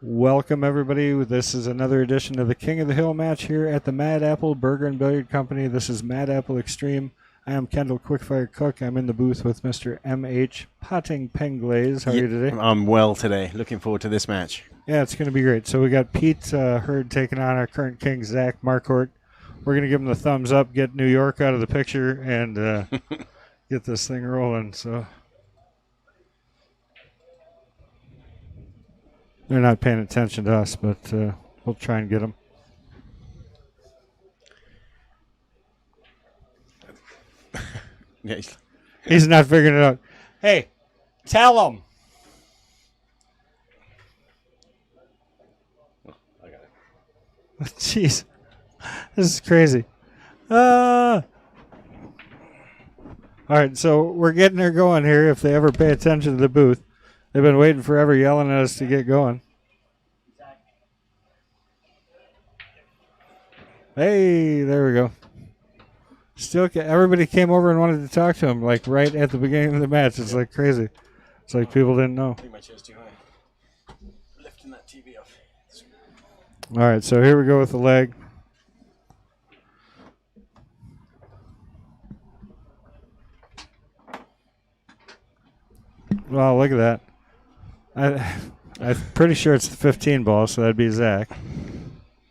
Welcome, everybody. This is another edition of the King of the Hill match here at the Mad Apple Burger and Billiard Company. This is Mad Apple Xstream. I am Kendall Quickfire Cook. I'm in the booth with Mr. M.H. Potting Penglaze. How are you today? I'm well today. Looking forward to this match. Yeah, it's going to be great. So we got Pete Hurd taking on our current king, Zach Marquardt. We're going to give him the thumbs up, get New York out of the picture, and get this thing rolling. So they're not paying attention to us, but we'll try and get them. Yeah, He's not figuring it out. Hey, tell him. I got it. Jeez, this is crazy. All right, so we're getting her going here. If they ever pay attention to the booth, they've been waiting forever, yelling at us to get going. Hey, there we go. Everybody came over and wanted to talk to him, like right at the beginning of the match. It's like crazy. It's like people didn't know. I think my chair's too high. Lifting that TV off. All right, so here we go with the leg. Well, look at that. I'm pretty sure it's the 15 ball, so that'd be Zach.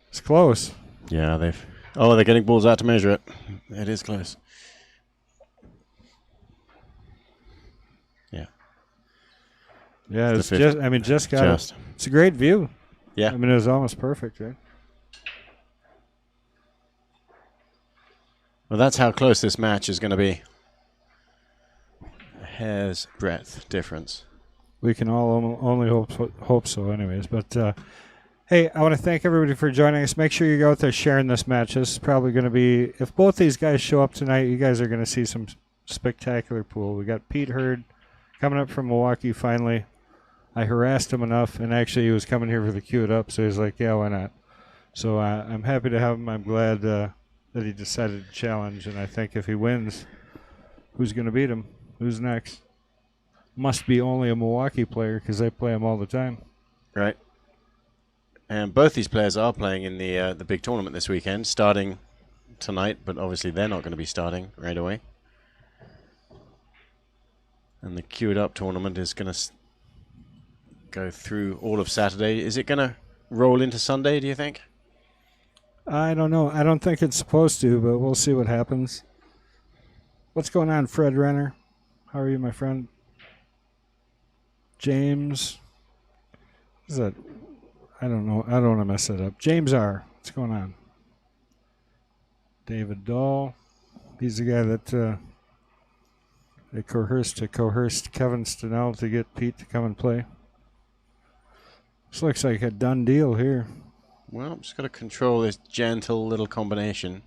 It's close. Yeah, they're getting balls out to measure it. It is close. Yeah. Yeah, it's just got it. It's a great view. Yeah. I mean, it was almost perfect, right? Well, that's how close this match is going to be. A hair's breadth difference. We can all only hope so, anyways. But hey, I want to thank everybody for joining us. Make sure you go out there sharing this match. This is probably going to be, if both these guys show up tonight, you guys are going to see some spectacular pool. We got Pete Hurd coming up from Milwaukee finally. I harassed him enough, and actually he was coming here for the Cue It Up, so he's like, yeah, why not? So I'm happy to have him. I'm glad that he decided to challenge, and I think if he wins, who's going to beat him? Who's next? Must be only a Milwaukee player because they play him all the time. Right. And both these players are playing in the big tournament this weekend, starting tonight, but obviously they're not going to be starting right away. And the Cue It Up tournament is going to go through all of Saturday. Is it going to roll into Sunday, do you think? I don't know. I don't think it's supposed to, but we'll see what happens. What's going on, Fred Renner? How are you, my friend? James. What is that? I don't know. I don't want to mess that up. James R. What's going on? David Dahl. He's the guy that they coerced Kevin Stenell to get Pete to come and play. This looks like a done deal here. Well, I'm just going to control this gentle little combination.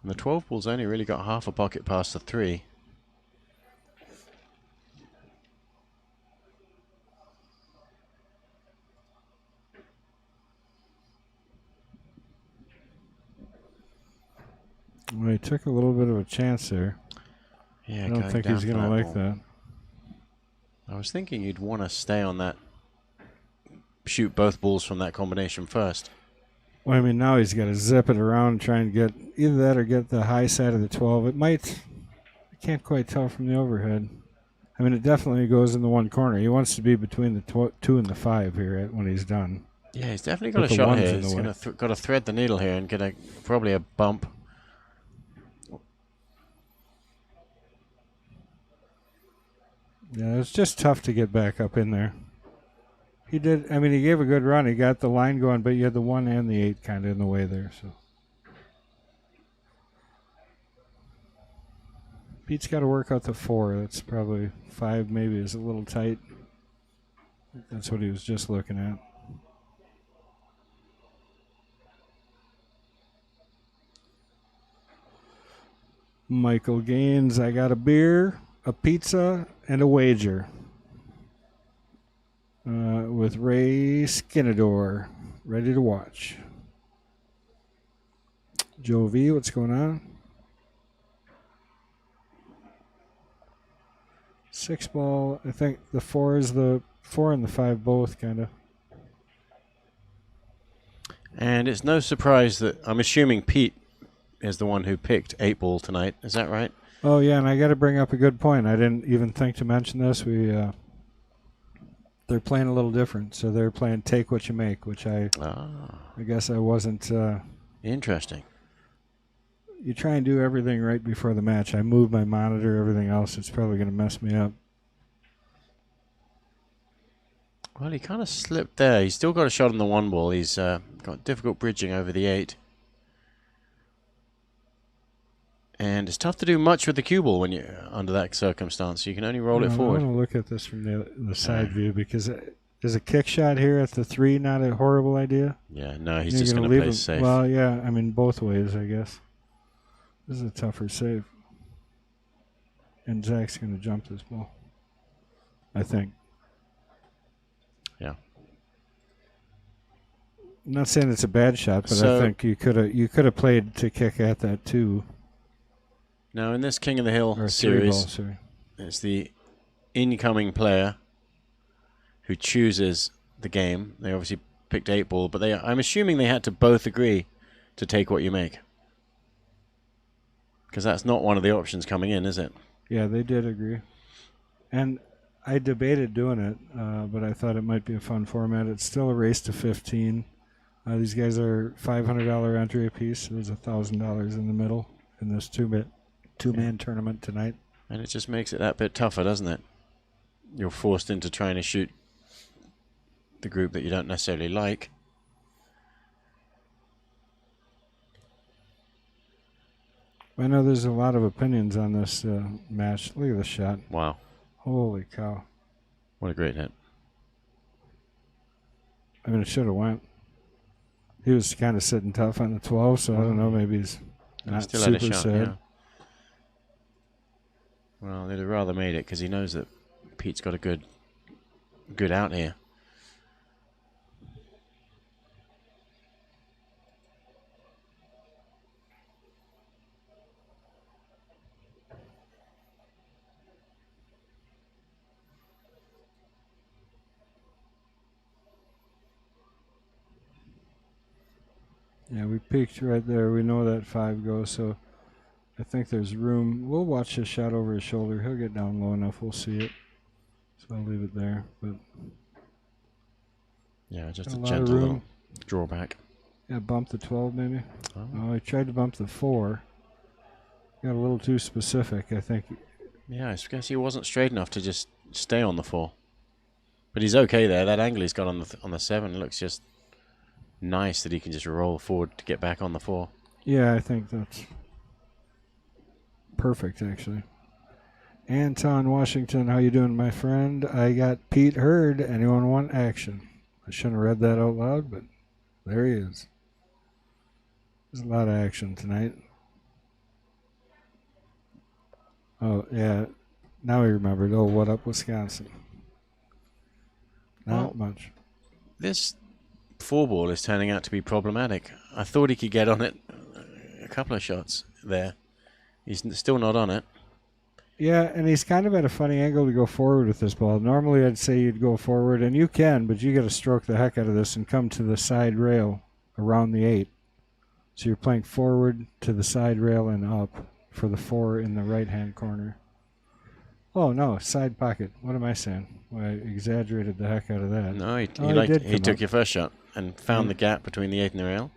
And the 12 ball's only really got half a pocket past the 3. Well, he took a little bit of a chance there. Yeah, I don't think he's going to like that. I was thinking you'd want to stay on that, shoot both balls from that combination first. Well, I mean, now he's got to zip it around and try and get either that or get the high side of the 12. It might, I can't quite tell from the overhead. I mean, it definitely goes in the one corner. He wants to be between the 2 and the 5 here when he's done. Yeah, he's definitely got a shot here. He's got to thread the needle here and get probably a bump. Yeah, it's just tough to get back up in there. He did. I mean, he gave a good run. He got the line going, but you had the 1 and the 8 kind of in the way there. So Pete's got to work out the 4. That's probably 5. Maybe is a little tight. That's what he was just looking at. Michael Gaines, I got a beer, a pizza, and a wager. With Ray Skinador, ready to watch. Joe V, what's going on? 6 ball. I think the 4 is the 4 and the 5 both kind of. And it's no surprise that I'm assuming Pete is the one who picked 8-ball tonight. Is that right? Oh, yeah, and I got to bring up a good point. I didn't even think to mention this. They're playing a little different. So they're playing Take What You Make, which I guess I wasn't. Interesting. You try and do everything right before the match. I move my monitor, everything else. It's probably going to mess me up. Well, he kind of slipped there. He's still got a shot on the 1-ball. He's got difficult bridging over the 8. And it's tough to do much with the cue ball when you're under that circumstance. You can only roll it forward. I want to look at this from the side view because is a kick shot here at the 3 not a horrible idea? Yeah, no, he's just going to play safe. Well, yeah, I mean, both ways, I guess. This is a tougher save. And Zach's going to jump this ball, I think. Yeah. I'm not saying it's a bad shot, but So, I think you could have played to kick at that too. Now, in this King of the Hill Or series, it's the incoming player who chooses the game. They obviously picked 8-ball, but I'm assuming they had to both agree to Take What You Make. Because that's not one of the options coming in, is it? Yeah, they did agree. And I debated doing it, but I thought it might be a fun format. It's still a race to 15. These guys are $500 entry apiece. So there's $1,000 in the middle in this two-man tournament tonight. And it just makes it that bit tougher, doesn't it? You're forced into trying to shoot the group that you don't necessarily like. I know there's a lot of opinions on this match. Look at the shot. Wow. Holy cow. What a great hit. I mean, it should have went. He was kind of sitting tough on the 12, so I don't know. Maybe he's not still super had a shot, sad. yeah. Well, they'd have rather made it because he knows that Pete's got a good out here. Yeah, we peaked right there. We know that 5 goes, so I think there's room. We'll watch this shot over his shoulder. He'll get down low enough. We'll see it. So I'll leave it there. But yeah, just a a lot of gentle room. little drawback. Yeah, bump the 12 maybe. Oh. I tried to bump the 4. Got a little too specific, I think. Yeah, I guess he wasn't straight enough to just stay on the 4. But he's okay there. That angle he's got on the 7 looks just nice that he can just roll forward to get back on the 4. Yeah, I think that's perfect, actually. Anton Washington, how you doing, my friend? I got Pete Hurd. Anyone want action? I shouldn't have read that out loud, but there he is. There's a lot of action tonight. Oh, yeah. Now he remembered. Oh, what up, Wisconsin? Not much. This 4-ball is turning out to be problematic. I thought he could get on it a couple of shots there. He's still not on it. Yeah, and he's kind of at a funny angle to go forward with this ball. Normally I'd say you'd go forward, and you can, but you got to stroke the heck out of this and come to the side rail around the 8. So you're playing forward to the side rail and up for the 4 in the right-hand corner. Oh, no, side pocket. What am I saying? Well, I exaggerated the heck out of that. No, he he took your first shot and found the gap between the 8 and the rail.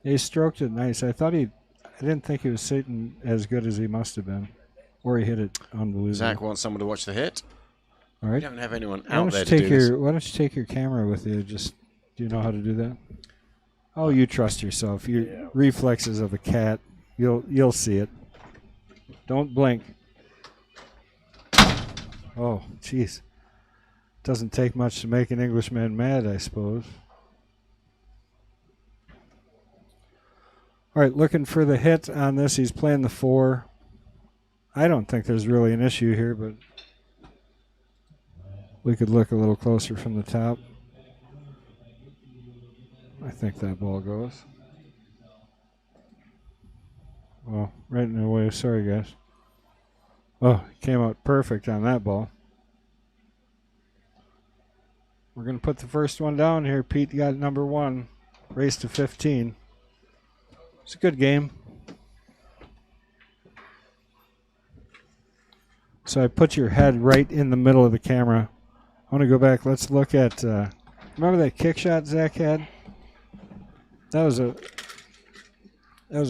He stroked it nice. I didn't think he was sitting as good as he must have been. Or he hit it unbelievable. Zach wants someone to watch the hit. All right. We don't have anyone out there to do this. Why don't you take your camera with you? Do you know how to do that? Oh, you trust yourself. Your reflexes of a cat. You'll see it. Don't blink. Oh, jeez. Doesn't take much to make an Englishman mad, I suppose. All right, looking for the hit on this. He's playing the 4. I don't think there's really an issue here, but we could look a little closer from the top. I think that ball goes. Well, right in the way. Sorry, guys. Oh, came out perfect on that ball. We're going to put the first one down here. Pete got number 1. Race to 15. It's a good game. So I put your head right in the middle of the camera. I want to go back. Let's look at. Remember that kick shot Zach had? That was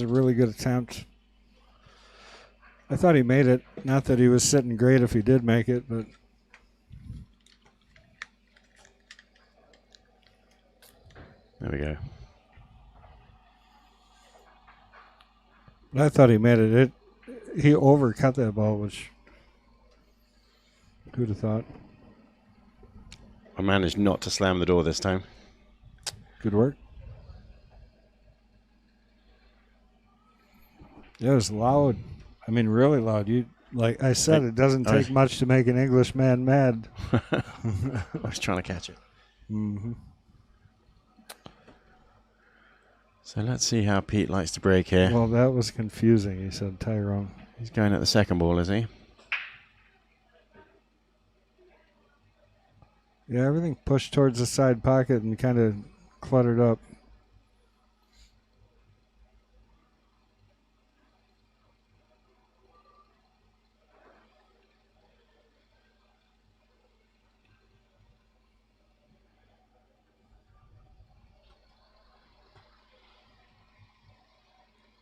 a really good attempt. I thought he made it. Not that he was sitting great if he did make it, but There we go. I thought he made it. He overcut that ball, which who'd have thought? I managed not to slam the door this time. Good work. It was loud. I mean, really loud. You like I said, it doesn't take much to make an Englishman mad. I was trying to catch it. Mm-hmm. So let's see how Pete likes to break here. Well, that was confusing. He said Tyrone. He's going at the second ball, is he? Yeah, everything pushed towards the side pocket and kind of cluttered up.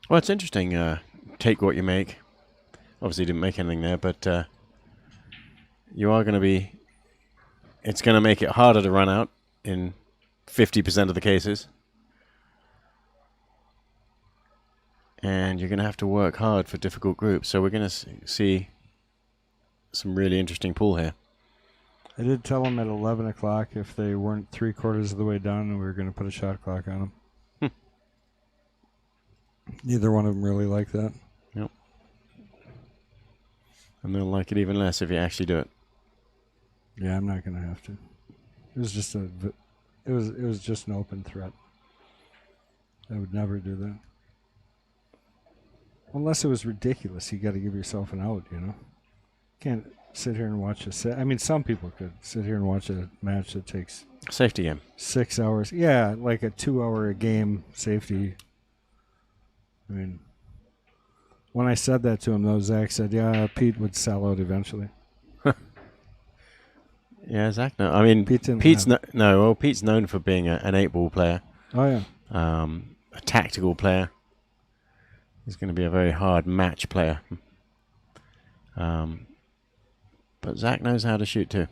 Well, it's interesting. Take what you make. Obviously, didn't make anything there, but you are going to be. It's going to make it harder to run out in 50% of the cases. And you're going to have to work hard for difficult groups. So we're going to see some really interesting pool here. I did tell them at 11 o'clock if they weren't 3/4 of the way done, we were going to put a shot clock on them. Neither one of them really like that. Yep. And they'll like it even less if you actually do it. Yeah, I'm not going to have to. It was just it was just an open threat. I would never do that. Unless it was ridiculous, you got to give yourself an out, you know. Can't sit here and watch a set. I mean, some people could sit here and watch a match that takes safety game. 6 hours. Yeah, like a 2-hour a game safety. I mean, when I said that to him, though, Zach said, "Yeah, Pete would sell out eventually." Yeah, Zach. No, I mean, Pete's known for being an 8-ball player. Oh yeah. A tactical player. He's going to be a very hard match player. But Zach knows how to shoot too.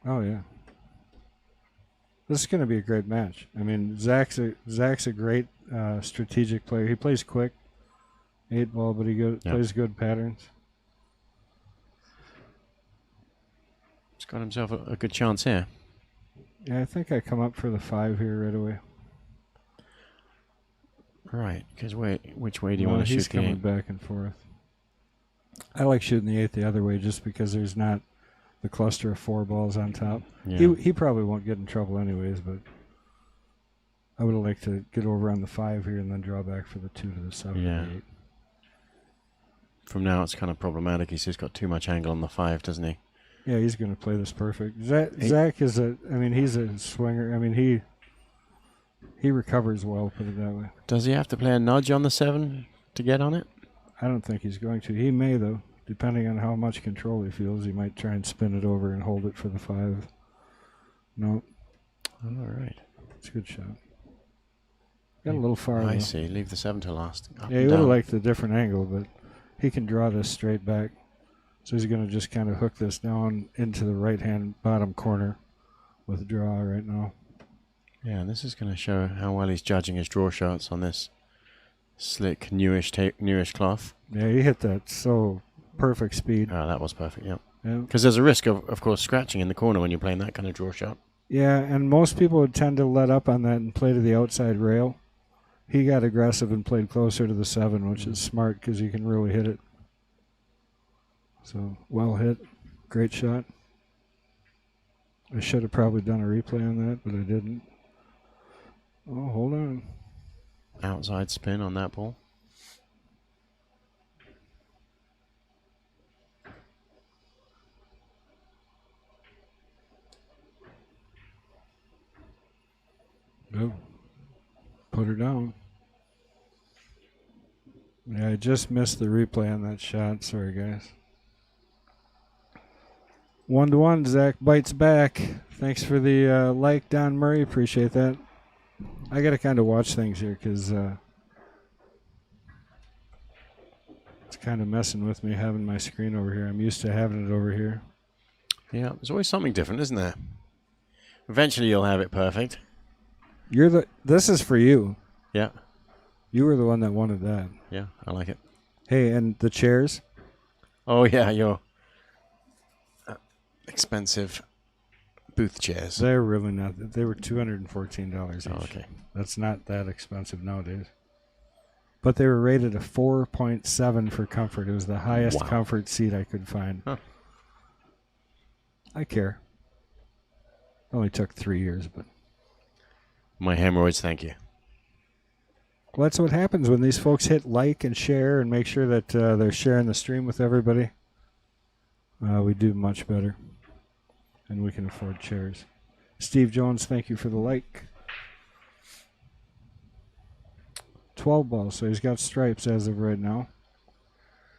Oh yeah. This is going to be a great match. I mean, Zach's a great strategic player. He plays quick, 8-ball, but he plays good patterns. He's got himself a good chance here. Yeah, I think I come up for the 5 here right away. Right, because which way do you want to shoot the 8? He's coming back and forth. I like shooting the 8 the other way just because there's not the cluster of 4 balls on top. Yeah. He probably won't get in trouble anyways, but I would have liked to get over on the 5 here and then draw back for the 2 to the 7 and the 8. From now, it's kind of problematic. He's just got too much angle on the 5, doesn't he? Yeah, he's going to play this perfect. Zach is he's a swinger. I mean, he recovers well, put it that way. Does he have to play a nudge on the 7 to get on it? I don't think he's going to. He may, though. Depending on how much control he feels, he might try and spin it over and hold it for the 5. No. All right. It's a good shot. Got a little far. I see. Leave the 7 to last. Yeah, he would have liked the different angle, but he can draw this straight back. So he's going to just kind of hook this down into the right-hand bottom corner with a draw right now. Yeah, and this is going to show how well he's judging his draw shots on this slick, newish cloth. Yeah, he hit that so perfect speed. Oh, that was perfect, yeah. Because there's a risk of course, scratching in the corner when you're playing that kind of draw shot. Yeah, and most people would tend to let up on that and play to the outside rail. He got aggressive and played closer to the 7, which is smart because you can really hit it. So, well hit. Great shot. I should have probably done a replay on that, but I didn't. Oh, hold on. Outside spin on that ball. put her down. Yeah, I just missed the replay on that shot. Sorry, guys. 1-1. Zach bites back. Thanks for the like, Don Murray. Appreciate that. I got to kind of watch things here because it's kind of messing with me having my screen over here. I'm used to having it over here. Yeah, there's always something different, isn't there? Eventually you'll have it perfect. This is for you. Yeah. You were the one that wanted that. Yeah, I like it. Hey, and the chairs? Oh, yeah, your expensive booth chairs. They're really not. They were $214 each. Oh, okay. That's not that expensive nowadays. But they were rated a 4.7 for comfort. It was the highest comfort seat I could find. Huh. I care. Only took 3 years, but... My hemorrhoids, thank you. Well, that's what happens when these folks hit like and share and make sure that they're sharing the stream with everybody. We do much better. And we can afford chairs. Steve Jones, thank you for the like. 12 balls, so he's got stripes as of right now.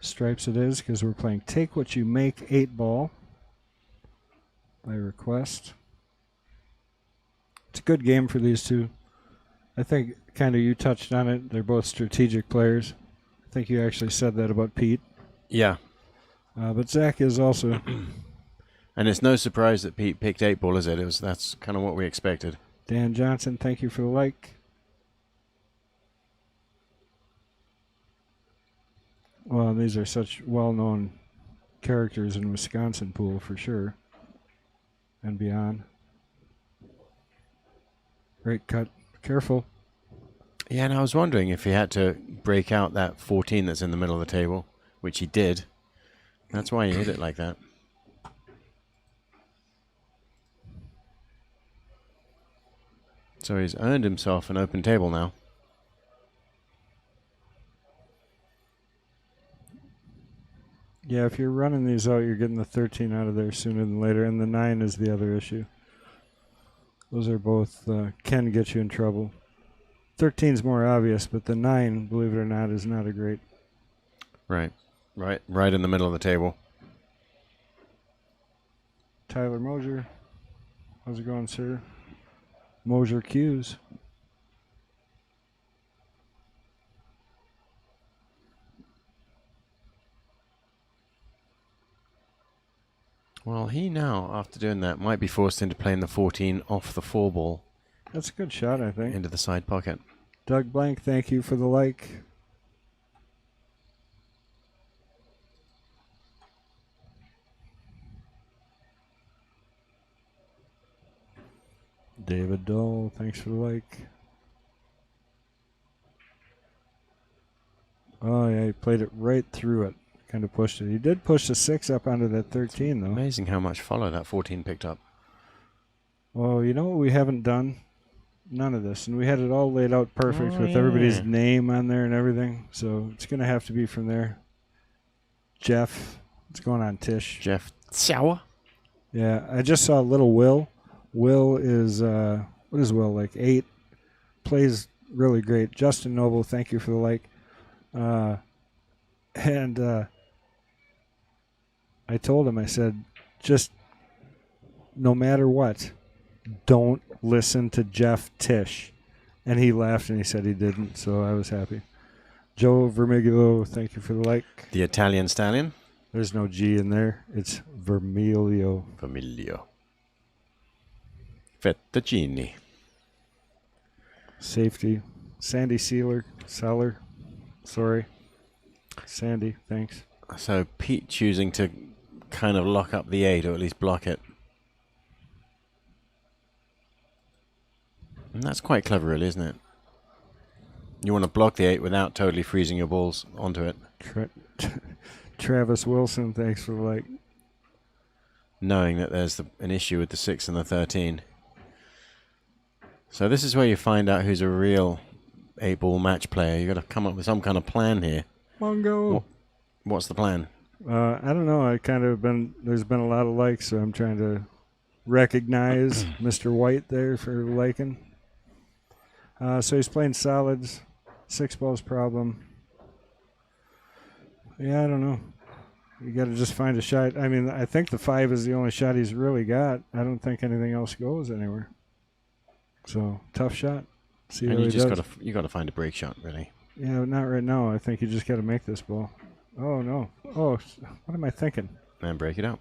Stripes it is because we're playing Take What You Make 8 ball by request. It's a good game for these two. I think kind of you touched on it. They're both strategic players. I think you actually said that about Pete. Yeah. But Zach is also. And it's no surprise that Pete picked 8 ball, is it? That's kind of what we expected. Dan Johnson, thank you for the like. Well, these are such well-known characters in Wisconsin pool for sure. And beyond. Great cut. Careful. Yeah, and I was wondering if he had to break out that 14 that's in the middle of the table, which he did. That's why he hit it like that. So he's earned himself an open table now. Yeah, if you're running these out, you're getting the 13 out of there sooner than later, and the 9 is the other issue. Those are both can get you in trouble. 13's more obvious, but the 9, believe it or not, is not a great. Right in the middle of the table. Tyler Mosier. How's it going, sir? Mosier cues. Well, he now, after doing that, might be forced into playing the 14 off the 4 ball. That's a good shot, I think. Into the side pocket. Doug Blank, thank you for the like. David Dole, thanks for the like. Oh, yeah, he played it right through it. Kind of pushed it. He did push the 6 up onto that 13, though. Amazing how much follow that 14 picked up. Well, you know what we haven't done? None of this. And we had it all laid out perfect with everybody's name on there and everything. So it's going to have to be from there. Jeff. What's going on, Tish? Jeff Sauer? Yeah, I just saw little Will. Will is, what is Will, like 8? Plays really great. Justin Noble, thank you for the like. I told him, I said, just no matter what, don't listen to Jeff Tish. And he laughed and he said he didn't, so I was happy. Joe Vermiglio, thank you for the like. The Italian stallion? There's no G in there. It's Vermiglio. Fettuccine. Safety. Sandy Seller. Sorry. Sandy, thanks. So Pete choosing to kind of lock up the 8, or at least block it. And that's quite clever, really, isn't it? You want to block the 8 without totally freezing your balls onto it. Travis Wilson, thanks for the like. Knowing that there's an issue with the 6 and the 13. So this is where you find out who's a real 8-ball match player. You've got to come up with some kind of plan here. Mongo. What's the plan? I don't know. There's been a lot of likes, so I'm trying to recognize Mr. White there for liking. So he's playing solids. 6 balls problem. Yeah, I don't know. You got to just find a shot. I mean, I think the 5 is the only shot he's really got. I don't think anything else goes anywhere. So tough shot. See And how you he just does. got to find a break shot, really. Yeah, not right now. I think you just got to make this ball. Oh no! Oh, what am I thinking? And break it out.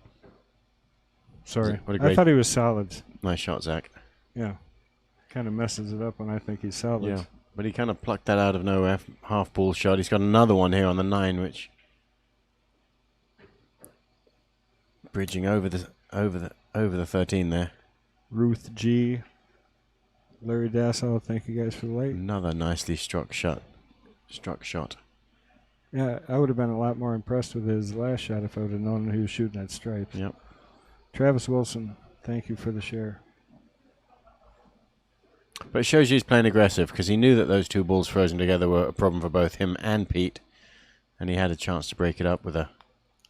Sorry, What a I great- thought he was solids. Nice shot, Zach. Yeah, kind of messes it up when I think he's solids. Yeah, but he kind of plucked that out of nowhere. Half ball shot. He's got another one here on the 9, which bridging over the 13 there. Ruth G. Larry Dassel, thank you guys for the light. Another nicely struck shot. Yeah, I would have been a lot more impressed with his last shot if I would have known he was shooting at stripes. Yep. Travis Wilson, thank you for the share. But it shows you he's playing aggressive because he knew that those 2 balls frozen together were a problem for both him and Pete, and he had a chance to break it up with a.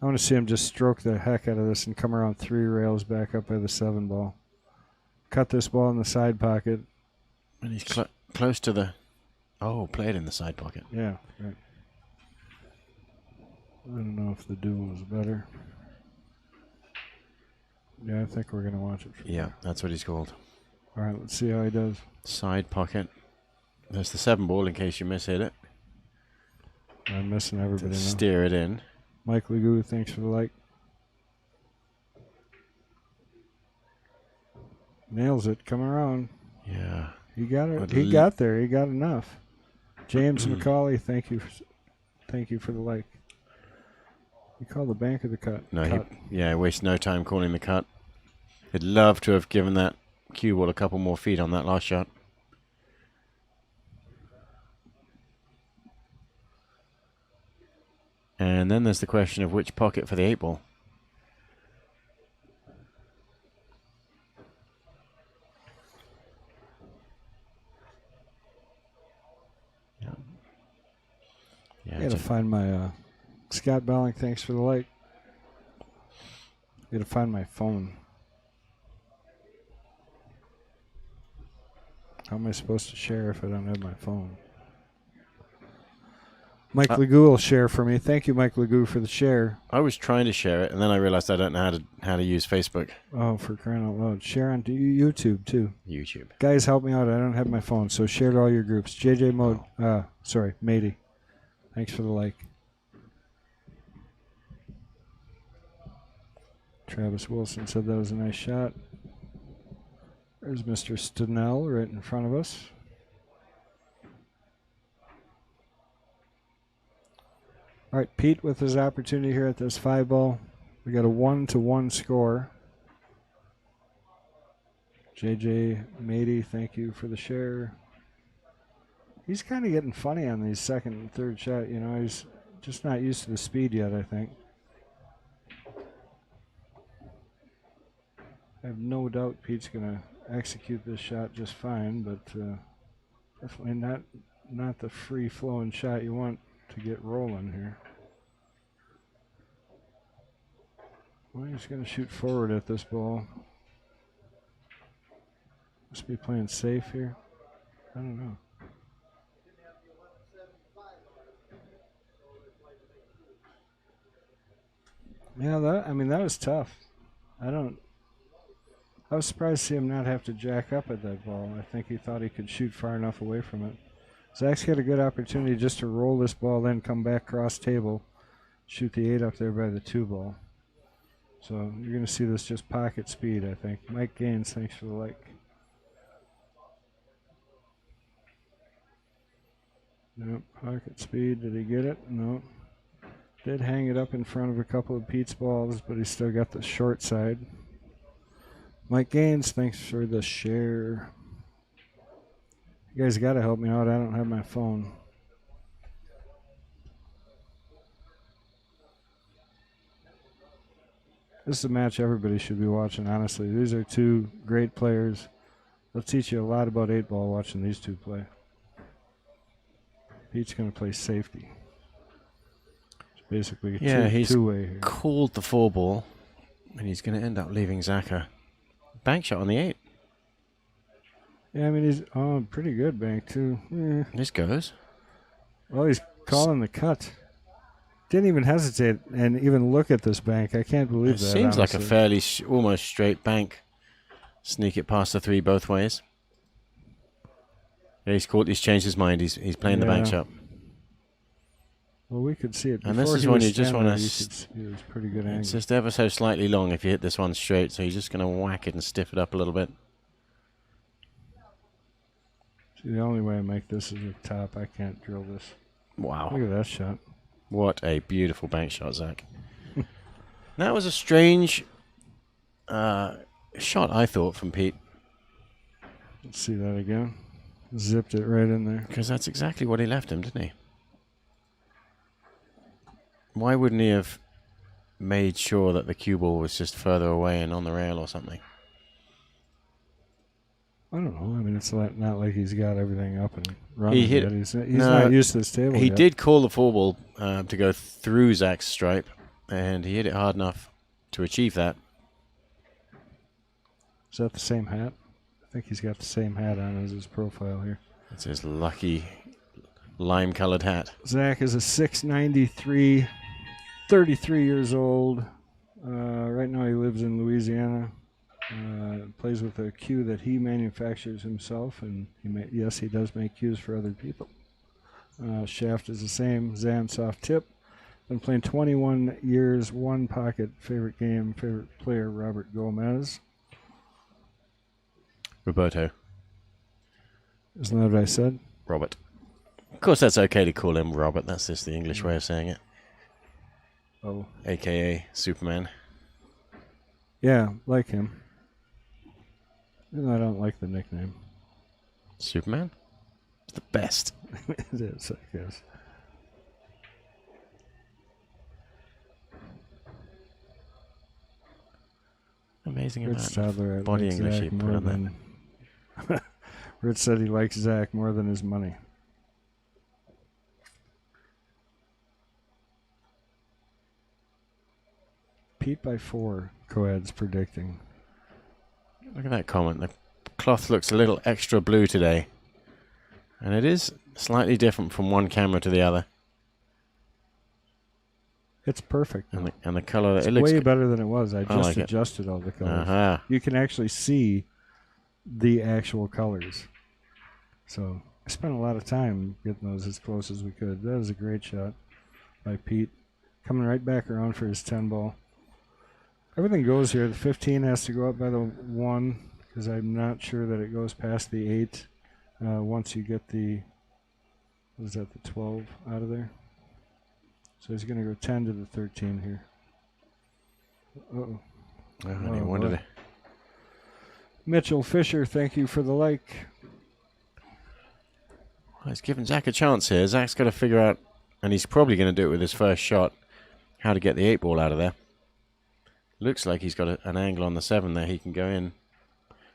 I want to see him just stroke the heck out of this and come around 3 rails back up by the 7 ball. Cut this ball in the side pocket. And he's close to the. Oh, play it in the side pocket. Yeah, right. I don't know if the duel is better. Yeah, I think we're going to watch it. Yeah, that's what he's called. All right, let's see how he does. Side pocket. There's the 7 ball in case you mishit it. I'm missing everybody now. Steer it in. Mike Legoo, thanks for the like. Nails it, coming around. Yeah. He got it. He got there. He got enough. James McCauley, thank you for the like. You call the bank of the cut. No, he wasted no time calling the cut. He'd love to have given that cue ball a couple more feet on that last shot. And then there's the question of which pocket for the 8 ball. Yeah. I gotta find my Scott Belling, thanks for the like. Gotta find my phone. How am I supposed to share if I don't have my phone? Mike Legoo will share for me. Thank you, Mike Legoo, for the share. I was trying to share it, and then I realized I don't know how to use Facebook. Oh, for crying out loud. Share on YouTube, too. YouTube. Guys, help me out. I don't have my phone, so share to all your groups. JJ Mode, Matey. Thanks for the like. Travis Wilson said that was a nice shot. There's Mr. Stenell right in front of us. All right, Pete with his opportunity here at this 5 ball. We got a 1-1 score. JJ Matey, thank you for the share. He's kind of getting funny on these second and third shot. You know, he's just not used to the speed yet, I think. I have no doubt Pete's going to execute this shot just fine, but definitely not the free-flowing shot you want to get rolling here. Well, he's going to shoot forward at this ball. Must be playing safe here. I don't know. Yeah, that was tough. I was surprised to see him not have to jack up at that ball. I think he thought he could shoot far enough away from it. Zach's got a good opportunity just to roll this ball, then come back cross table, shoot the 8 up there by the 2 ball. So you're going to see this just pocket speed, I think. Mike Gaines, thanks for the like. Nope, pocket speed. Did he get it? No. Did hang it up in front of a couple of Pete's balls, but he still got the short side. Mike Gaines, thanks for the share. You guys got to help me out. I don't have my phone. This is a match everybody should be watching, honestly. These are 2 great players. They'll teach you a lot about 8 ball watching these 2 play. Pete's going to play safety. It's basically he's two-way here. Called the 4 ball, and he's going to end up leaving Zach a bank shot on the 8. Yeah, I mean, he's pretty good bank, too. This goes. Well, he's calling the cut. Didn't even hesitate and even look at this bank. I can't believe It that. seems like a honestly. fairly almost straight bank. Sneak it past the 3 both ways. Yeah, he's changed his mind. He's playing the bank shot. Well, we could see it. And Before this is he when was you just standing want there, to. you could see it was pretty good angle. It's just ever so slightly long if you hit this one straight, so you're just going to whack it and stiff it up a little bit. See, the only way I make this is with top. I can't drill this. Wow. Look at that shot. What a beautiful bank shot, Zach. That was a strange shot, I thought, from Pete. Let's see that again. Zipped it right in there. Because that's exactly what he left him, didn't he? Why wouldn't he have made sure that the cue ball was just further away and on the rail or something? I don't know. I mean, it's not like he's got everything up and running. He hit. Yet. He's not used to this table. He yet. did call the 4-ball to go through Zach's stripe, and he hit it hard enough to achieve that. Is that the same hat? I think he's got the same hat on as his profile here. It's his lucky lime-colored hat. Zach is a 6'93", 33 years old. Right now he lives in Louisiana. Plays with a cue that he manufactures himself, and yes, he does make cues for other people. Shaft is the same, Zam soft tip. Been playing 21 years, one pocket. Favorite game, favorite player, Robert Gomez. Roberto. Isn't that what I said? Robert. Of course, that's okay to call him Robert. That's just the English way of saying it. Oh. A.K.A. Superman. Yeah, like him. I don't like the nickname. Superman? It's the best. It is, I guess. Amazing Rich amount Stadler, of body like English Zach you put more on that. than Rich said he likes Zach more than his money. Pete by 4, Coed's predicting. Look at that comment. The cloth looks a little extra blue today. And it is slightly different from one camera to the other. It's perfect. And the color, It's it looks way better than it was. I just like it. adjusted all the colors. Uh-huh. You can actually see the actual colors. So I spent a lot of time getting those as close as we could. That was a great shot by Pete. Coming right back around for his 10 ball. Everything goes here. The 15 has to go up by the 1 because I'm not sure that it goes past the 8 once you get the, what is that, the 12 out of there. So he's going to go 10 to the 13 here. Uh-oh. Oh, honey, what did it? Mitchell Fisher, thank you for the like. Well, he's giving Zach a chance here. Zach's got to figure out, and he's probably going to do it with his first shot, how to get the 8-ball out of there. Looks like he's got an angle on the 7 there. He can go in,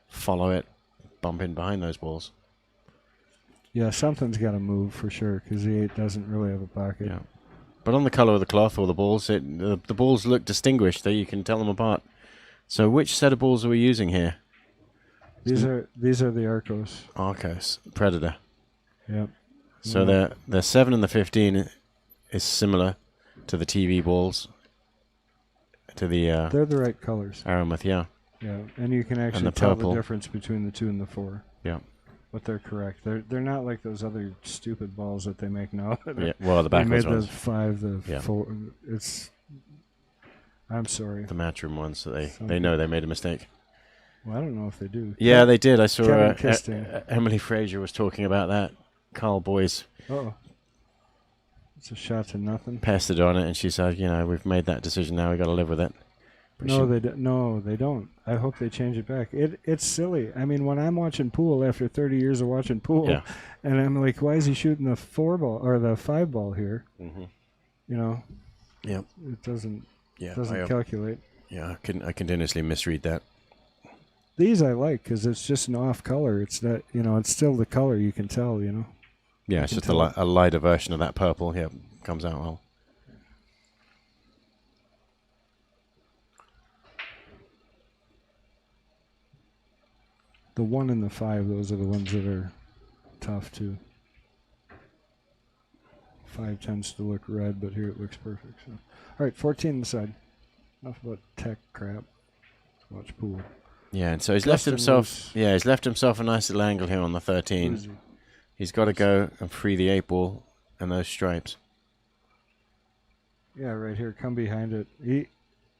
follow it, bump in behind those balls. Yeah, something's got to move for sure because the 8 doesn't really have a pocket. Yeah. But on the color of the cloth or the balls, the balls look distinguished, so you can tell them apart. So which set of balls are we using here? These are the Arcos. Arcos, Predator. Yep. So the 7 and the 15 is similar to the TV balls, to the They're the right colors. Aramith, yeah. Yeah, and you can actually the tell purple. the difference between the 2 and the 4. Yeah. But they're correct. They're not like those other stupid balls that they make now. Yeah. Well, the They backwards made the ones, 5, the Yeah. 4. It's. I'm sorry. the matchroom ones, so they know they made a mistake. Well, I don't know if they do. Yeah, they did. I saw Kevin Kisting. Emily Fraser was talking about that. Carl Boyce Oh. It's a shot to nothing. pestered on it, and she said, we've made that decision now. We've got to live with it. But No, they don't. I hope they change it back. It's silly. I mean, when I'm watching pool after 30 years of watching pool, Yeah. and I'm like, why is he shooting the 4 ball or the 5 ball here? Mm-hmm. It doesn't Yeah. calculate. Yeah, I continuously misread that. These I like because it's just an off color. It's not, it's still the color you can tell. Yeah, it's can just tell. a lighter version of that purple. Yeah, comes out well. The 1 and the 5, those are the ones that are tough too. 5 tends to look red, but here it looks perfect. So. All right, 14 inside. Enough about tech crap. Watch pool. Yeah, and so he's left himself. Yeah, he's left himself a nice little angle here on the 13. He's got to go and free the 8 ball and those stripes. Yeah, right here. Come behind it.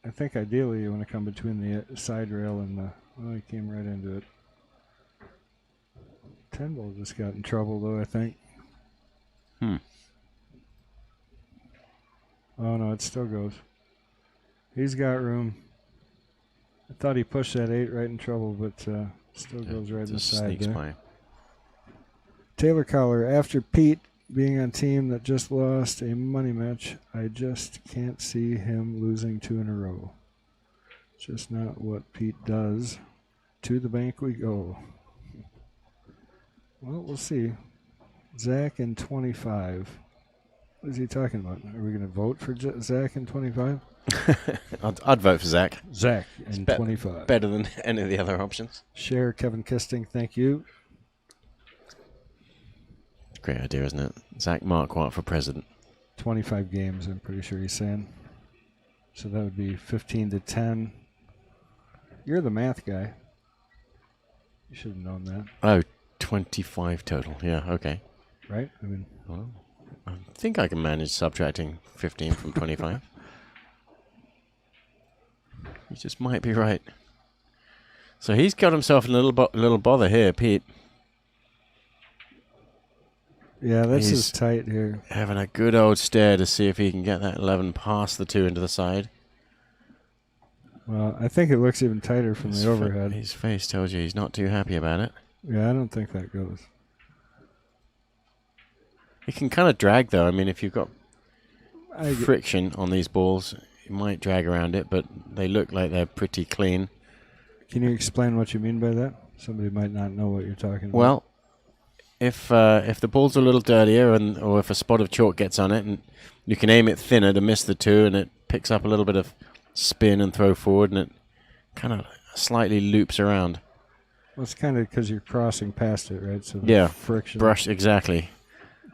I think ideally you want to come between the side rail and the. Oh, he came right into it. 10 ball just got in trouble though, I think. Oh no, it still goes. He's got room. I thought he pushed that 8 right in trouble, but still goes right inside there. By. Taylor Collar, after Pete being on team that just lost a money match, I just can't see him losing 2 in a row. Just not what Pete does. To the bank we go. Well, we'll see. Zach in 25. What is he talking about? Are we going to vote for Zach in 25? I'd vote for Zach. Zach in 25. Better than any of the other options. Share Kevin Kisting, thank you. Great idea, isn't it? Zach Marquardt for president. 25 games, I'm pretty sure he's saying. So that would be 15 to 10. You're the math guy. You should have known that. Oh, 25 total. Yeah, okay. Right? I mean, well, I think I can manage subtracting 15 from 25. You just might be right. So he's got himself a little bother here, Pete. Yeah, this is tight here. Having a good old stare to see if he can get that 11 past the 2 into the side. Well, I think it looks even tighter from the overhead. His face tells you he's not too happy about it. Yeah, I don't think that goes. It can kind of drag, though. I mean, if you've got friction on these balls, it might drag around it, but they look like they're pretty clean. Can you explain what you mean by that? Somebody might not know what you're talking about. Well, if the ball's a little dirtier, or if a spot of chalk gets on it, and you can aim it thinner to miss the 2, and it picks up a little bit of spin and throw forward, and it kind of slightly loops around. Well, it's kind of because you're crossing past it, right? So the friction brush exactly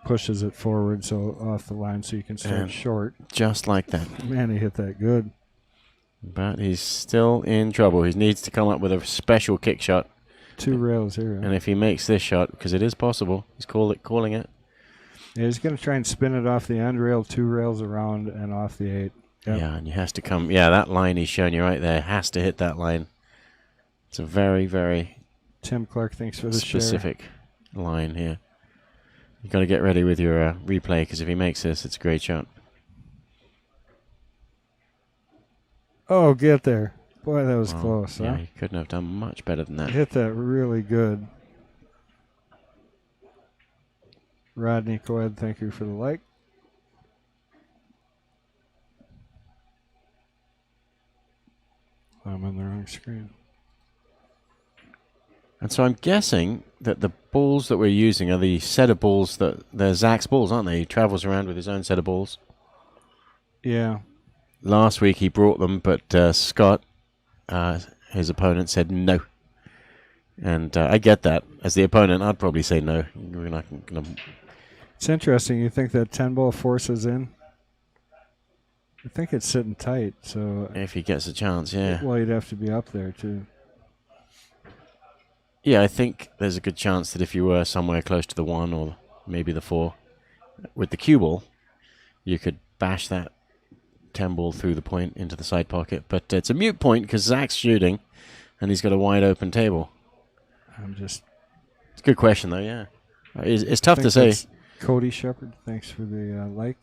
pushes it forward, so off the line, so you can start short. Just like that. Man, he hit that good. But he's still in trouble. He needs to come up with a special kick shot. 2 rails here. And if he makes this shot, because it is possible, he's calling it. Yeah, he's going to try and spin it off the end rail, 2 rails around, and off the 8. Yep. Yeah, and he has to come. Yeah, that line he's showing you right there has to hit that line. It's a very, very Tim Clark, thanks for the specific line here. You've got to get ready with your replay, because if he makes this, it's a great shot. Oh, get there. Boy, that was close. Yeah, huh? he couldn't have done much better than that. Hit that really good. Rodney Coed, thank you for the like. I'm on the wrong screen. And so I'm guessing that the balls that we're using are the set of balls that they're Zach's balls, aren't they? He travels around with his own set of balls. Yeah. Last week he brought them, but Scott, his opponent, said no. And I get that. As the opponent, I'd probably say no. We're not gonna. It's interesting. You think that 10 ball forces in? I think it's sitting tight. So if he gets a chance, yeah. Well, you'd have to be up there too. Yeah, I think there's a good chance that if you were somewhere close to the 1 or maybe the 4, with the cue ball, you could bash that 10 ball through the point into the side pocket. But it's a mute point because Zach's shooting, and he's got a wide open table. It's a good question, though, yeah. It's tough to say. Cody Shepard, thanks for the like.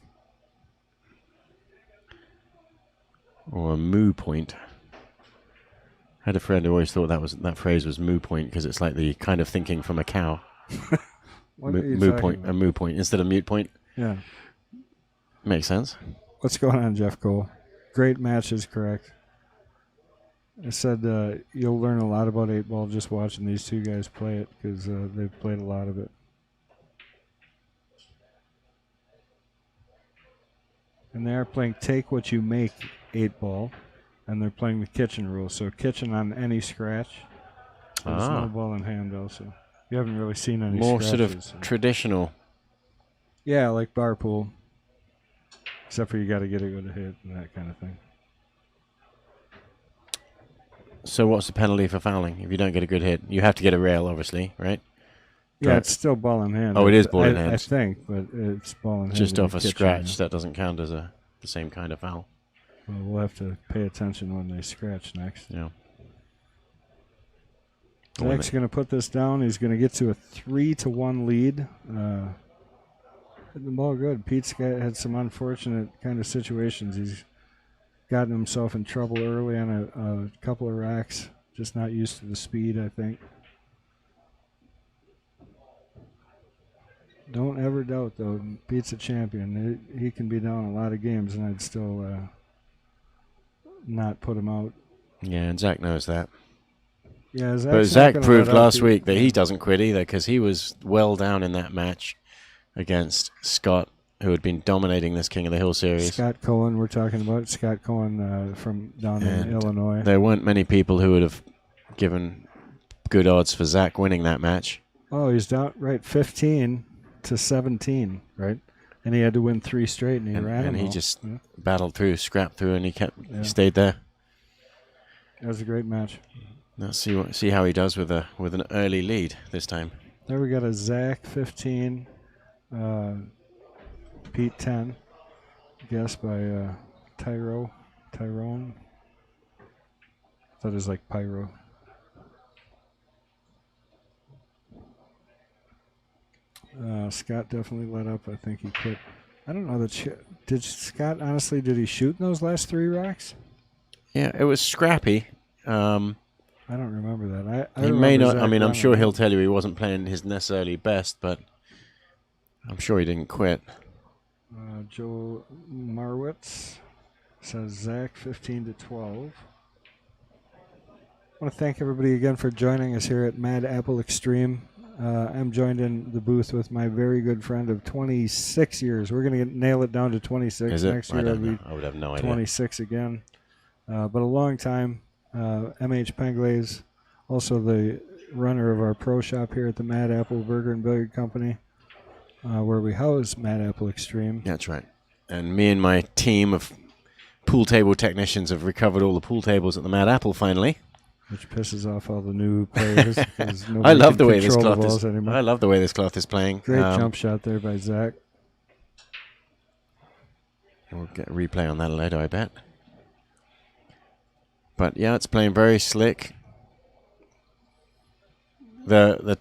Or a moo point. I had a friend who always thought that phrase was moo point because it's like the kind of thinking from a cow. Moo point, a moo point instead of mute point. Yeah. Makes sense. What's going on, Jeff Cole? Great match is correct. I said you'll learn a lot about 8-ball just watching these 2 guys play it because they've played a lot of it. And they are playing Take What You Make 8-ball, and they're playing the kitchen rule. So kitchen on any scratch. There's no ball in hand also. You haven't really seen any More scratches, sort of so. traditional. Yeah, like bar pool. Except for you got to get a good hit and that kind of thing. So what's the penalty for fouling if you don't get a good hit? You have to get a rail, obviously, right? Yeah, it's still ball in hand. Oh, it is ball in hand. I think, but it's ball in hand. Just off a kitchen, scratch, yeah. that doesn't count as the same kind of foul. Well, we'll have to pay attention when they scratch next. Yeah. Zach's going to put this down. He's going to get to a 3-1 lead. Hitting the ball good. Pete's had some unfortunate kind of situations. He's gotten himself in trouble early on a couple of racks. Just not used to the speed, I think. Don't ever doubt, though, Pete's a champion. He can be down a lot of games, and I'd still not put him out. Yeah, and Zach knows that. Yeah, but Zach proved last week that he doesn't quit either, because he was well down in that match against Scott, who had been dominating this King of the Hill series. Scott Cohen, we're talking about. Scott Cohen from down in Illinois. There weren't many people who would have given good odds for Zach winning that match. Oh, he's down, right, 15-17, right? And he had to win 3 straight, and he ran them he all. just battled through, scrapped through, and he stayed there. That was a great match. Let's see how he does with an early lead this time. There we got a Zach 15, Pete 10, guessed by Tyrone. That is like Pyro. Scott definitely let up. I think he quit. I don't know that. Did Scott honestly? Did he shoot in those last 3 racks? Yeah, it was scrappy. I don't remember that. I he may not. Zach I'm sure he'll tell you he wasn't playing his necessarily best, but I'm sure he didn't quit. Joe Marquardt says Zach 15-12. I want to thank everybody again for joining us here at Mad Apple Extreme. I'm joined in the booth with my very good friend of 26 years. We're going to nail it down to 26. Is it? Next year. I would have no idea. 26 again. But a long time. M.H. Penglaze, also the runner of our pro shop here at the Mad Apple Burger and Billiard Company, where we house Mad Apple Extreme. That's right. And me and my team of pool table technicians have recovered all the pool tables at the Mad Apple finally. Which pisses off all the new players. I love the way this cloth is. I love the way this cloth is playing. Great jump shot there by Zach. We'll get a replay on that later, I bet. But yeah, it's playing very slick. Of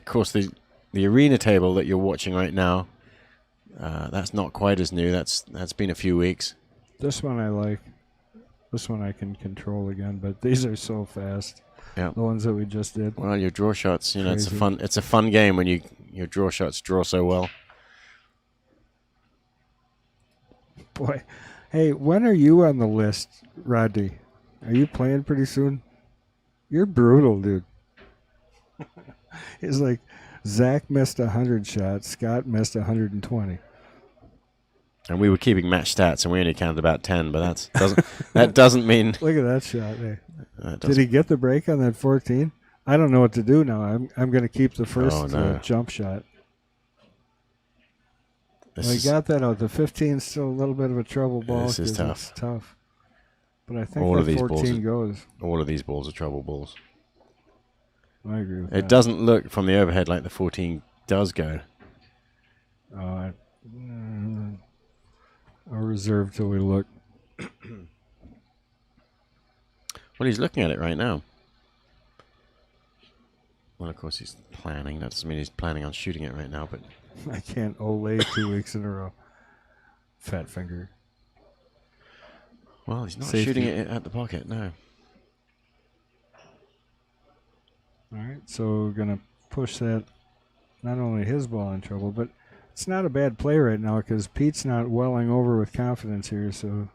course the arena table that you're watching right now, that's not quite as new. That's been a few weeks. This one I like. This one I can control again, but these are so fast. Yeah. The ones that we just did. Well, your draw shots, Crazy. it's a fun game when your draw shots draw so well. Boy, hey, when are you on the list, Rodney? Are you playing pretty soon? You're brutal, dude. It's like Zach missed 100 shots, Scott missed 120. And we were keeping match stats, and we only counted about 10. But that doesn't mean. Look at that shot. Hey. Did he get the break on that 14? I don't know what to do now. I'm going to keep the first jump shot. He got that out. The 15 is still a little bit of a trouble ball. This is tough. It's tough. But I think that 14 goes. All of these balls are trouble balls. I agree with that. It doesn't look from the overhead like the 14 does go. I'll reserve till we look. Well, he's looking at it right now. Well, of course, he's planning. That doesn't mean he's planning on shooting it right now, but... I can't Olay 2 weeks in a row. Fat finger. Well, he's not shooting it at the pocket, no. All right, so we're going to push that, not only his ball in trouble, but it's not a bad play right now because Pete's not welling over with confidence here, so,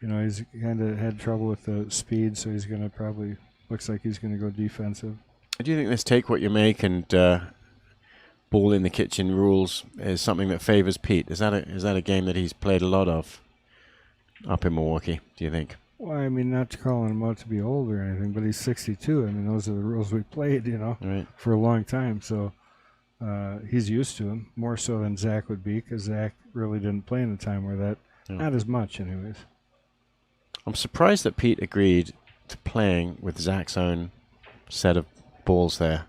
he's kind of had trouble with the speed, so he's going to probably, looks like he's going to go defensive. Do you think this take what you make and ball in the kitchen rules is something that favors Pete? Is that a game that he's played a lot of up in Milwaukee, do you think? Well, I mean, not calling him out to be old or anything, but he's 62. I mean, those are the rules we played, Right. for a long time. So he's used to them, more so than Zach would be, because Zach really didn't play in a time where that, not as much anyways. I'm surprised that Pete agreed to playing with Zach's own set of balls there.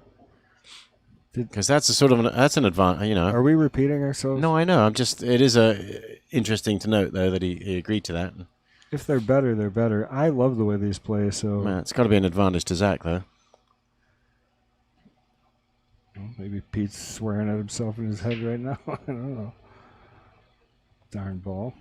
Because that's a sort of that's an advantage, Are we repeating ourselves? No, I know. It is interesting to note, though, that he agreed to that. If they're better, they're better. I love the way these play, so... Man, it's got to be an advantage to Zach, though. Well, maybe Pete's swearing at himself in his head right now. I don't know. Darn ball.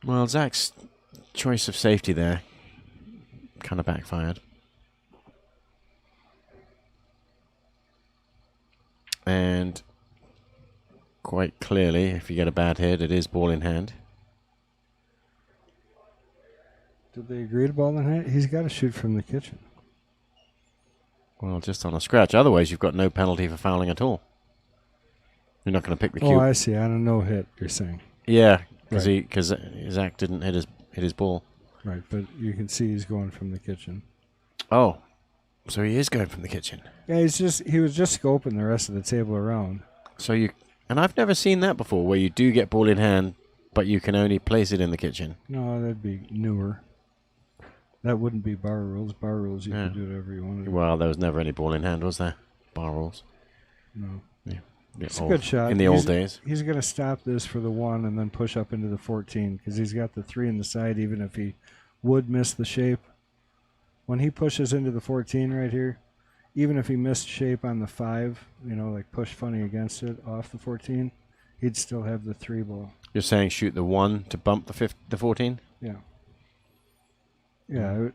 Well, Zach's choice of safety there kind of backfired. And quite clearly, if you get a bad hit, it is ball in hand. Did they agree to ball in hand? He's got to shoot from the kitchen. Well, just on a scratch. Otherwise, you've got no penalty for fouling at all. You're not going to pick the cue. Oh, I see. On a no hit, you're saying. Yeah, because Zach didn't hit his ball. Right, but you can see he's going from the kitchen. Oh, so he is going from the kitchen. Yeah, he was just scoping the rest of the table around. And I've never seen that before, where you do get ball in hand, but you can only place it in the kitchen. No, that'd be newer. That wouldn't be bar rules. Bar rules, you could do whatever you wanted. Well, there was never any ball in hand, was there? Bar rules. No. Yeah. It's a good shot. In the old days. He's going to stop this for the 1 and then push up into the 14 because he's got the 3 in the side, even if he would miss the shape. When he pushes into the 14 right here, even if he missed shape on the 5, like push funny against it off the 14, he'd still have the 3 ball. You're saying shoot the 1 to bump the 14? Yeah. Yeah,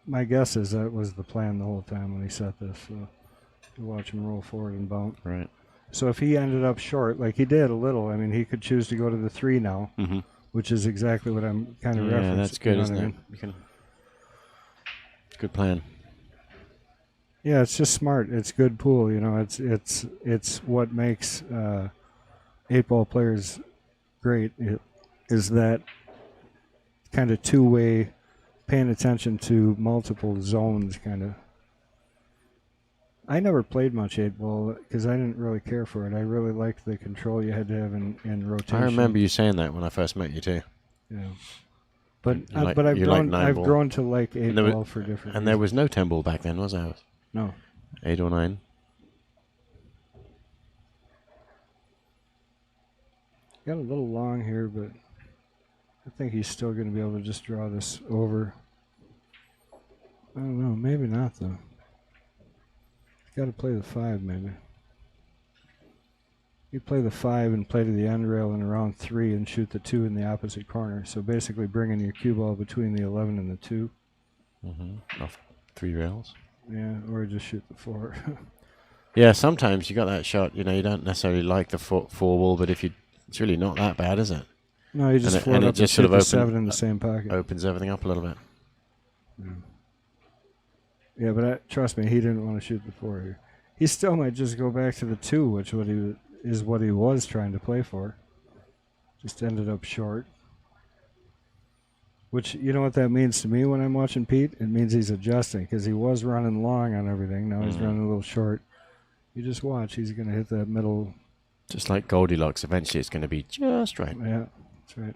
my guess is that was the plan the whole time when he set this. So you watch him roll forward and bump. Right. So if he ended up short, like he did a little, I mean, he could choose to go to the 3 now, which is exactly what I'm kind of referencing. Yeah, that's good, isn't it? Good plan. Yeah, it's just smart. It's good pool. It's what makes 8-ball players great. Is that kind of two-way, paying attention to multiple zones, kind of. I never played much 8-ball because I didn't really care for it. I really liked the control you had to have in rotation. I remember you saying that when I first met you too. Yeah, but I've grown to like 8-ball for different. And there was no 10-ball back then, was there? No. 8 or 9. Got a little long here, but I think he's still going to be able to just draw this over. I don't know. Maybe not, though. Got to play the 5, maybe. You play the 5 and play to the end rail and around 3 and shoot the 2 in the opposite corner. So basically bringing your cue ball between the 11 and the 2. Off 3 rails. Yeah, or just shoot the 4. Yeah, sometimes you got that shot, you don't necessarily like the 4 ball, but it's really not that bad, is it? No, you just float up and shoot the 7 in the same pocket. Opens everything up a little bit. Yeah, but trust me, he didn't want to shoot the 4 here. He still might just go back to the 2, which is what he was trying to play for. Just ended up short. Which, you know what that means to me when I'm watching Pete? It means he's adjusting, because he was running long on everything. Now he's running a little short. You just watch. He's going to hit that middle. Just like Goldilocks, eventually it's going to be just right. Yeah, that's right.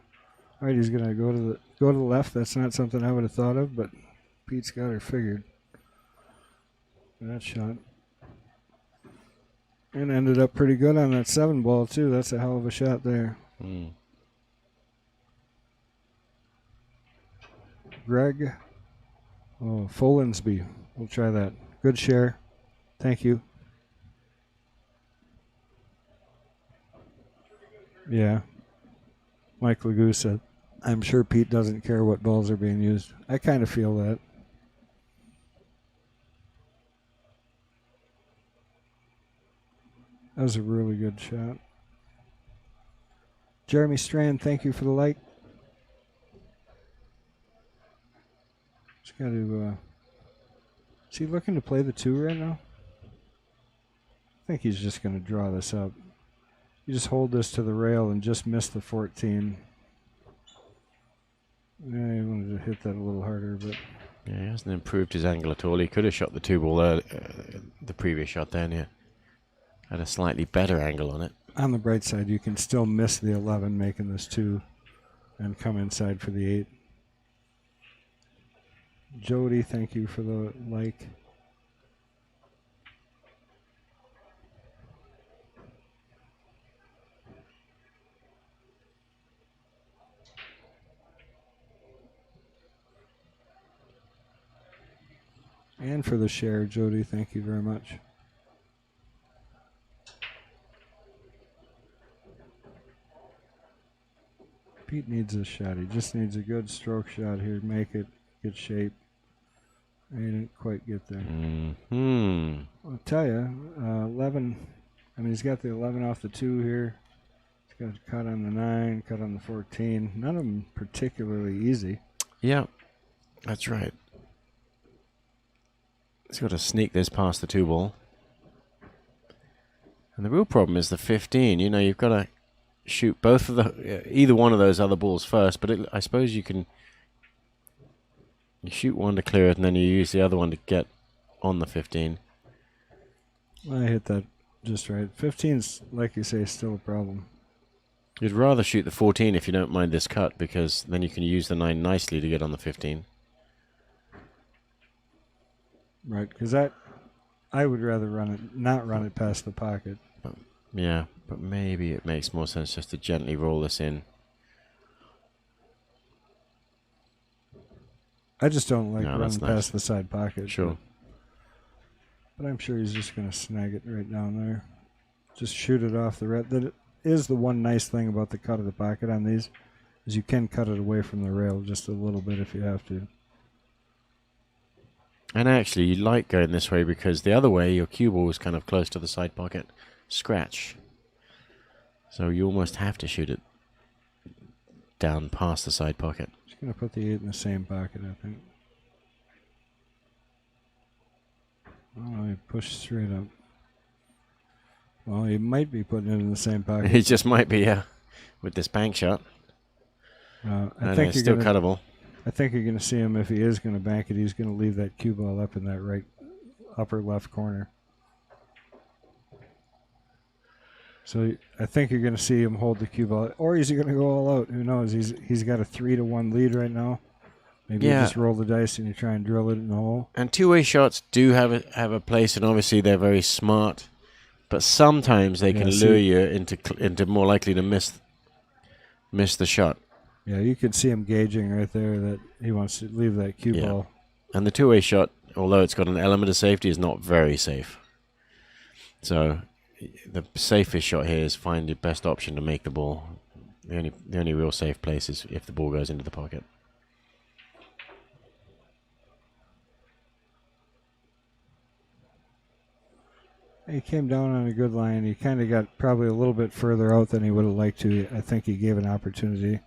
All right, he's going to go to the left. That's not something I would have thought of, but Pete's got her figured. That shot. And ended up pretty good on that 7 ball, too. That's a hell of a shot there. Greg. Oh, Folensby. We'll try that. Good share. Thank you. Yeah. Mike Legou said, I'm sure Pete doesn't care what balls are being used. I kind of feel that. That was a really good shot. Jeremy Strand, thank you for the like. Just got to. Is he looking to play the 2 right now? think he's just going to draw this up. You just hold this to the rail and just miss the 14. Yeah, he wanted to hit that a little harder, but Yeah, he hasn't improved his angle at all. He could have shot the 2 ball the previous shot then, yeah. Had a slightly better angle on it. on the bright side, you can still miss the 11, making this 2, and come inside for the 8. Jody, thank you for the like. And for the share, Jody, thank you very much. Pete needs a shot. He just needs a good stroke shot here to make it get shape. He didn't quite get there. I'll tell you, 11. I mean, he's got the 11 off the 2 here. He's got a cut on the 9, cut on the 14. None of them particularly easy. Yeah, that's right. He's got to sneak this past the 2 ball. And the real problem is the 15. You know, you've got to shoot both of the either one of those other balls first, but I suppose you can shoot one to clear it and then you use the other one to get on the 15. I hit that just right. 15's, like you say, still a problem. You'd rather shoot the 14 if you don't mind this cut, because then you can use the 9 nicely to get on the 15. Right, because I would rather not run it past the pocket. Yeah, but maybe it makes more sense just to gently roll this in. I just don't like running that's past nice. the side pocket. Sure. But I'm sure he's just going to snag it right down there. Just shoot it off the red. That is the one nice thing about the cut of the pocket on these, is you can cut it away from the rail just a little bit if you have to. And actually, you like going this way because the other way, your cue ball is kind of close to the side pocket. Scratch. So you almost have to shoot it down past the side pocket. Just going to put the 8 in the same pocket, I think. Oh, he pushed straight up. Well, he might be putting it in the same pocket. He just might be, yeah, with this bank shot. I think it's still cuttable. I think you're going to see him, if he is going to bank it, he's going to leave that cue ball up in that right upper left corner. So I think you're going to see him hold the cue ball, or he's going to go all out. Who knows? He's got a 3-1 lead right now. Maybe you just roll the dice and you try and drill it in the hole. And two-way shots do have a place, and obviously they're very smart. But sometimes they can lure you into more likely to miss the shot. Yeah, you could see him gauging right there that he wants to leave that cue ball. And the two-way shot, although it's got an element of safety, is not very safe. So the safest shot here is find the best option to make the ball. The only real safe place is if the ball goes into the pocket. He came down on a good line. He kind of got probably a little bit further out than he would have liked to. I think he gave an opportunity.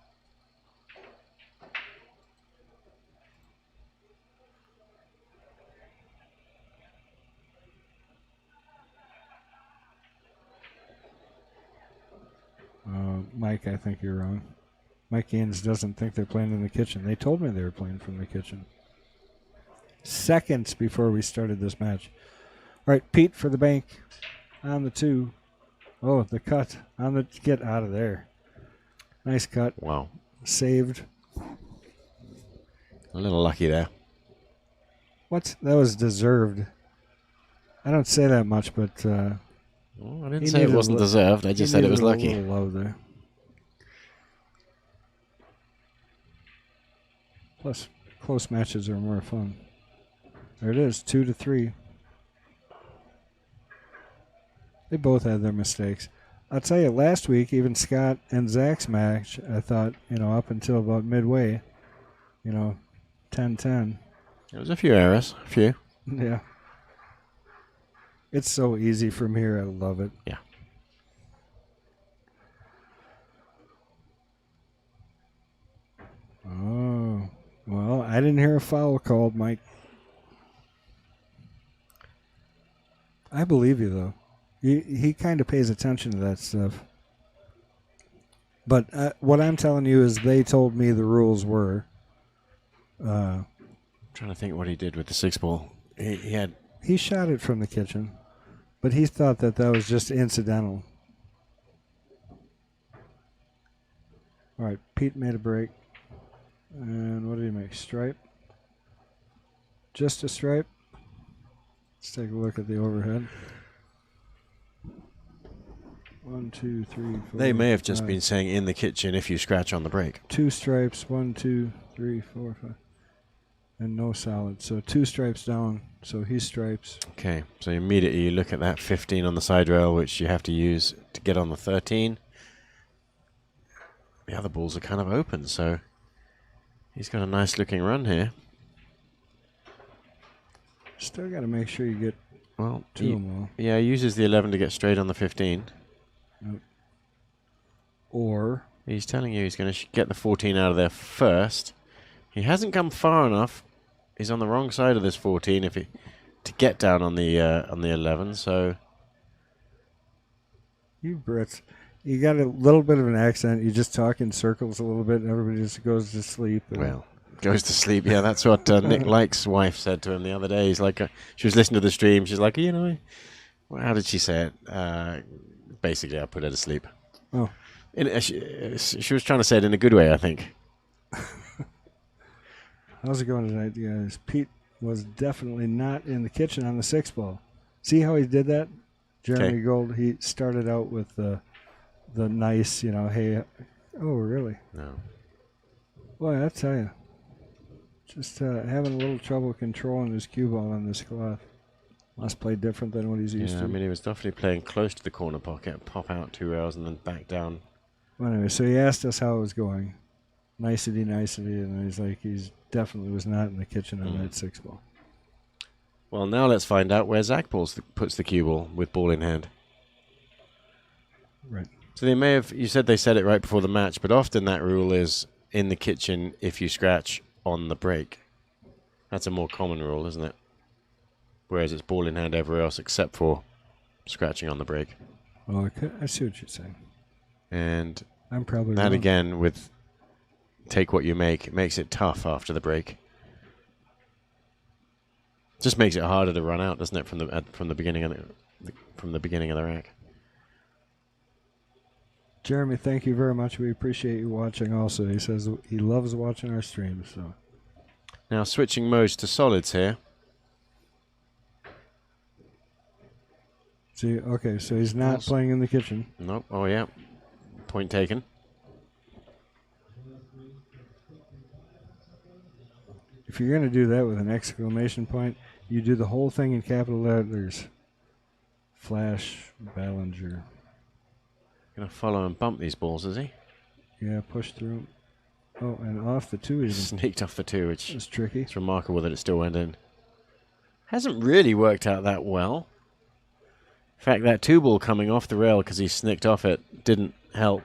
Mike, I think you're wrong. Mike Gaines doesn't think they're playing in the kitchen. They told me they were playing from the kitchen. Seconds before we started this match. All right, Pete for the bank on the 2. Oh, the cut on the get out of there. Nice cut. Wow. Saved. A little lucky there. What? That was deserved. I don't say that much, but Well, I didn't say it wasn't deserved. I just said it was lucky. A little love there. Plus, close matches are more fun. There it is, 2-3. They both had their mistakes. I'll tell you, last week, even Scott and Zach's match, I thought, up until about midway, 10-10. There was a few errors. A few. Yeah. It's so easy from here. I love it. Yeah. Oh. Well, I didn't hear a foul called, Mike. I believe you, though. He kind of pays attention to that stuff. But what I'm telling you is they told me the rules were. I'm trying to think what he did with the 6-ball. He shot it from the kitchen, but he thought that was just incidental. All right, Pete made a break. And what did he make? Stripe? Just a stripe? Let's take a look at the overhead. 1, 2, 3, 4. They may have just been saying in the kitchen if you scratch on the break. 2 stripes. 1, 2, 3, 4, 5. And no solid. So 2 stripes down. So he stripes. Okay, so immediately you look at that 15 on the side rail, which you have to use to get on the 13. The other balls are kind of open, so he's got a nice looking run here. Still got to make sure you get 2 of them all. Yeah, he uses the 11 to get straight on the 15. Or he's telling you he's going to get the 14 out of there first. He hasn't come far enough. He's on the wrong side of this 14 to get down on the 11. So you Brits, you got a little bit of an accent. You just talk in circles a little bit, and everybody just goes to sleep. Well, goes to sleep. Yeah, that's what Nick Like's wife said to him the other day. He's like, she was listening to the stream. She's like, how did she say it? Basically, I put her to sleep. Oh. She was trying to say it in a good way, I think. How's it going tonight, guys? Pete was definitely not in the kitchen on the 6-ball. See how he did that? Jeremy Gold, he started out with the nice, hey, oh, really? No. Boy, I tell you, just having a little trouble controlling his cue ball on this cloth. Must play different than what he's used to. I mean, he was definitely playing close to the corner pocket, pop out 2 rails and then back down. Well, anyway, so he asked us how it was going. Nicety, and he's like, he's definitely was not in the kitchen on that 6-ball. Well, now let's find out where Zach puts the cue ball with ball in hand. Right. So they may have, you said they said it right before the match, but often that rule is in the kitchen if you scratch on the break. That's a more common rule, isn't it? Whereas it's ball in hand everywhere else except for scratching on the break. Well, I see what you're saying. And I'm probably that wrong. again with take what you make, it makes it tough after the break. Just makes it harder to run out, doesn't it, from the beginning of the rack. Jeremy, thank you very much. We appreciate you watching also. He says he loves watching our streams. So now switching modes to solids here. See, okay, so he's not playing in the kitchen. Nope. Oh yeah. Point taken. If you're going to do that with an exclamation point, you do the whole thing in capital letters. Flash Ballinger. Going to follow and bump these balls, is he? Yeah, push through. Oh, and off the 2 even. Sneaked off the 2, which is tricky. It's remarkable that it still went in. Hasn't really worked out that well. In fact, that 2 ball coming off the rail because he snicked off it didn't help.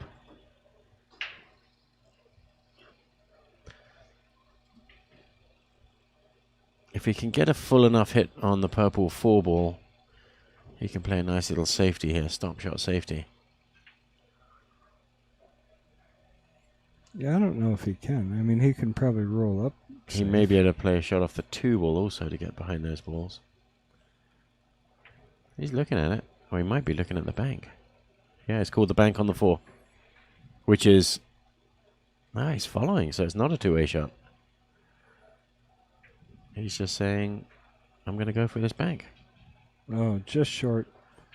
If he can get a full enough hit on the purple 4 ball, he can play a nice little safety here, stop shot safety. Yeah, I don't know if he can. I mean, he can probably roll up. He may be able to play a shot off the 2 ball also to get behind those balls. He's looking at it. Or he might be looking at the bank. Yeah, it's called the bank on the 4. Which is... Ah, he's following, so it's not a 2-way shot. He's just saying, I'm going to go for this bank. Oh, just short.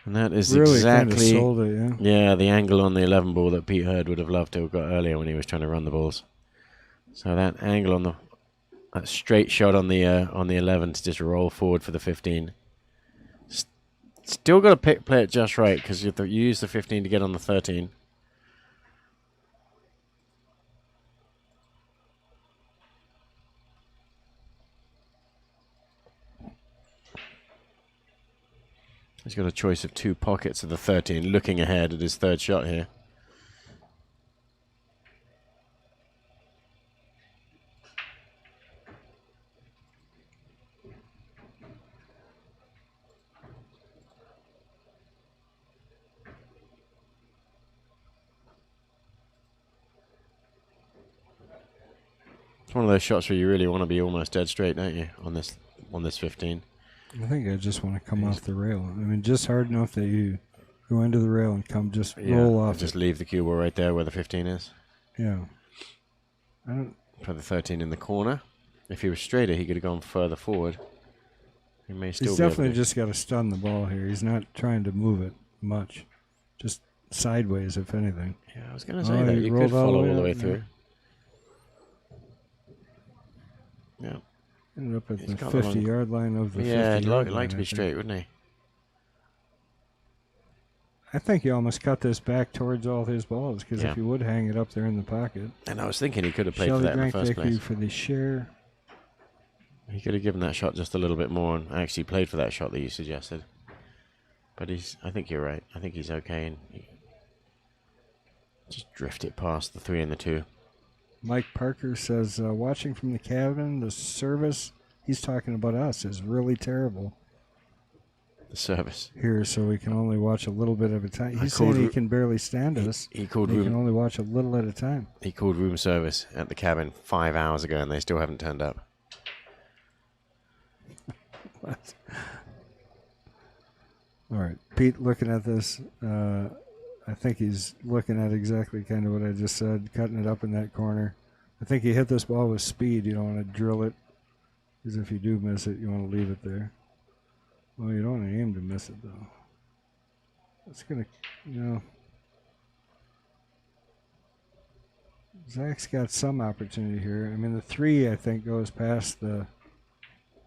And that is really exactly... sold it, yeah, the angle on the 11 ball that Pete Hurd would have loved to have got earlier when he was trying to run the balls. So that angle on that straight shot on the 11 to just roll forward for the 15. Still got to play it just right because you use the 15 to get on the 13. He's got a choice of 2 pockets of the 13, looking ahead at his 3rd shot here. It's one of those shots where you really want to be almost dead straight, don't you? On this 15. I think I just want to come off the rail. I mean, just hard enough that you go into the rail and come just roll off. Just leave the cue ball right there where the 15 is. Yeah. I don't. Put the 13 in the corner. If he was straighter, he could have gone further forward. He may still. He's be definitely able to. just got to stun the ball here. He's not trying to move it much, just sideways, if anything. Yeah, I was going to say that you could follow all the way through. Yeah. Ended up at the 50-yard line of the 50. Yeah, he'd like to be straight, wouldn't he? I think he almost cut this back towards all his balls, because if he would hang it up there in the pocket. And I was thinking he could have played for that in the first place. For the share. He could have given that shot just a little bit more and actually played for that shot that you suggested. But I think you're right. I think he's okay. And just drift it past the 3 and the 2. Mike Parker says, watching from the cabin, the service, he's talking about us, is really terrible. The service. Here, so we can only watch a little bit at a time. He's saying he can barely stand us. He called room. He can only watch a little at a time. He called room service at the cabin 5 hours ago, and they still haven't turned up. All right, Pete, looking at this, I think he's looking at exactly kind of what I just said, cutting it up in that corner. I think he hit this ball with speed. You don't want to drill it, because if you do miss it, you want to leave it there. Well, you don't want to aim to miss it, though. It's going to, Zach's got some opportunity here. I mean, the 3, I think, goes past the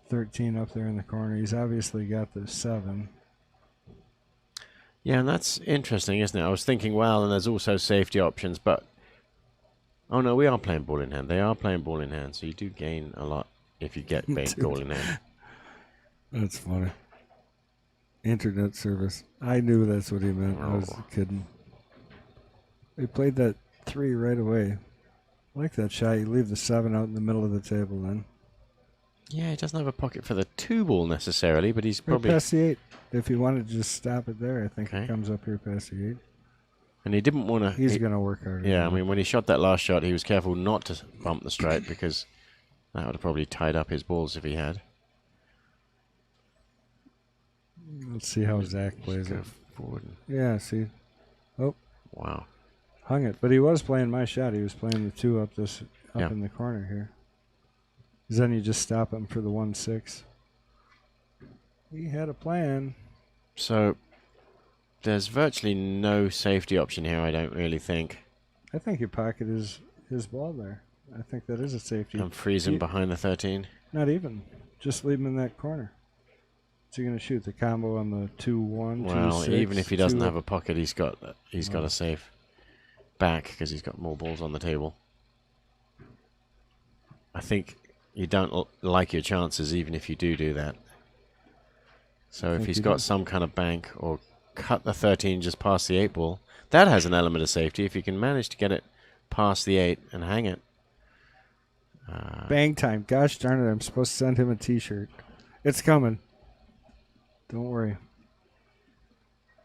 13 up there in the corner. He's obviously got the 7. Yeah, and that's interesting, isn't it? I was thinking, well, and there's also safety options, but... Oh, no, we are playing ball in hand. They are playing ball in hand, so you do gain a lot if you get ball in hand. That's funny. Internet service. I knew that's what he meant. I was kidding. He played that 3 right away. I like that shot. You leave the 7 out in the middle of the table then. Yeah, he doesn't have a pocket for the 2 ball necessarily, but he's probably... past the 8. If you wanted to just stop it there, I think it comes up here past the 8. And he didn't want to... He's going to work harder. Yeah, I mean, when he shot that last shot, he was careful not to bump the stripe, because that would have probably tied up his balls if he had. Let's see how Zach plays it. Forward. Yeah, see. Oh. Wow. Hung it. But he was playing my shot. He was playing the 2 up in the corner here. Then you just stop him for the 1-6. He had a plan. So there's virtually no safety option here, I don't really think. I think you pocket his ball there. I think that is a safety. And freeze him behind the 13? Not even. Just leave him in that corner. So you're going to shoot the combo on the 2-1, well, 2-6, even if he doesn't have a pocket, he's got a safe back, because he's got more balls on the table. I think you don't like your chances even if you do that. So if he's got some kind of bank or cut the 13 just past the 8 ball, that has an element of safety. If you can manage to get it past the 8 and hang it. Bang time. Gosh darn it, I'm supposed to send him a T-shirt. It's coming. Don't worry.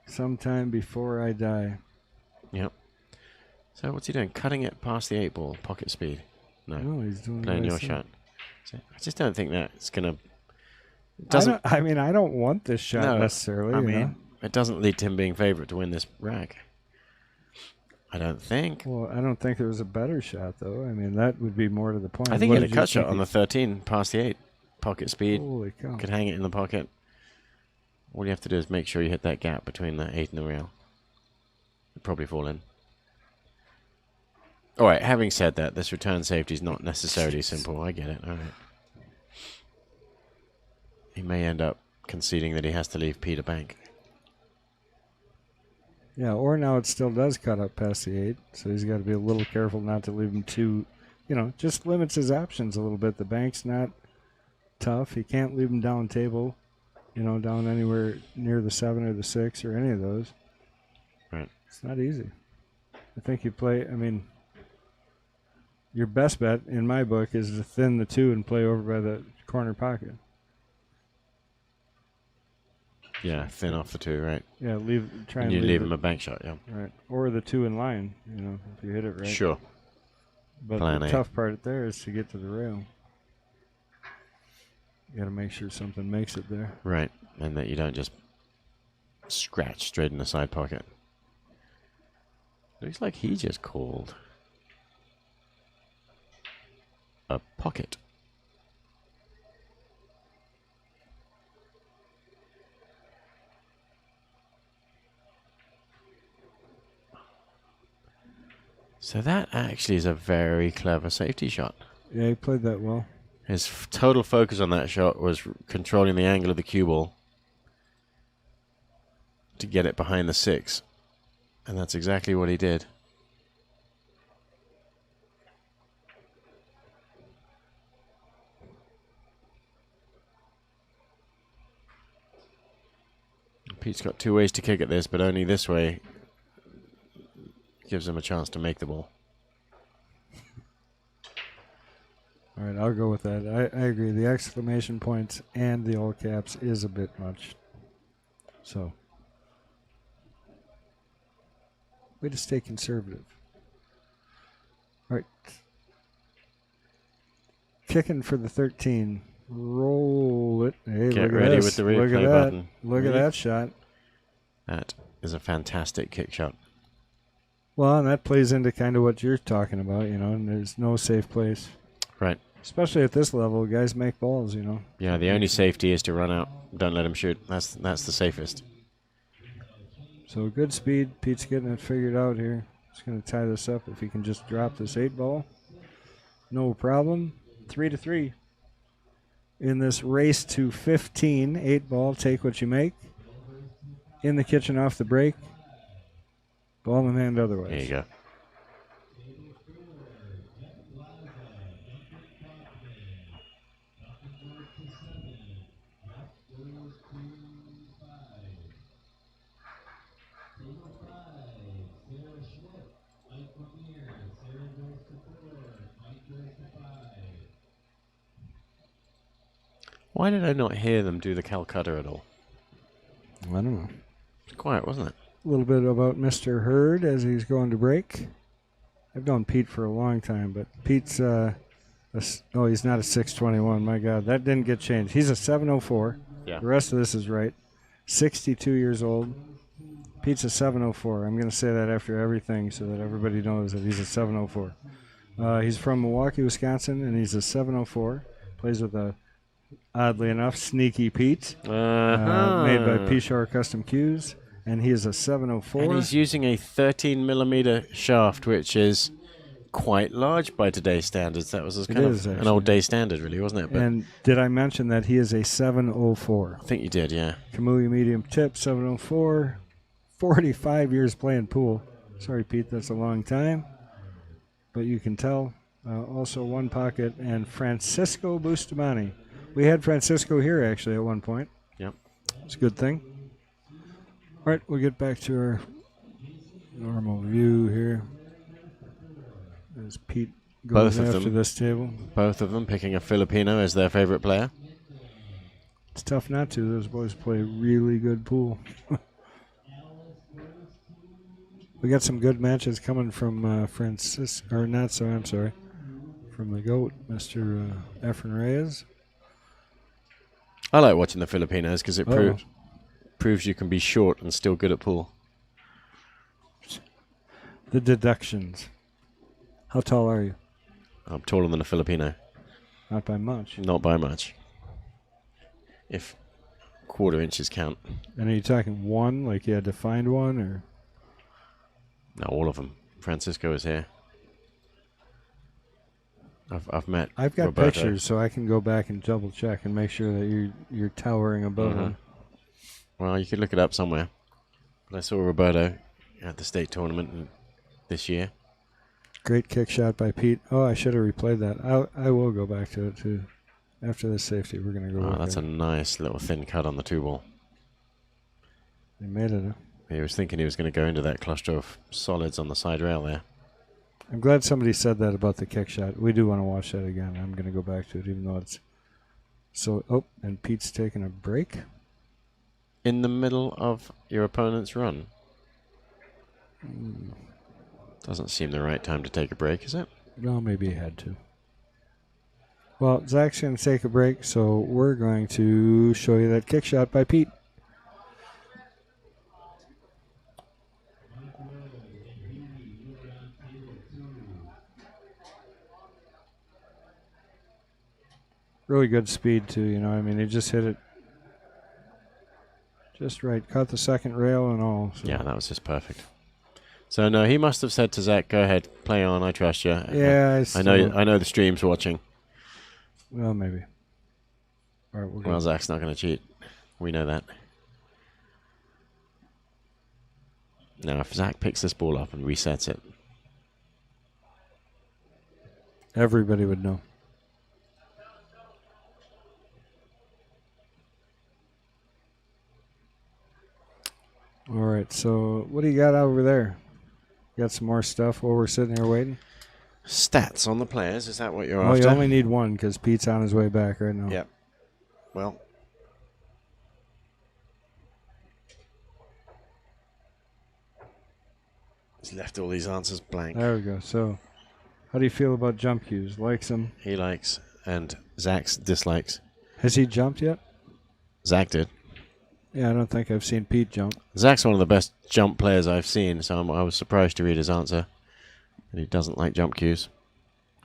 Sometime before I die. Yep. So what's he doing? Cutting it past the 8 ball, pocket speed. No, he's doing playing your shot. So I just don't think that's going to... I don't want this shot necessarily. I mean, it doesn't lead to him being favorite to win this rack. I don't think. Well, I don't think there was a better shot, though. I mean, that would be more to the point. I think he had a cut shot on the 13 past the 8. Pocket speed. Holy cow. Could hang it in the pocket. All you have to do is make sure you hit that gap between the 8 and the rail. It'll probably fall in. All right, having said that, this return safety is not necessarily simple. I get it. All right. He may end up conceding that he has to leave Peter bank. Yeah, or now it still does cut up past the 8, so he's got to be a little careful not to leave him too, just limits his options a little bit. The bank's not tough. He can't leave him down table, down anywhere near the 7 or the 6 or any of those. Right. It's not easy. I think you play, your best bet, in my book, is to thin the 2 and play over by the corner pocket. Yeah, thin off the 2, right. Yeah, leave him a bank shot, yeah. Right, or the 2 in line, if you hit it right. Sure. But Plan the A. tough part there is to get to the rail. You got to make sure something makes it there. Right, and that you don't just scratch straight in the side pocket. Looks like he just called a pocket. So that actually is a very clever safety shot. Yeah, he played that well. His total focus on that shot was controlling the angle of the cue ball to get it behind the 6. And that's exactly what he did. Pete's got 2 ways to kick at this, but only this way gives him a chance to make the ball. All right, I'll go with that. I agree. The exclamation points and the all caps is a bit much. So, way to stay conservative. All right. Kicking for the 13. Roll it. Hey, Get look ready at this. with the Look replay at that. button. Look at that shot. That is a fantastic kick shot. Well, and that plays into kind of what you're talking about, and there's no safe place. Right. Especially at this level, guys make balls, Yeah, the only safety is to run out. Don't let him shoot. That's the safest. So good speed. Pete's getting it figured out here. He's going to tie this up. If he can just drop this 8 ball, no problem. 3-3. In this race to 15, 8 ball, take what you make. In the kitchen off the break. Ball in hand otherwise. There you go. Why did I not hear them do the Calcutta at all? I don't know. It's quiet, wasn't it? A little bit about Mr. Hurd as he's going to break. I've known Pete for a long time, but Pete's he's not a 621. My God, that didn't get changed. He's a 704. Yeah. The rest of this is right. 62 years old. Pete's a 704. I'm going to say that after everything so that everybody knows that he's a 704. He's from Milwaukee, Wisconsin, and he's a 704. Plays with a, oddly enough, Sneaky Pete, made by P-Shore Custom Cues, and he is a 704. And he's using a 13mm shaft, which is quite large by today's standards. That was an old day standard, really, wasn't it? But and did I mention that he is a 704? I think you did, yeah. Kamui medium tip, 704. 45 years playing pool. Sorry, Pete, that's a long time. But you can tell. Also one pocket, and Francisco Bustamante. We had Francisco here, actually, at one point. Yep. It's a good thing. All right, we'll get back to our normal view here. As Pete goes after this table. Both of them picking a Filipino as their favorite player. It's tough not to. Those boys play really good pool. We got some good matches coming from from the GOAT, Mr. Efren Reyes. I like watching the Filipinos because it proves you can be short and still good at pool. The deductions. How tall are you? I'm taller than a Filipino. Not by much. Not by much. If quarter inches count. And are you talking one, like you had to find one, or? No, all of them. Francisco is here. I've met. I've got Roberto. pictures, so I can go back and double check and make sure that you're towering above them. Well, you could look it up somewhere. But I saw Roberto at the state tournament this year. Great kick shot by Pete. Oh, I should have replayed that. I will go back to it too. After this safety, we're gonna go. Oh, that's a nice little thin cut on the 2 ball. They made it. Huh? He was thinking he was going to go into that cluster of solids on the side rail there. I'm glad somebody said that about the kick shot. We do want to watch that again. I'm going to go back to it, even though it's so. Oh, and Pete's taking a break in the middle of your opponent's run. Doesn't seem the right time to take a break, is it? Well, maybe he had to. Well, Zach's going to take a break, so we're going to show you that kick shot by Pete. Really good speed, too, you know. I mean, he just hit it just right. Caught the second rail and all. So. Yeah, that was just perfect. So, no, he must have said to Zach, go ahead, play on, I trust you. Yeah, I know the stream's watching. Well, maybe. All right, well, Zach's not going to cheat. We know that. Now, if Zach picks this ball up and resets it, everybody would know. All right, so what do you got over there? You got some more stuff while we're sitting here waiting? Stats on the players, is that what you're after? after? You only need one because Pete's on his way back right now. Yep. Well. He's left all these answers blank. There we go. So, how do you feel about jump cues? Likes them? He likes, and Zach's dislikes. Has he jumped yet? Zach did. Yeah, I don't think I've seen Pete jump. Zach's one of the best jump players I've seen, so I was surprised to read his answer. And he doesn't like jump cues.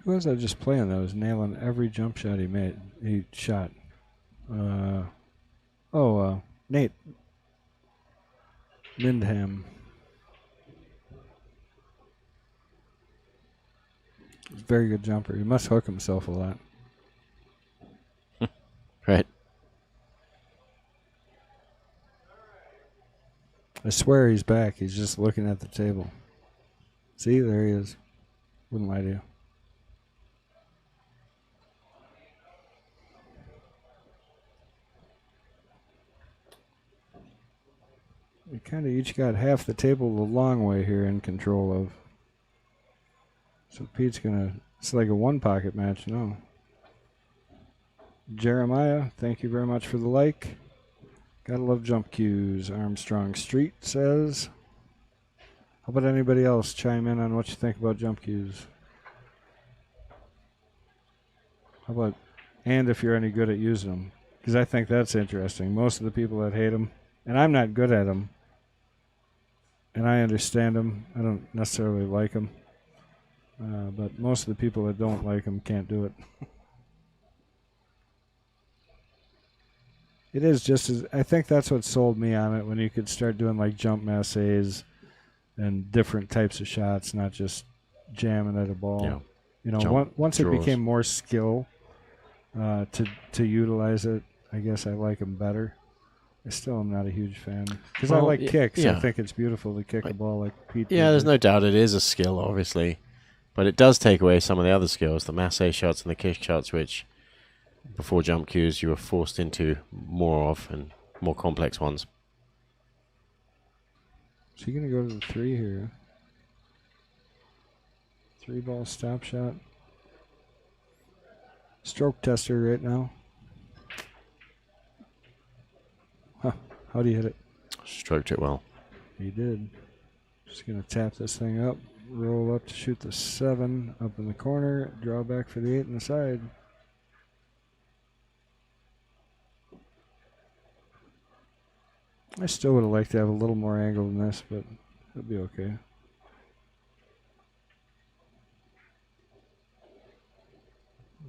Who was I just playing that was nailing every jump shot he shot? Nate Lindham. Very good jumper. He must hook himself a lot. Right. I swear he's back. He's just looking at the table. See, there he is. Wouldn't lie to you. We kind of each got half the table the long way here in control of. So Pete's going to... It's like a one-pocket match, no. Jeremiah, thank you very much for the like. Gotta love jump cues. Armstrong Street says. How about anybody else chime in on what you think about jump cues? How about, and if you're any good at using them? Because I think that's interesting. Most of the people that hate them, and I'm not good at them, and I understand them. I don't necessarily like them. But most of the people that don't like them can't do it. It is just as, I think that's what sold me on it, when you could start doing like jump masses and different types of shots, not just jamming at a ball. Yeah. You know, once it draws. became more skill to utilize it, I guess I like them better. I still am not a huge fan because I like kicks. Yeah. I think it's beautiful to kick a ball like Pete. Yeah, there's no doubt it is a skill, obviously. But it does take away some of the other skills, the masse shots and the kick shots, which before jump cues you were forced into more of, and more complex ones. So you're going to go to the 3 here. 3-ball stop shot. Stroke tester right now. Huh. How do you hit it? Stroked it well. He did. Just going to tap this thing up. Roll up to shoot the 7 up in the corner. Draw back for the 8 in the side. I still would have liked to have a little more angle than this, but it'll be okay.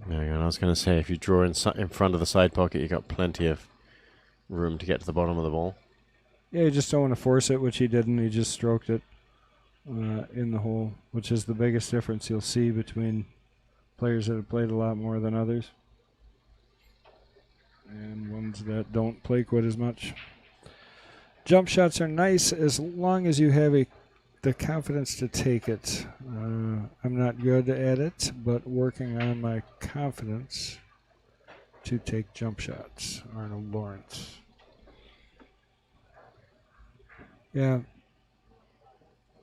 There you go. I was going to say, if you draw in front of the side pocket, you got plenty of room to get to the bottom of the ball. Yeah, you just don't want to force it, which he didn't. He just stroked it in the hole, which is the biggest difference you'll see between players that have played a lot more than others and ones that don't play quite as much. Jump shots are nice as long as you have the confidence to take it. I'm not good at it, but working on my confidence to take jump shots. Arnold Lawrence. Yeah.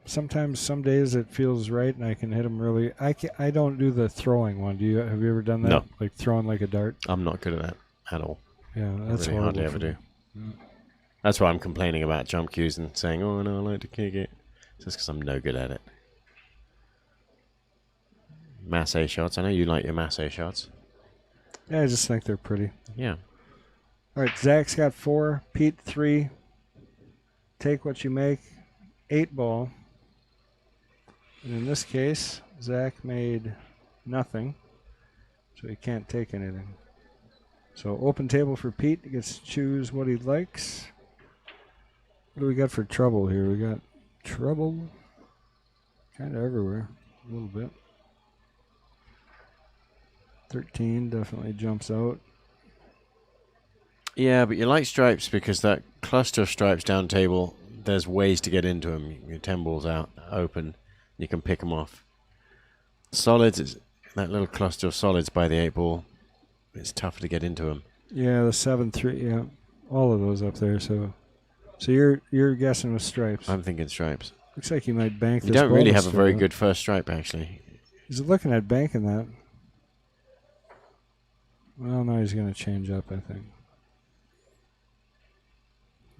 Sometimes, some days it feels right, and I can hit them really. I don't do the throwing one. Do you? Have you ever done that? No. Like throwing like a dart? I'm not good at that at all. Yeah, that's I really hardly ever do. Yeah. That's why I'm complaining about jump cues and saying, oh, no, I like to kick it. Just because I'm no good at it. masse shots. I know you like your masse shots. Yeah, I just think they're pretty. Yeah. All right, Zach's got 4, Pete 3. Take what you make, 8 ball. And in this case, Zach made nothing, so he can't take anything. So open table for Pete. He gets to choose what he likes. What do we got for trouble here? We got trouble kind of everywhere, a little bit. 13 definitely jumps out. Yeah, but you like stripes because that cluster of stripes down table, there's ways to get into them. Your 10 balls out, open, you can pick them off. Solids, is that little cluster of solids by the 8 ball, it's tougher to get into them. Yeah, the 7-3, yeah. All of those up there, so you're guessing with stripes. I'm thinking stripes. Looks like you might bank this. You don't really have a bonus very though. good first stripe, actually. He's looking at banking that. Well, now he's going to change up, I think.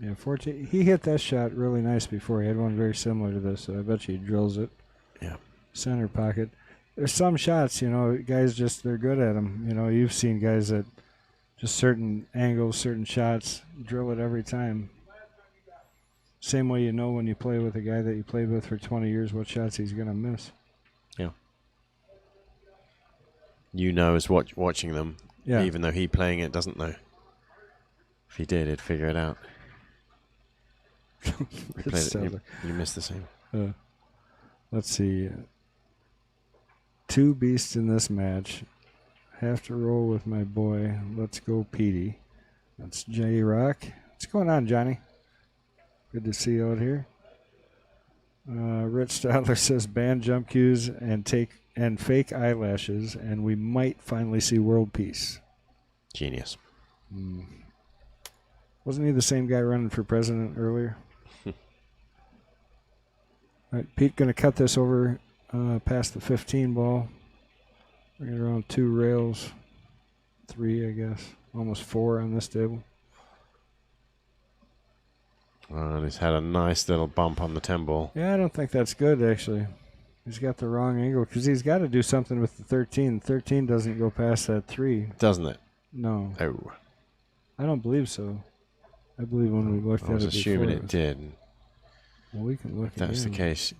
Yeah, 14. He hit that shot really nice before. He had one very similar to this, so I bet you he drills it. Yeah. Center pocket. There's some shots, guys just, they're good at them. You've seen guys that just certain angles, certain shots, drill it every time. Same way when you play with a guy that you played with for 20 years what shots he's going to miss. Yeah. As watching them, yeah. Even though he playing it doesn't know. If he did, he'd figure it out. You missed the same. Let's see. 2 beasts in this match. Have to roll with my boy. Let's go, Petey. That's J Rock. What's going on, Johnny? Good to see you out here. Rich Stadler says ban jump cues and fake eyelashes, and we might finally see world peace. Genius. Wasn't he the same guy running for president earlier? All right, Pete going to cut this over past the 15 ball. Bring it around 2 rails. 3, I guess. Almost 4 on this table. And he's had a nice little bump on the 10 ball. Yeah, I don't think that's good, actually. He's got the wrong angle because he's got to do something with the 13. 13 doesn't go past that 3. Doesn't it? No. Oh. I don't believe so. I believe when we looked at it before. I was assuming it did. Well, we can look if that's the case.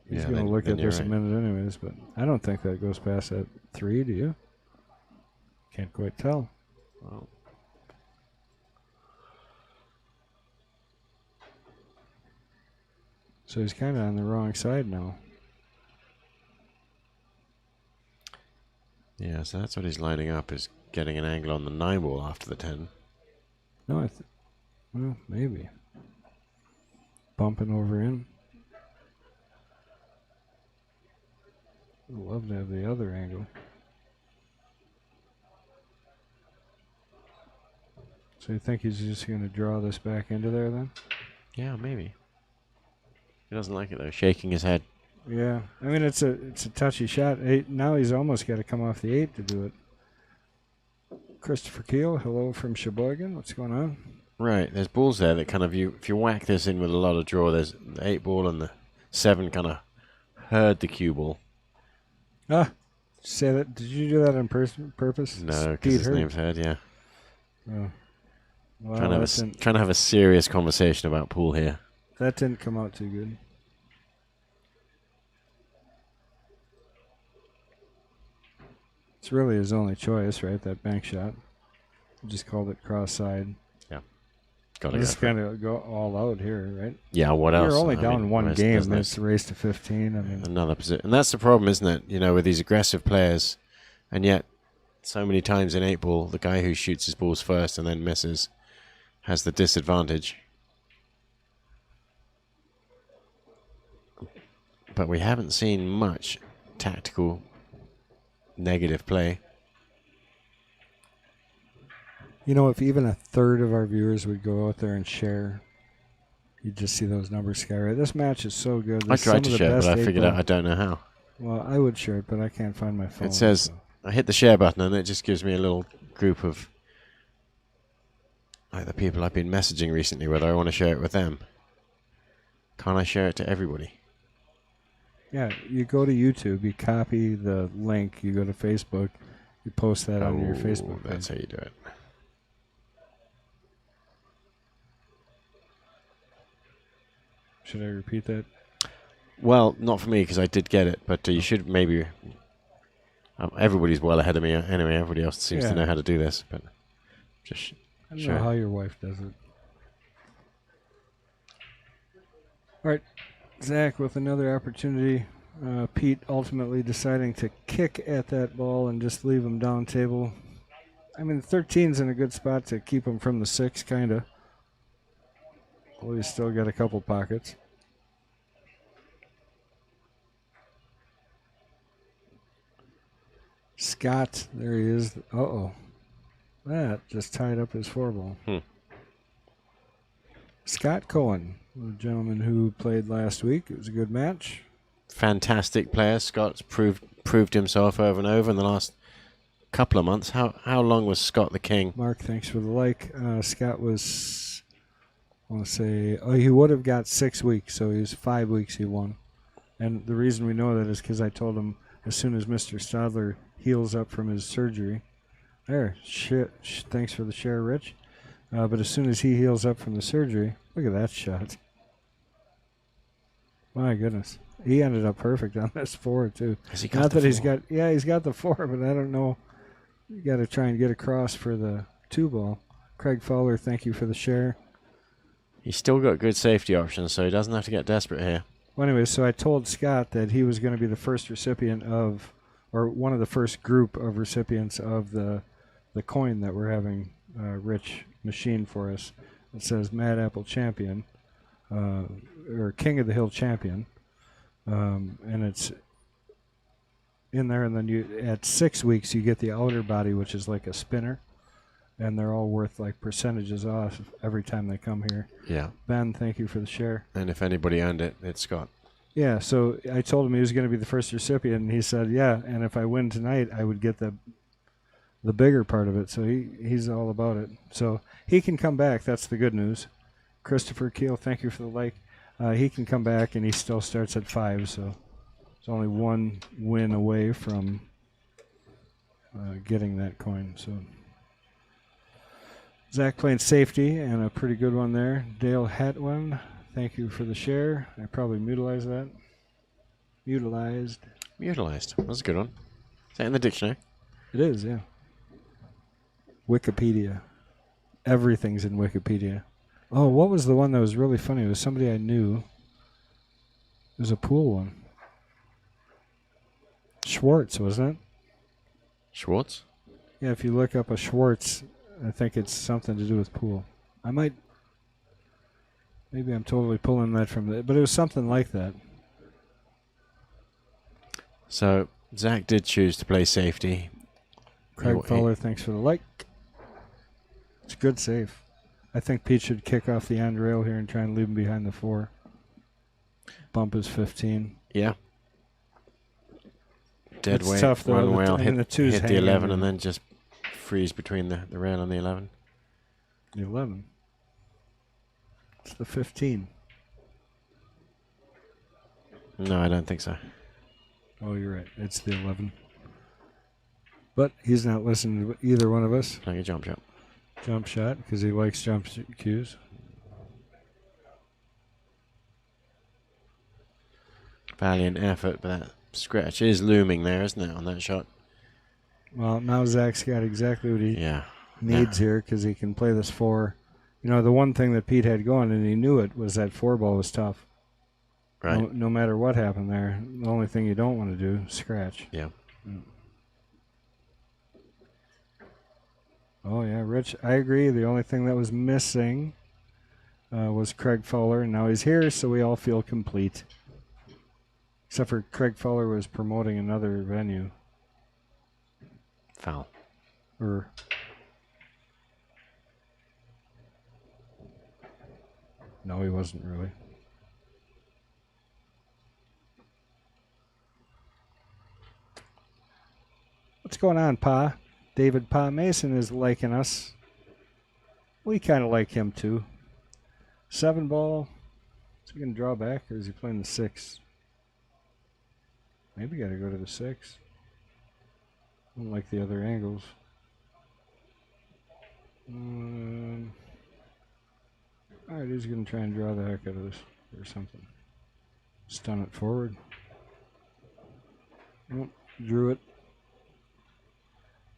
He's going to look at this a minute anyways, but I don't think that goes past that 3, do you? Can't quite tell. Well. So he's kind of on the wrong side now. Yeah, so that's what he's lining up, is getting an angle on the 9 ball after the 10. No, well, maybe. Bumping over in. I'd love to have the other angle. So you think he's just going to draw this back into there then? Yeah, maybe. He doesn't like it though, shaking his head. Yeah, I mean it's a touchy shot. Now he's almost got to come off the 8 to do it. Christopher Keel, hello from Sheboygan. What's going on? Right, there's balls there that kind of if you whack this in with a lot of draw, there's the 8 ball and the 7 kind of herd the cue ball. Say that. Did you do that on purpose? No, because his name's Herd. Yeah. Oh. Well, trying to have a serious conversation about pool here. That didn't come out too good. It's really his only choice, right? That bank shot. He just called it cross side. Yeah. Got to just kind of go all out here, right? Yeah, what else? You're only down 1 game. That's the race to 15. I mean, another position. And that's the problem, isn't it? With these aggressive players, and yet so many times in 8 ball, the guy who shoots his balls first and then misses has the disadvantage. But we haven't seen much tactical negative play. If even a third of our viewers would go out there and share, you'd just see those numbers skyrocket. This match is so good. I tried to share, but I figured out I don't know how. Well, I would share it, but I can't find my phone. It says, I hit the share button, and it just gives me a little group of the people I've been messaging recently, whether I want to share it with them. Can't I share it to everybody? Yeah, you go to YouTube, you copy the link, you go to Facebook, you post that on your Facebook page. That's how you do it. Should I repeat that? Well, not for me because I did get it, but you should maybe. Everybody's well ahead of me anyway. Everybody else seems to know how to do this, but just I don't know how your wife does it. All right, Zach with another opportunity. Pete ultimately deciding to kick at that ball and just leave him down table. I mean, 13's in a good spot to keep him from the 6, kind of. Well, he's still got a couple pockets. Scott, there he is. Uh-oh. That just tied up his 4-ball. Scott Cohen, the gentleman who played last week. It was a good match. Fantastic player. Scott's proved himself over and over in the last couple of months. How long was Scott the king? Mark, thanks for the like. Scott was, I want to say, he would have got 6 weeks, so he was 5 weeks he won. And the reason we know that is because I told him as soon as Mr. Stadler heals up from his surgery. There, thanks for the share, Rich. But as soon as he heals up from the surgery, look at that shot. My goodness. He ended up perfect on this 4, too. Has he got Not the that 4? he's got the 4, but I don't know. You got to try and get across for the 2-ball. Craig Fowler, thank you for the share. He's still got good safety options, so he doesn't have to get desperate here. Well, anyway, so I told Scott that he was going to be the first recipient of, or one of the first group of recipients of the coin that we're having Rich machine for us. It says Mad Apple Champion, or King of the Hill Champion. And it's in there, and then at 6 weeks you get the outer body, which is like a spinner, and they're all worth like percentages off every time they come here. Yeah. Ben, thank you for the share. And if anybody earned it, it's Scott. Yeah, so I told him he was going to be the first recipient, and he said, yeah, and if I win tonight, I would get the bigger part of it. So he's all about it. So he can come back. That's the good news. Christopher Keel, thank you for the like. He can come back, and he still starts at 5, so it's only 1 win away from getting that coin. So Zach playing safety, and a pretty good one there. Dale Hatwin, thank you for the share. I probably mutilized that. Utilized. That's a good one. Is that in the dictionary? It is, yeah. Wikipedia. Everything's in Wikipedia. Oh, what was the one that was really funny? It was somebody I knew. It was a pool one. Schwartz, wasn't it? Schwartz? Yeah, if you look up a Schwartz, I think it's something to do with pool. Maybe I'm totally pulling that from but it was something like that. So, Zach did choose to play safety. Craig Fowler, thanks for the like. It's a good save. I think Pete should kick off the end rail here and try and leave him behind the 4. Bump is 15. Yeah. Dead It's weight, tough, though. run well, The hit two's the hanging 11 in. and then just freeze between the rail and the 11. The 11. It's the 15. No, I don't think so. Oh, you're right. It's the 11. But he's not listening to either one of us. Like a jump shot. Jump shot, because he likes jump cues. Valiant effort, but that scratch is looming there, isn't it, on that shot? Well, now Zach's got exactly what he Yeah. needs here, because he can play this 4. You know, the one thing that Pete had going, and he knew it, was that 4-ball was tough. Right. No matter what happened there, the only thing you don't want to do is scratch. Yeah. Oh, yeah, Rich, I agree. The only thing that was missing was Craig Fowler, and now he's here, so we all feel complete. Except for Craig Fowler was promoting another venue. Foul. No, he wasn't really. What's going on, Pa? David Pa Mason is liking us. We kind of like him, too. 7-ball. Is he going to draw back, or is he playing the 6? Maybe got to go to the 6. I don't like the other angles. Alright, he's going to try and draw the heck out of this or something. Stun it forward. Nope, drew it.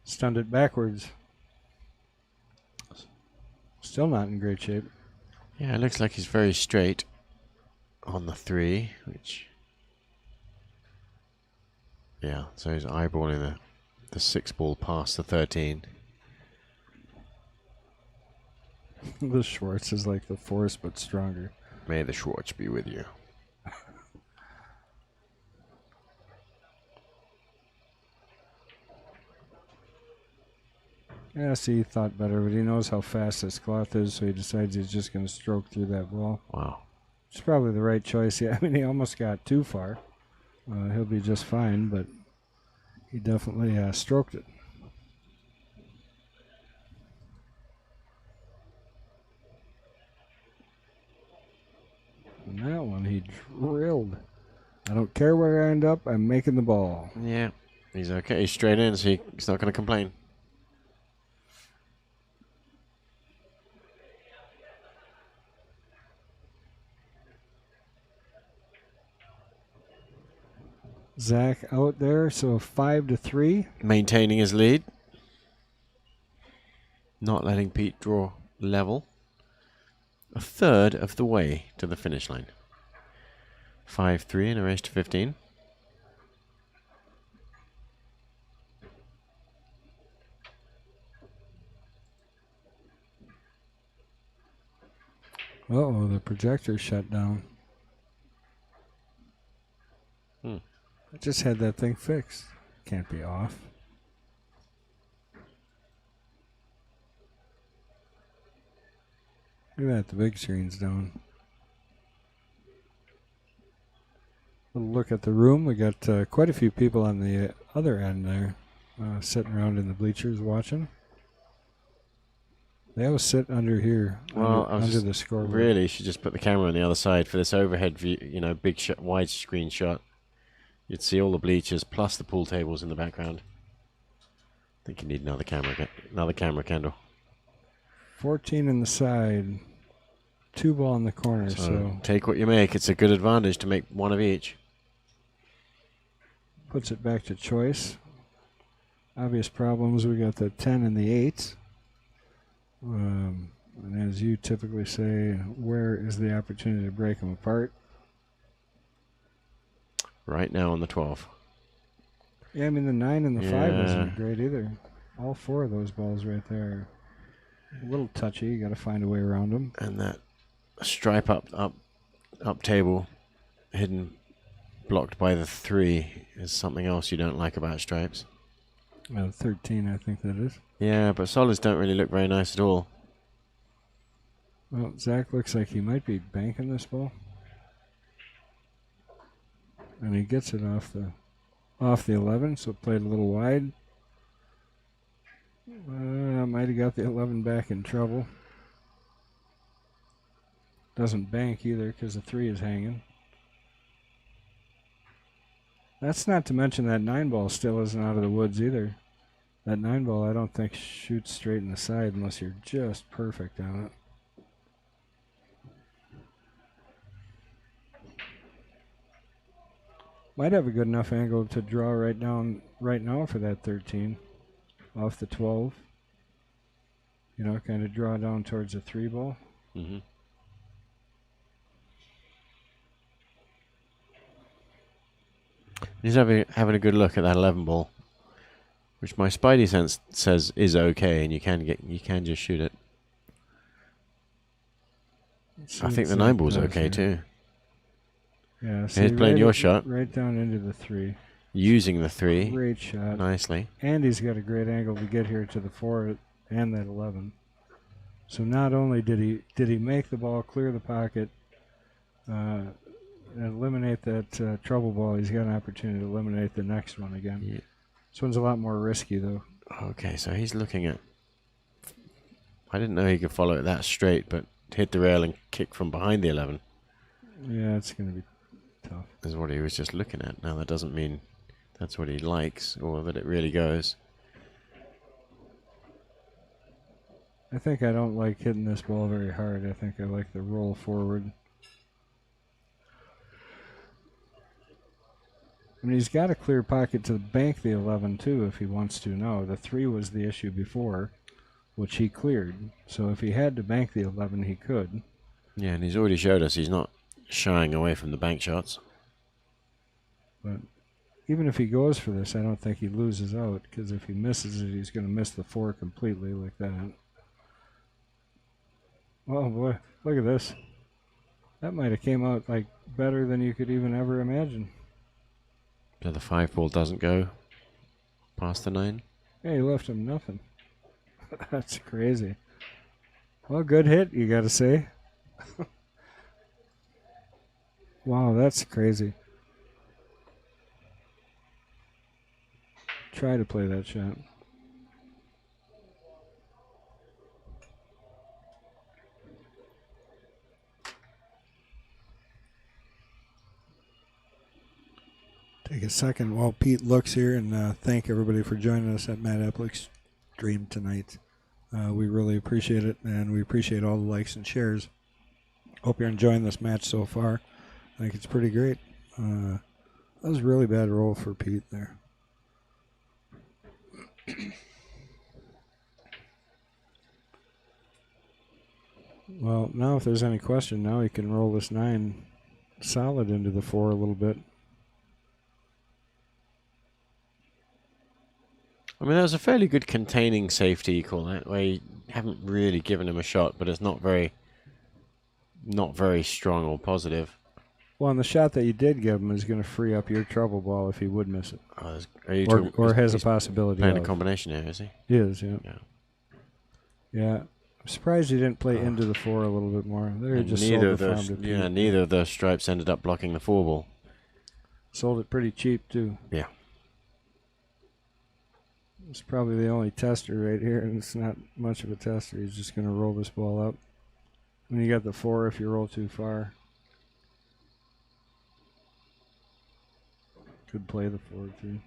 Stunned it backwards. Still not in great shape. Yeah, it looks like he's very straight on the 3, which... Yeah, so he's eyeballing the 6 ball past the 13. The Schwartz is like the Force, but stronger. May the Schwartz be with you. Yeah, see, he thought better, but he knows how fast this cloth is, so he decides he's just going to stroke through that ball. Wow. It's probably the right choice. Yeah, I mean, he almost got too far. He'll be just fine, but he definitely stroked it. And that one he drilled. I don't care where I end up, I'm making the ball. Yeah, he's okay. He's straight in, so he's not going to complain. Zach out there, so 5-3. Maintaining his lead. Not letting Pete draw level. A third of the way to the finish line. 5-3 in a race to 15. Uh-oh, the projector shut down. I just had that thing fixed. Can't be off. Look at that, the big screen's down. Little look at the room. We got quite a few people on the other end there, sitting around in the bleachers watching. They always sit under here, under the scoreboard. Really, you should just put the camera on the other side for this overhead view, big wide screen shot. You'd see all the bleachers plus the pool tables in the background. I think you need another camera, Kendall. 14 in the side, 2 ball in the corner. So take what you make. It's a good advantage to make one of each. Puts it back to choice. Obvious problems. We got the 10 and the 8. And as you typically say, where is the opportunity to break them apart? Right now on the 12. Yeah, I mean, the 9 and the 5 isn't great either. All 4 of those balls right there are a little touchy. You got to find a way around them. And that stripe up table hidden, blocked by the 3 is something else you don't like about stripes. 13, I think that is. Yeah, but solids don't really look very nice at all. Well, Zach looks like he might be banking this ball. And he gets it off the 11, so played a little wide. Might have got the 11 back in trouble. Doesn't bank either because the 3 is hanging. That's not to mention that 9 ball still isn't out of the woods either. That 9 ball I don't think shoots straight in the side unless you're just perfect on it. Might have a good enough angle to draw right now for that 13 off the 12. Kind of draw down towards the 3 ball. Mm-hmm. He's having a good look at that 11 ball, which my spidey sense says is okay, and you can just shoot it. I think the 9 ball's okay too. Yeah, so he's playing your shot. Right down into the 3. Using the 3. Great shot. Nicely. And he's got a great angle to get here to the 4 and that 11. So not only did he make the ball clear the pocket, and eliminate that trouble ball, he's got an opportunity to eliminate the next one again. Yeah. This one's a lot more risky, though. Okay, so he's looking at... I didn't know he could follow it that straight, but hit the rail and kick from behind the 11. Yeah, it's going to be Tough. is what he was just looking at. Now, that doesn't mean that's what he likes or that it really goes. I think I don't like hitting this ball very hard. I think I like the roll forward. I mean, he's got a clear pocket to bank the 11, too, if he wants to now. The 3 was the issue before, which he cleared. So if he had to bank the 11, he could. Yeah, and he's already showed us he's not shying away from the bank shots. But even if he goes for this, I don't think he loses out, because if he misses it, he's going to miss the 4 completely like that. Oh, boy. Look at this. That might have came out like better than you could even ever imagine. So the 5 ball doesn't go past the 9. Yeah, he left him nothing. That's crazy. Well, good hit, you got to say. Wow, that's crazy. Try to play that shot. Take a second while Pete looks here and thank everybody for joining us at Matt Eplic's stream tonight. We really appreciate it, and we appreciate all the likes and shares. Hope you're enjoying this match so far. I think it's pretty great. That was a really bad roll for Pete there. Well, now if there's any question, now he can roll this 9 solid into the 4 a little bit. I mean, that was a fairly good containing safety, you call that, where you haven't really given him a shot, but it's not very strong or positive. Well, and the shot that you did give him is going to free up your trouble ball if he would miss it. Or Has a possibility playing of. a combination here, is he? He is, yeah. Yeah. Yeah. I'm surprised he didn't play into the 4 a little bit more. There, And just neither sold of the farm to Pete. yeah, neither of those stripes ended up blocking the 4 ball. Sold it pretty cheap, too. Yeah. It's probably the only tester right here, and it's not much of a tester. He's just going to roll this ball up. When you got the 4 if you roll too far. Could play the 4, too.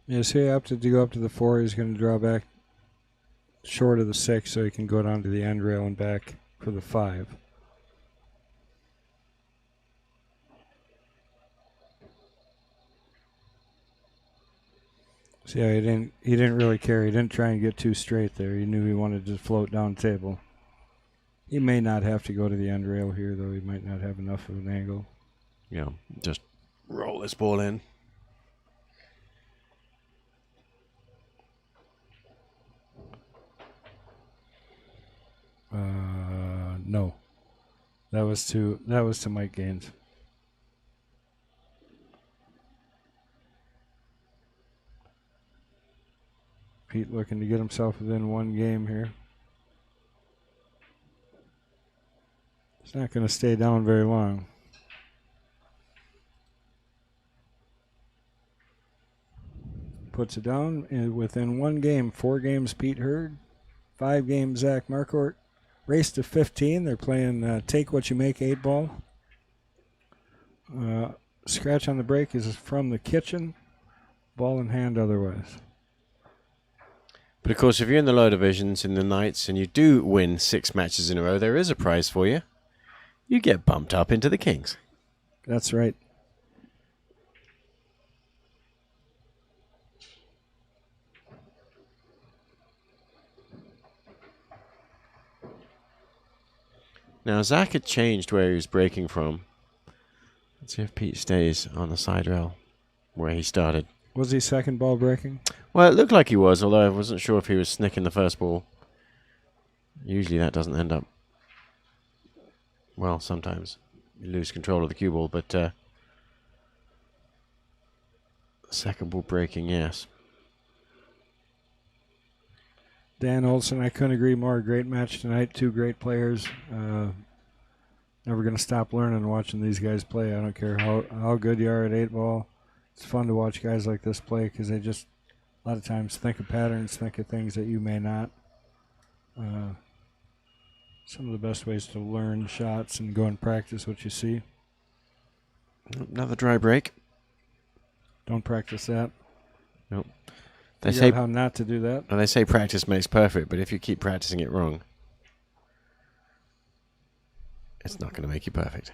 Yeah, so he opted to go up to the 4. He's going to draw back short of the 6 so he can go down to the end rail and back for the 5. So yeah, he didn't really care. He didn't try and get too straight there. He knew he wanted to float down table. He may not have to go to the end rail here, though. He might not have enough of an angle. Yeah, just roll this ball in. No. That was to Mike Gaines. Pete looking to get himself within 1 game here. He's not going to stay down very long. Puts it down and within 1 game. 4 games Pete Hurd, 5 games Zach Marquardt. Race to 15. They're playing take what you make 8 ball. Scratch on the break is from the kitchen. Ball in hand otherwise. But of course, if you're in the lower divisions in the Knights and you do win 6 matches in a row, there is a prize for you. You get bumped up into the Kings. That's right. Now, Zach had changed where he was breaking from. Let's see if Pete stays on the side rail where he started. Was he second ball breaking? Well, it looked like he was, although I wasn't sure if he was snicking the first ball. Usually that doesn't end up. Well, sometimes you lose control of the cue ball, but Second ball breaking, yes. Dan Olson, I couldn't agree more. Great match tonight. Two great players. Never going to stop learning and watching these guys play. I don't care how good you are at 8-ball. It's fun to watch guys like this play because they just a lot of times think of patterns, think of things that you may not. Some of the best ways to learn shots and go and practice what you see. Another dry break. Don't practice that. Nope. They Figure say out how not to do that. and they say practice makes perfect, but if you keep practicing it wrong, it's not going to make you perfect.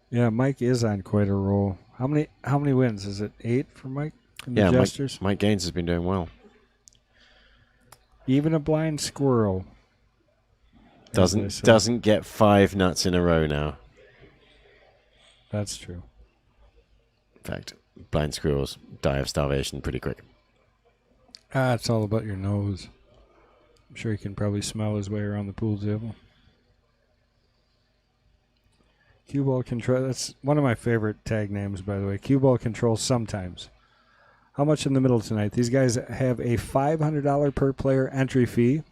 Yeah, Mike is on quite a roll. How many wins? Is it 8 for Mike in the Jesters? Mike Gaines has been doing well. Even a blind squirrel Doesn't get 5 nuts in a row now. That's true. In fact, blind squirrels die of starvation pretty quick. It's all about your nose. I'm sure he can probably smell his way around the pool table. Cue ball control. That's one of my favorite tag names, by the way. Cue ball control sometimes. How much in the middle tonight? These guys have a $500 per player entry fee.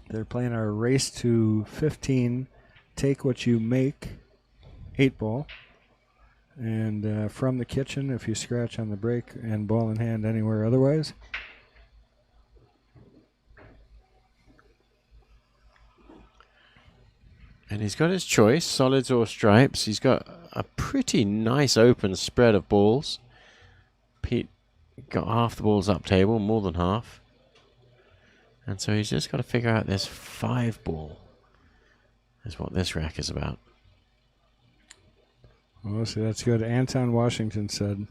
They're playing our race to 15. Take what you make. 8-ball. And from the kitchen, if you scratch on the break, and ball in hand anywhere otherwise. And he's got his choice, solids or stripes. He's got a pretty nice open spread of balls. Pete got half the balls up table, more than half. And so he's just got to figure out this 5-ball. Is what this rack is about. Well, see, that's good. Anton Washington said,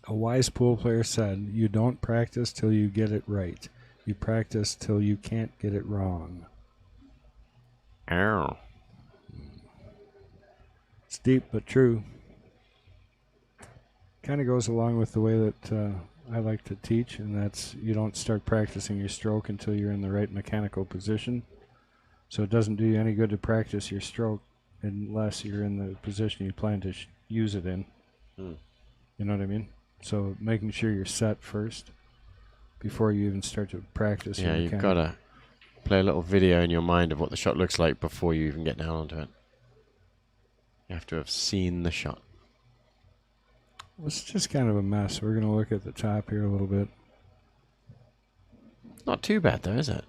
a wise pool player said, you don't practice till you get it right. You practice till you can't get it wrong. Ow. It's deep but true. Kind of goes along with the way that I like to teach, and that's you don't start practicing your stroke until you're in the right mechanical position. So it doesn't do you any good to practice your stroke unless you're in the position you plan to use it in. You know what I mean? So making sure you're set first before you even start to practice. Yeah, you've got to play a little video in your mind of what the shot looks like before you even get down onto it. You have to have seen the shot. It's just kind of a mess. We're going to look at the top here a little bit. Not too bad though, is it?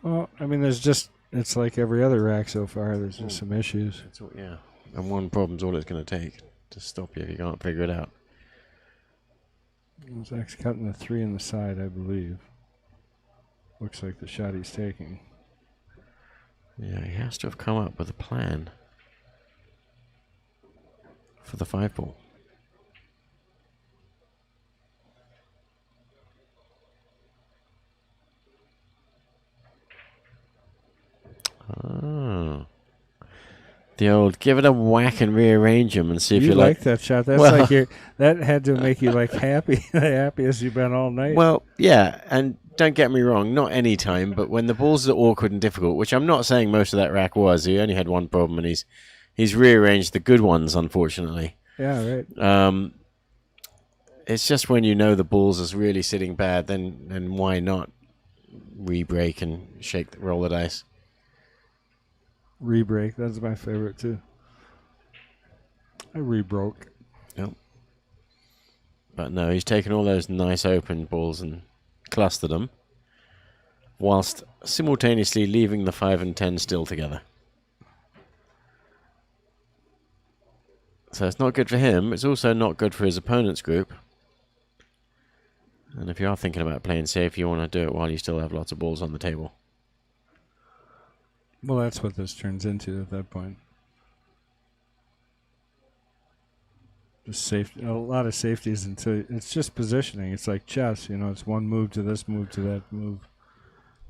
Well, I mean, it's like every other rack so far. There's just some issues. Yeah. And one problem's all it's going to take to stop you if you can't figure it out. Zach's cutting the 3 in the side, I believe. Looks like the shot he's taking. Yeah, he has to have come up with a plan for the 5-ball. Oh. The old give it a whack and rearrange them and see if you like that shot. That's like that had to make you like happy, the happiest you've been all night. Well, yeah, and don't get me wrong, not any time, but when the balls are awkward and difficult, which I'm not saying most of that rack was. He only had one problem, and he's rearranged the good ones, unfortunately. Yeah, right. It's just when you know the balls is really sitting bad, then why not re-break and roll the dice? Re-break, that's my favorite too. I re-broke. Yep. But no, he's taken all those nice open balls and clustered them, whilst simultaneously leaving the 5 and 10 still together. So it's not good for him. It's also not good for his opponent's group. And if you are thinking about playing safe, you want to do it while you still have lots of balls on the table. Well, that's what this turns into at that point. Just safety, a lot of safeties until it's just positioning. It's like chess, it's one move to this move to that move.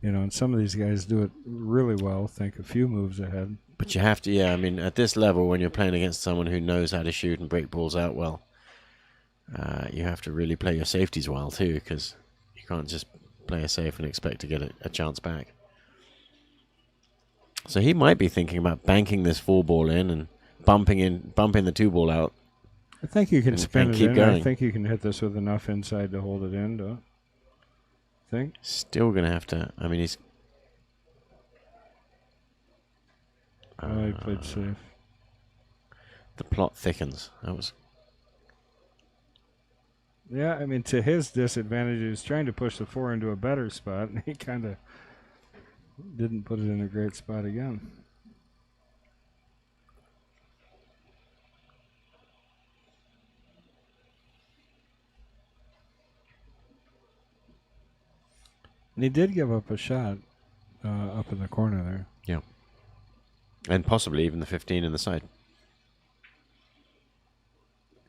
And some of these guys do it really well, think a few moves ahead. But you have to, at this level, when you're playing against someone who knows how to shoot and break balls out well, you have to really play your safeties well too, because you can't just play a safe and expect to get a chance back. So he might be thinking about banking this 4-ball in and bumping the 2-ball out. I think you can spin and it keep in. going. I think you can hit this with enough inside to hold it in, don't you think? Still going to have to... I mean, he's... Oh, he played safe. The plot thickens. That was... Yeah, I mean, to his disadvantage, he was trying to push the 4 into a better spot, and he kind of didn't put it in a great spot again. And he did give up a shot up in the corner there. Yeah. And possibly even the 15 in the side.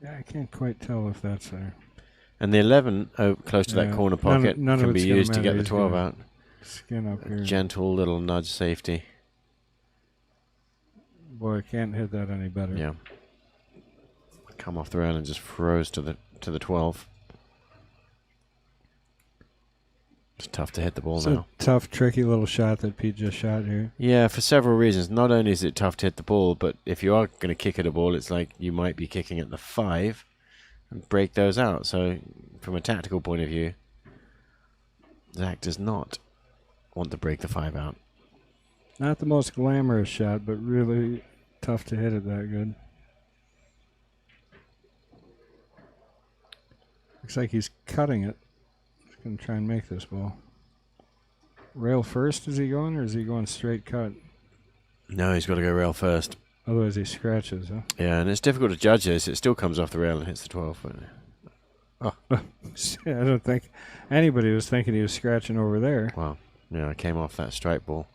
Yeah, I can't quite tell if that's there. And the 11 close to that corner pocket none can of be it's gonna used to matter. get the He's 12 gonna out. Skin up here. Gentle little nudge safety. Boy, I can't hit that any better. Yeah. Come off the rail and just froze to the 12. It's tough to hit the ball It's now. a tough, tricky little shot that Pete just shot here. Yeah, for several reasons. Not only is it tough to hit the ball, but if you are going to kick at a ball, it's like you might be kicking at the 5 and break those out. So from a tactical point of view, Zach does not want to break the 5 out. Not the most glamorous shot, but really tough to hit it that good. Looks like he's cutting it. He's going to try and make this ball. Rail first, is he going, or is he going straight cut? No, he's got to go rail first. Otherwise he scratches, huh? Yeah, and it's difficult to judge this. It still comes off the rail and hits the 12. But I don't think anybody was thinking he was scratching over there. wow. Yeah, it came off that strike ball.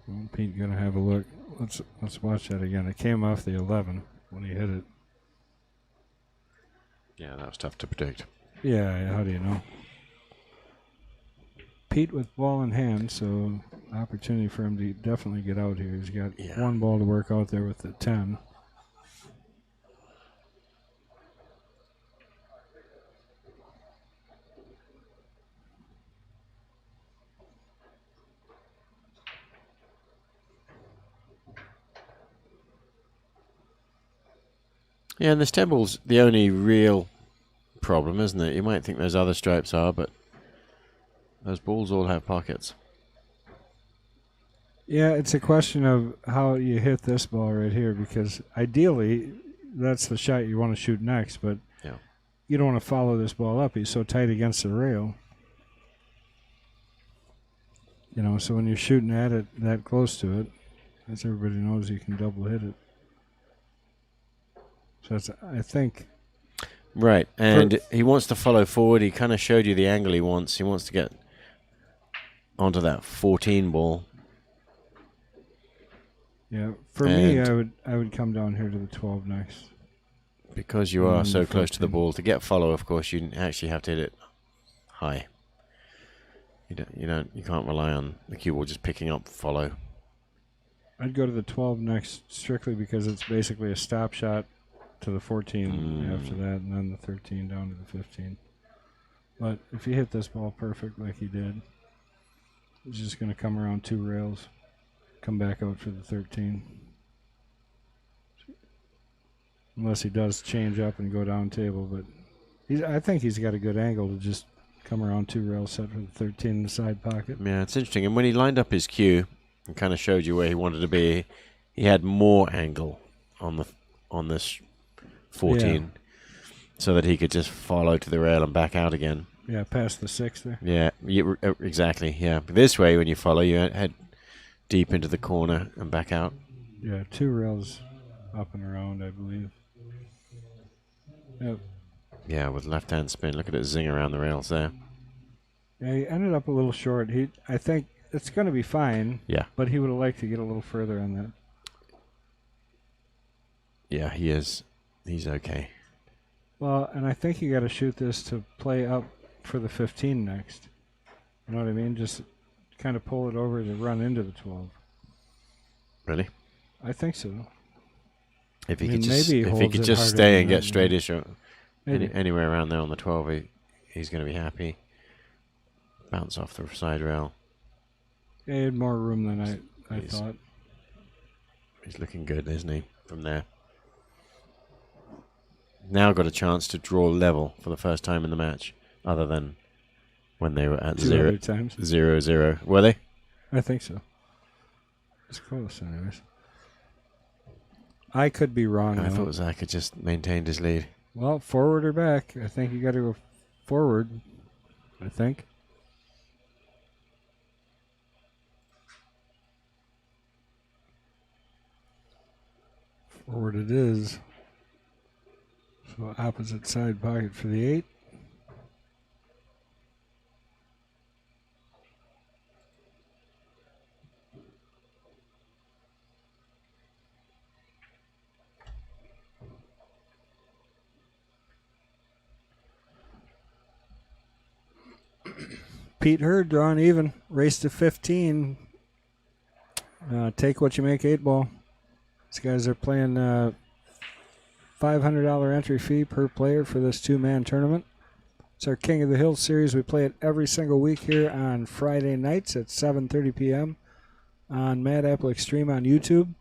Well, Pete gonna have a look. Let's watch that again. It came off the 11 when he hit it. Yeah, that was tough to predict. Yeah, how do you know? Pete with ball in hand, so opportunity for him to definitely get out here. He's got one ball to work out there with the 10. Yeah, and this temple's the only real problem, isn't it? You might think those other stripes are, but those balls all have pockets. Yeah, it's a question of how you hit this ball right here, because ideally that's the shot you want to shoot next, but you don't want to follow this ball up. He's so tight against the rail. You know, so when you're shooting at it that close to it, as everybody knows, you can double hit it. So that's, I think... Right, and he wants to follow forward. He kind of showed you the angle he wants. He wants to get onto that 14 ball. Yeah, for me, I would come down here to the 12 next. Because you are so close to the ball, to get follow, of course, you actually have to hit it high. You can't rely on the cue ball just picking up follow. I'd go to the 12 next strictly because it's basically a stop shot to the 14 after that, and then the 13 down to the 15. But if you hit this ball perfect like he did, he's just going to come around 2 rails, come back out for the 13. Unless he does change up and go down table, but I think he's got a good angle to just come around 2 rails set for the 13 in the side pocket. Yeah, it's interesting. And when he lined up his cue and kind of showed you where he wanted to be, he had more angle on this 14 so that he could just follow to the rail and back out again. Yeah, past the 6 there. Yeah, exactly. Yeah, but this way, when you follow, you head deep into the corner and back out. Yeah, 2 rails up and around, I believe. Yep. Yeah, with left-hand spin. Look at it zing around the rails there. Yeah, he ended up a little short. I think it's going to be fine. Yeah. But he would have liked to get a little further on that. Yeah, he is. He's okay. Well, and I think you got to shoot this to play up for the 15 next. You know what I mean? Just kind of pull it over to run into the 12. Really? I think so. If he I mean, could just, maybe he if he holds could it just harder stay than and get that, straightish Maybe. Anywhere around there on the 12, he's going to be happy. Bounce off the side rail. He had more room than I He's- thought. He's looking good, isn't he, from there? Now got a chance to draw level for the first time in the match, other than when they were at 2 other times. 0-0. Were they? I think so. It's close, anyways. I could be wrong. I though. thought Zach had just maintained his lead. Well, forward or back? I think you got to go forward. I think. Forward it is. So opposite side pocket for the 8. Pete Hurd drawing even. Race to 15. Take what you make, 8 ball. These guys are playing $500 entry fee per player for this 2-man tournament. It's our King of the Hill series. We play it every single week here on Friday nights at 7:30 p.m. on Mad Apple Xstream on YouTube.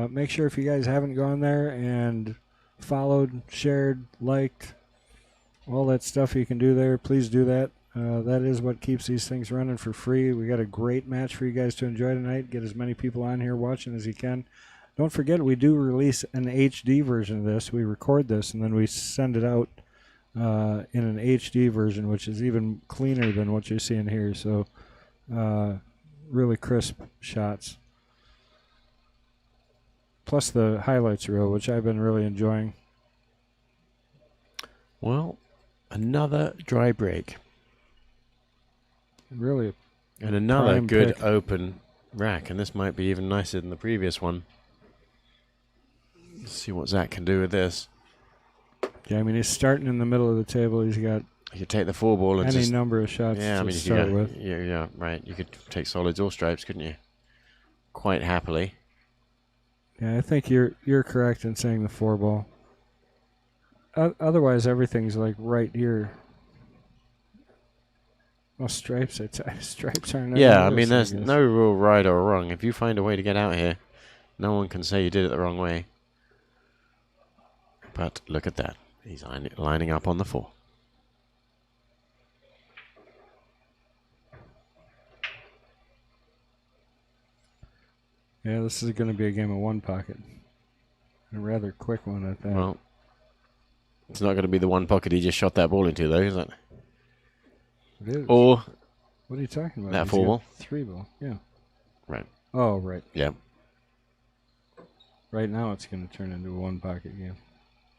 Make sure if you guys haven't gone there and followed, shared, liked, all that stuff you can do there, please do that. That is what keeps these things running for free. We got a great match for you guys to enjoy tonight. Get as many people on here watching as you can. Don't forget, we do release an HD version of this. We record this, and then we send it out in an HD version, which is even cleaner than what you're seeing here. So, really crisp shots. Plus the highlights reel, which I've been really enjoying. Well, another dry break. Really, And another prime good pick. open rack. And this might be even nicer than the previous one. Let's see what Zach can do with this. Yeah, I mean, he's starting in the middle of the table. He's got You could take the 4 ball and any just... number of shots Yeah, I to mean, start with. yeah, right. You could take solids or stripes, couldn't you? Quite happily. Yeah, I think you're correct in saying the 4 ball. Otherwise, everything's like right here. Well, stripes stripes aren't. Yeah, I on mean, this, there's guess. no real right or wrong. If you find a way to get out here, no one can say you did it the wrong way. But look at that. He's lining up on the 4. Yeah, this is going to be a game of 1 pocket. A rather quick one at that. Well, it's not going to be the 1 pocket he just shot that ball into, though, is it? It is. Or What are you talking about? that He's 4 got ball. 3 ball. Yeah. Right. Oh, right. Yeah. Right now, it's going to turn into a 1 pocket game.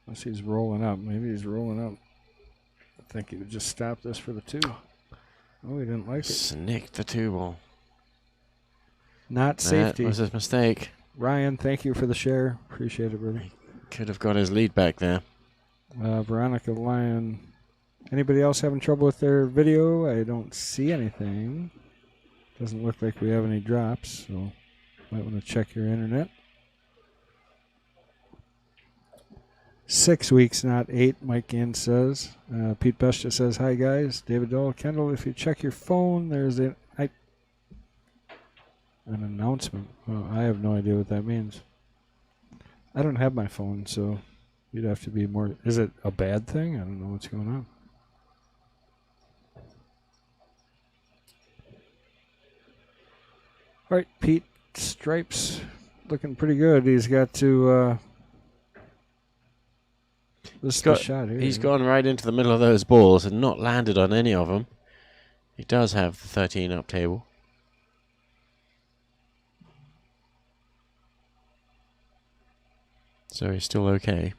Unless he's rolling up. Maybe he's rolling up. I think he would just stop this for the 2. Oh, he didn't like it. Snicked the 2 ball. Not safety. That was his mistake. Ryan, thank you for the share. Appreciate it, brother. Could have got his lead back there. Veronica Lyon. Anybody else having trouble with their video? I don't see anything. Doesn't look like we have any drops, so might want to check your internet. 6 weeks, not 8, Mike Ginn says. Pete Bestia says, hi, guys. David Dole, Kendall, if you check your phone, there's an announcement. Well, I have no idea what that means. I don't have my phone, so you'd have to be more... Is it a bad thing? I don't know what's going on. All right, Pete, stripes looking pretty good. He's got to... this is the shot here. He's gone right into the middle of those balls and not landed on any of them. He does have the 13 up table. So he's still okay.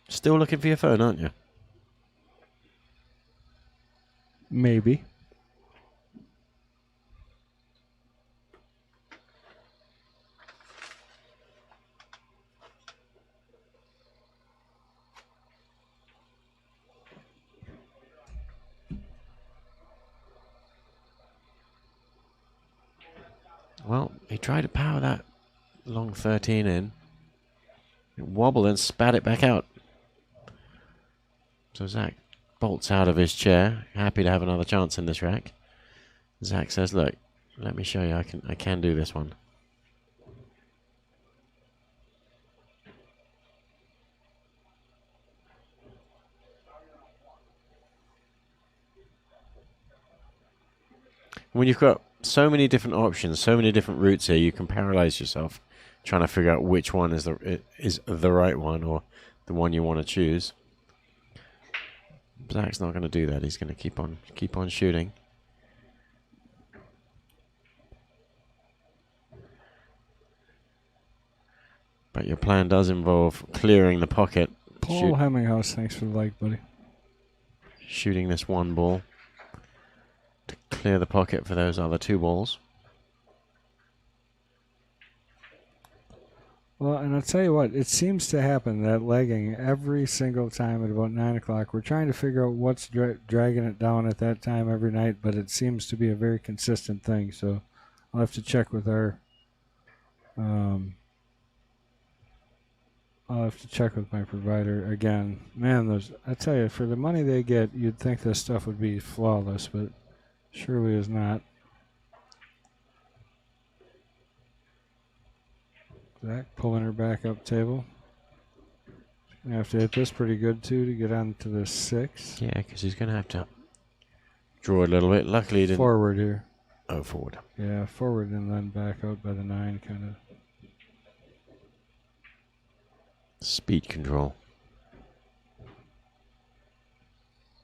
Still looking for your phone, aren't you? Maybe. Well, he tried to power that long 13 in. It wobbled and spat it back out. So Zach bolts out of his chair, happy to have another chance in this rack. Zach says, look, let me show you, I can do this one. When you've got so many different options, so many different routes here, you can paralyze yourself trying to figure out which one is the right one or the one you want to choose. Zach's not going to do that. He's going to keep on shooting. But your plan does involve clearing the pocket. Paul Hemminghouse, thanks for the like, buddy. Shooting this one ball to clear the pocket for those other two balls. Well, and I'll tell you what, it seems to happen, that legging, every single time at about 9 o'clock. We're trying to figure out what's dragging it down at that time every night, but it seems to be a very consistent thing. So I'll have to check with our... I'll have to check with my provider again. Man, I tell you, for the money they get, you'd think this stuff would be flawless, but surely is not. Zach pulling her back up table. Gonna have to hit this pretty good too to get on to the 6. Yeah, because he's going to have to draw a little bit. Luckily, he didn't. Forward here. Oh, forward. Yeah, forward and then back out by the 9, kind of. Speed control.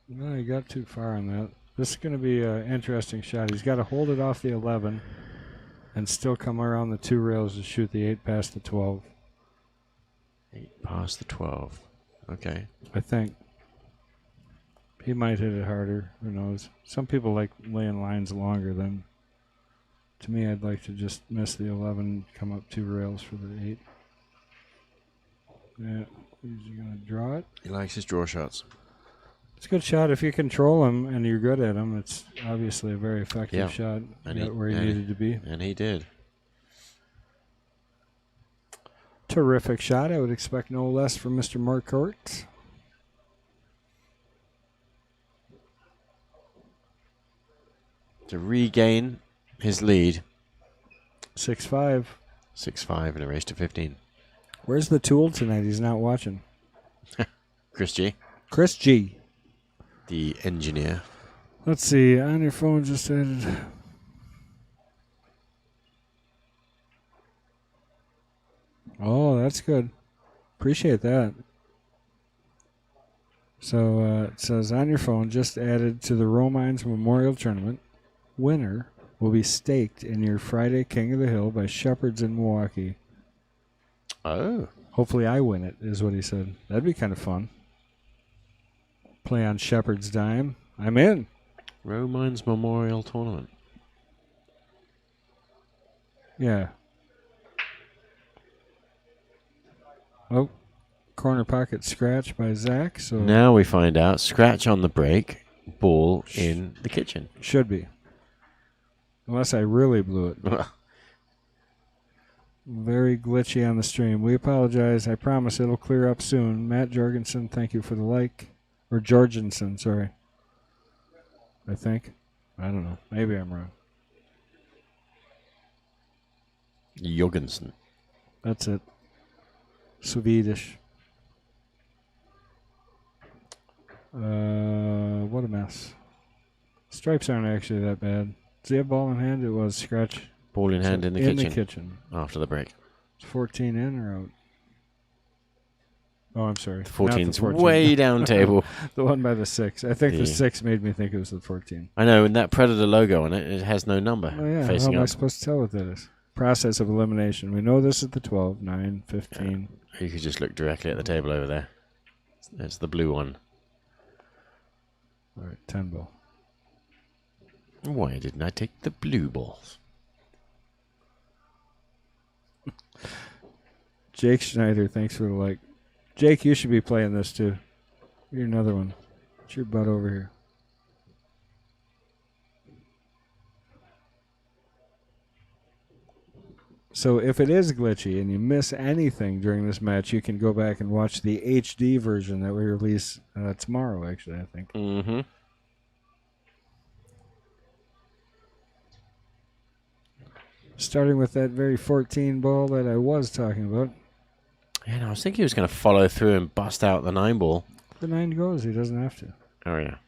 No, he got too far on that. This is going to be an interesting shot. He's got to hold it off the 11 and still come around the 2 rails to shoot the 8 past the 12. 8 past the 12. Okay. I think. He might hit it harder. Who knows? Some people like laying lines longer than. To me, I'd like to just miss the 11, come up 2 rails for the 8. Yeah, is he going to draw it? He likes his draw shots. It's a good shot. If you control him and you're good at him, it's obviously a very effective shot. And got where he needed to be. And he did. Terrific shot. I would expect no less from Mr. Marquardt. To regain his lead. 6-5. 6-5 in a race to 15. Where's the tool tonight? He's not watching. Chris G. Chris G. The engineer. Let's see. On your phone, just added. Oh, that's good. Appreciate that. So it says on your phone, just added to the Romines Memorial Tournament. Winner will be staked in your Friday King of the Hill by Shepherds in Milwaukee. Oh. Hopefully I win it, is what he said. That'd be kind of fun. Play on Shepherd's dime. I'm in. Romines Memorial Tournament. Yeah. Oh, corner pocket scratch by Zach. So now we find out scratch on the break, ball in the kitchen. Should be. Unless I really blew it. Very glitchy on the stream. We apologize. I promise it'll clear up soon. Matt Jorgensen, thank you for the like. Or Jorgensen, sorry. I think. I don't know. Maybe I'm wrong. Jorgensen. That's it. Swedish. What a mess. Stripes aren't actually that bad. Does he have ball in hand? It was scratch. Ball in hand in the kitchen. In the kitchen. After the break. Is 14 in or out? Oh, I'm sorry. 14's 14. way down table. The one by the 6. I think the 6 made me think it was the 14. I know, and that Predator logo on it, it has no number Oh, yeah. facing How am I up. supposed to tell what that is? Process of elimination. We know this is the 12, 9, 15. You could just look directly at the table over there. It's the blue one. All right, 10 ball. Why didn't I take the blue balls? Jake Schneider, thanks for the like. Jake, you should be playing this too. You're another one. Get your butt over here. So if it is glitchy and you miss anything during this match, you can go back and watch the HD version that we release tomorrow, actually, I think. Mm-hmm. Starting with that very 14 ball that I was talking about. Yeah, no, I was thinking he was going to follow through and bust out the 9 ball. The 9 goes. He doesn't have to. Oh, yeah.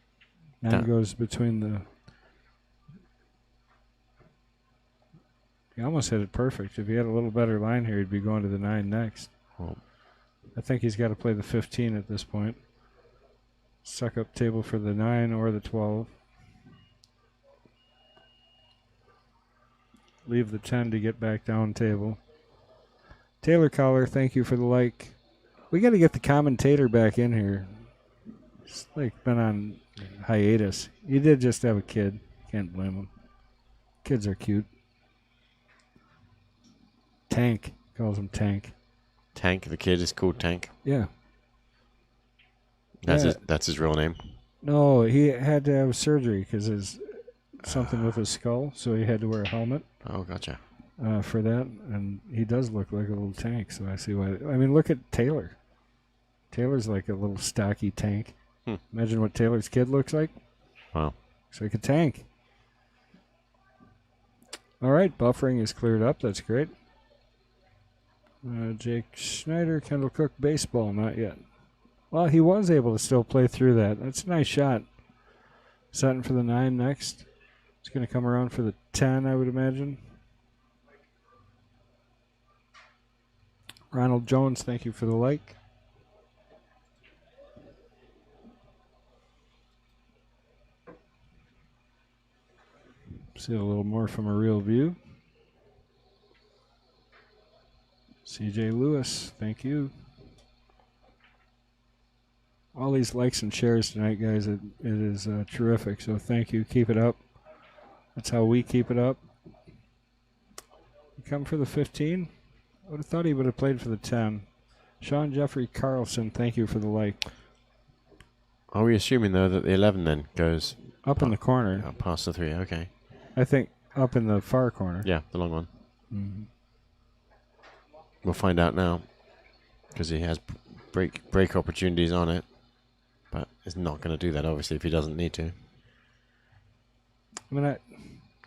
9 goes between the... He almost hit it perfect. If he had a little better line here, he'd be going to the 9 next. Well, I think he's got to play the 15 at this point. Suck up table for the 9 or the 12. Leave the 10 to get back down table. Taylor Collar, thank you for the like. We got to get the commentator back in here. It's like been on hiatus. He did just have a kid. Can't blame him. Kids are cute. Tank. Calls him Tank. Tank, the kid is called Tank. Yeah. That's his real name. No, he had to have surgery because something with his skull, so he had to wear a helmet. Oh, gotcha. For that, and he does look like a little tank, so I see why. I mean, look at Taylor. Taylor's like a little stocky tank. Imagine what Taylor's kid looks like. Wow. Looks like a tank. All right, buffering is cleared up. That's great. Jake Schneider, Kendall Cook, baseball, not yet. Well, he was able to still play through that. That's a nice shot. Setting for the 9 next. It's going to come around for the 10, I would imagine. Ronald Jones, thank you for the like. See a little more from a real view. CJ Lewis, thank you. All these likes and shares tonight, guys. It is terrific, so thank you. Keep it up. That's how we keep it up. You come for the 15? I would have thought he would have played for the 10. Sean Jeffrey Carlson, thank you for the like. Are we assuming, though, that the 11 then goes... Up in the corner. Past the 3, okay. I think up in the far corner. Yeah, the long one. Mm-hmm. We'll find out now, because he has break opportunities on it, but he's not going to do that, obviously, if he doesn't need to. I mean,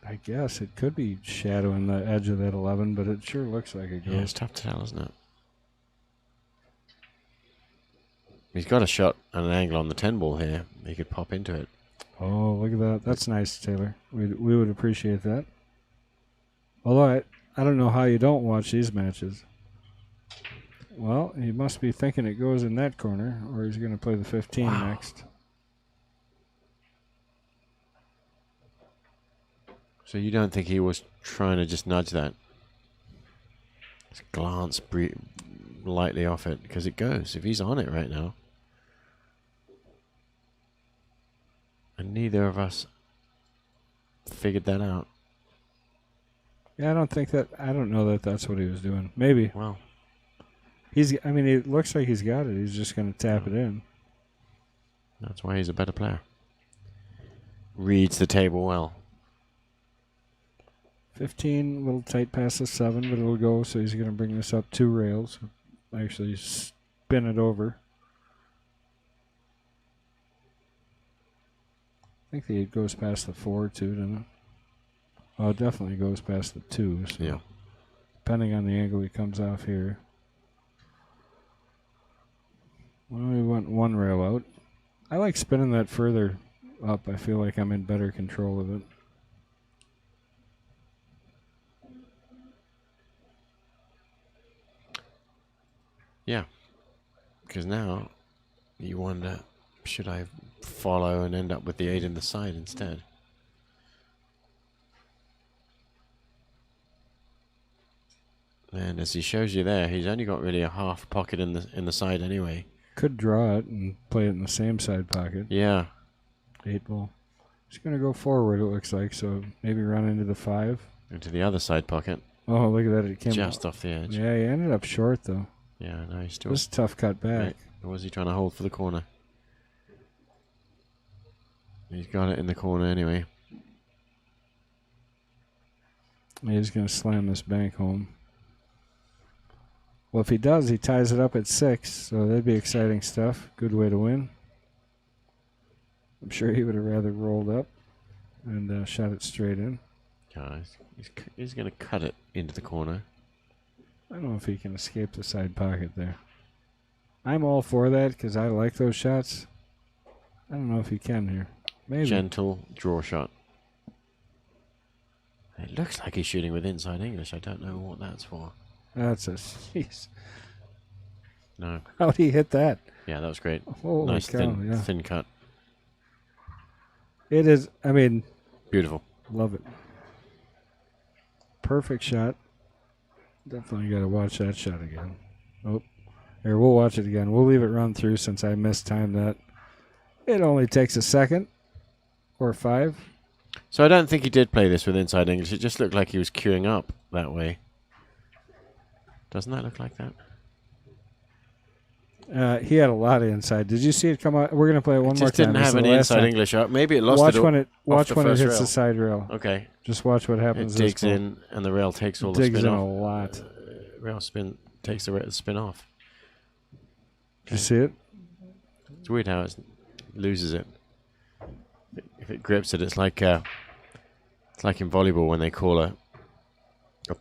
I guess it could be shadowing the edge of that 11, but it sure looks like it goes. Yeah, it's tough to tell, isn't it? He's got a shot and an angle on the 10 ball here. He could pop into it. Oh, look at that. That's nice, Taylor. We would appreciate that. Although I don't know how you don't watch these matches. Well, he must be thinking it goes in that corner, or he's going to play the 15 next. So you don't think he was trying to just nudge that? Just glance lightly off it, because it goes. If he's on it right now. And neither of us figured that out. Yeah, I don't know that that's what he was doing. Maybe. Well. I mean, it looks like he's got it. He's just going to tap it in. That's why he's a better player. Reads the table well. 15, a little tight past the 7, but it'll go, so he's going to bring this up 2 rails. Actually spin it over. I think it goes past the 4, too, doesn't it? Oh, it definitely goes past the 2. So yeah. Depending on the angle he comes off here. Well, we went 1 rail out. I like spinning that further up. I feel like I'm in better control of it. Yeah. Because now you wonder, should I follow and end up with the 8 in the side instead? And as he shows you there, he's only got really a half pocket in the side anyway. Could draw it and play it in the same side pocket. Yeah. 8 ball. He's going to go forward, it looks like, so maybe run into the 5. Into the other side pocket. Oh, look at that. It came just off the edge. Yeah, he ended up short, though. Yeah, no, he's still... This is a tough cut back. Or was he trying to hold for the corner? He's got it in the corner anyway. He's going to slam this bank home. Well, if he does, he ties it up at 6, so that'd be exciting stuff. Good way to win. I'm sure he would have rather rolled up and shot it straight in. He's going to cut it into the corner. I don't know if he can escape the side pocket there. I'm all for that because I like those shots. I don't know if he can here. Maybe. Gentle draw shot. It looks like he's shooting with inside English. I don't know what that's for. That's a jeez. No. How'd he hit that? Yeah, that was great. Holy Nice cow, yeah. thin cut. It is, I mean. Beautiful. Love it. Perfect shot. Definitely got to watch that shot again. Oh, here, we'll watch it again. We'll leave it run through since I mistimed that. It only takes a second or 5. So I don't think he did play this with inside English. It just looked like he was queuing up that way. Doesn't that look like that? He had a lot of inside. Did you see it come out? We're going to play it one more time. Just didn't have any inside English up. Maybe it lost watch it when it off the when it first hits rail. the side rail. Okay. Just watch what happens. It digs in, and the rail takes all the digs spin in off. a lot. Rail spin takes the spin off. Did you see it? It's weird how it loses it. If it grips it, it's like in volleyball when they call a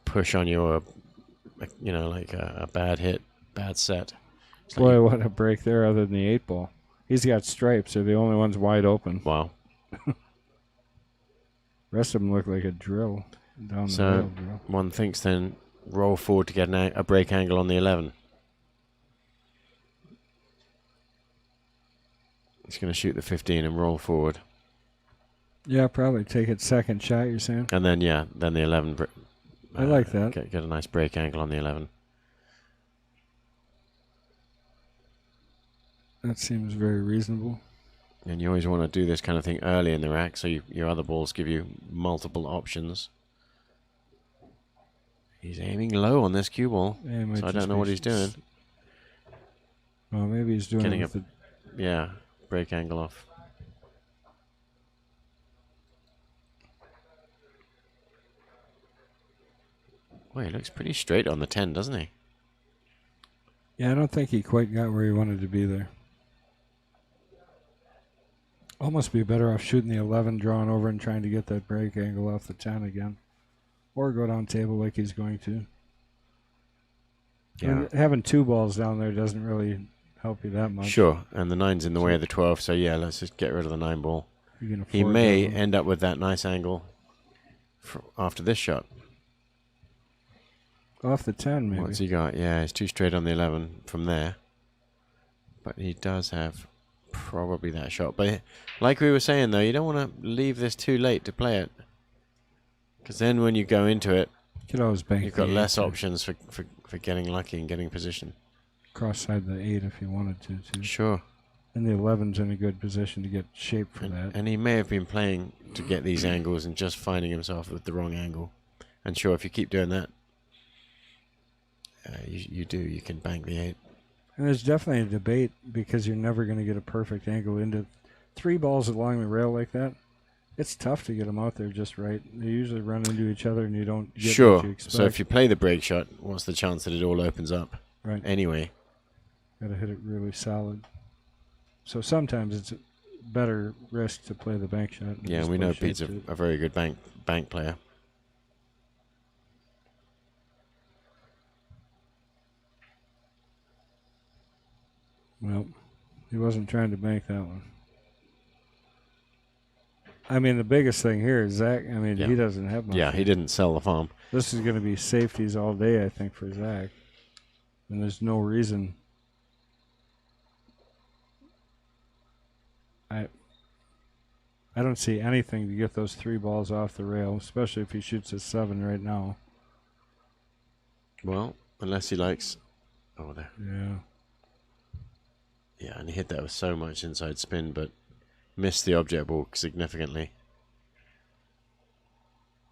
push on you, or like a bad hit, bad set. It's Boy, like what a break there! Other than the 8 ball, he's got stripes. They're the only ones wide open. wow. Rest of them look like a drill down the So rail drill. one thinks then roll forward to get a break angle on the 11. He's going to shoot the 15 and roll forward. Yeah, probably take it second shot. You're saying? And then then the 11. I like that. Get a nice break angle on the 11. That seems very reasonable. And you always want to do this kind of thing early in the rack, so your other balls give you multiple options. He's aiming low on this cue ball, Yeah, so I don't know what he's doing. Well, maybe he's doing Getting it with break angle off. Well, he looks pretty straight on the 10, doesn't he? Yeah, I don't think he quite got where he wanted to be there. Almost be better off shooting the 11, drawing over, and trying to get that break angle off the 10 again. Or go down table like he's going to. Yeah. And having 2 balls down there doesn't really help you that much. Sure, and the 9's in the way of the 12, so yeah, let's just get rid of the 9 ball. He may end up with that nice angle after this shot. Off the 10, maybe. What's he got? Yeah, he's too straight on the 11 from there. But he does have probably that shot. But like we were saying, though, you don't want to leave this too late to play it. Because then when you go into it, You could always bank you've got the less 8 options for getting lucky and getting position. cross-side the 8 if you wanted to, too. Sure. And the 11's in a good position to get shape for that. And he may have been playing to get these angles and just finding himself with the wrong angle. And sure, if you keep doing that, you can bank the 8. And there's definitely a debate because you're never going to get a perfect angle into 3 balls along the rail like that. It's tough to get them out there just right. They usually run into each other and you don't get what you expect. So if you play the break shot, what's the chance that it all opens up? Right. Anyway. Got to hit it really solid. So sometimes it's a better risk to play the bank shot. Yeah, and we know Pete's a very good bank player. Well, he wasn't trying to bank that one. I mean, the biggest thing here is Zach. I mean, he doesn't have much. Yeah, he didn't sell the farm. This is going to be safeties all day, I think, for Zach. And there's no reason. I don't see anything to get those 3 balls off the rail, especially if he shoots a 7 right now. Well, unless he likes... Oh, there. Yeah. Yeah, and he hit that with so much inside spin, but missed the object ball significantly.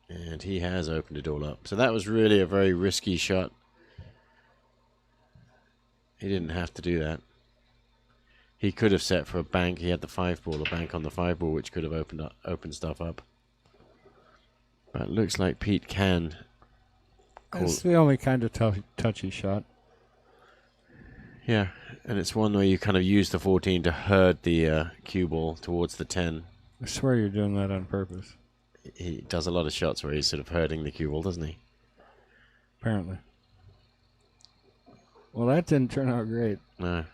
And he has opened it all up. So that was really a very risky shot. He didn't have to do that. He could have set for a bank. He had the 5 ball, a bank on the 5 ball, which could have opened stuff up. But it looks like Pete can. It's the only kind of touchy shot. Yeah, and it's one where you kind of use the 14 to herd the cue ball towards the 10. I swear you're doing that on purpose. He does a lot of shots where he's sort of herding the cue ball, doesn't he? Apparently. Well, that didn't turn out great. No.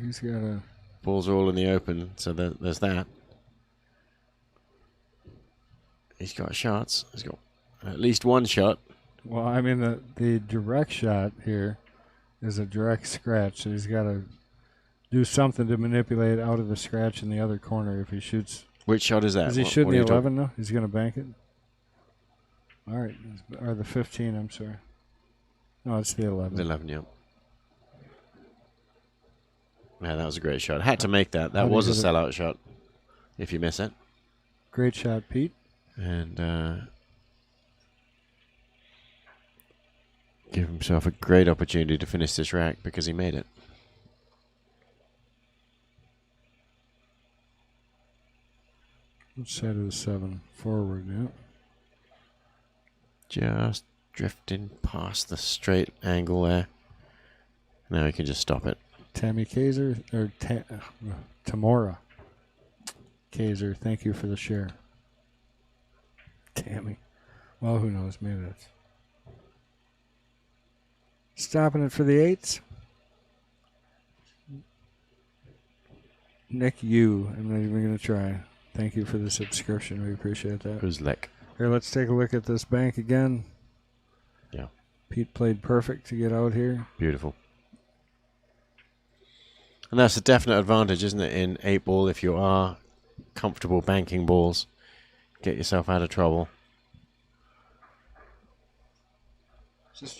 He's got a... Balls are all in the open, so there's that. He's got shots. He's got at least one shot. Well, I mean, the direct shot here is a direct scratch, so he's got to do something to manipulate out of the scratch in the other corner if he shoots. Which shot is that? Is he shooting the 11, though? He's going to bank it? All right. Or the 15, I'm sorry. No, it's the 11. The 11, yeah. Yeah, that was a great shot. Had to make that. That was a sellout shot if you miss it. Great shot, Pete. And give himself a great opportunity to finish this rack because he made it. Which side of the 7? Forward, yeah. Just drifting past the straight angle there. Now he can just stop it. Tammy Kaiser, or Tamora Kaiser, thank you for the share. Tammy. Well, who knows? Maybe that's... Stopping it for the 8s. Nick U. I'm not even going to try. Thank you for the subscription. We appreciate that. Who's Lick? Here, let's take a look at this bank again. Yeah. Pete played perfect to get out here. Beautiful. And that's a definite advantage, isn't it, in 8-ball if you are comfortable banking balls. Get yourself out of trouble. Is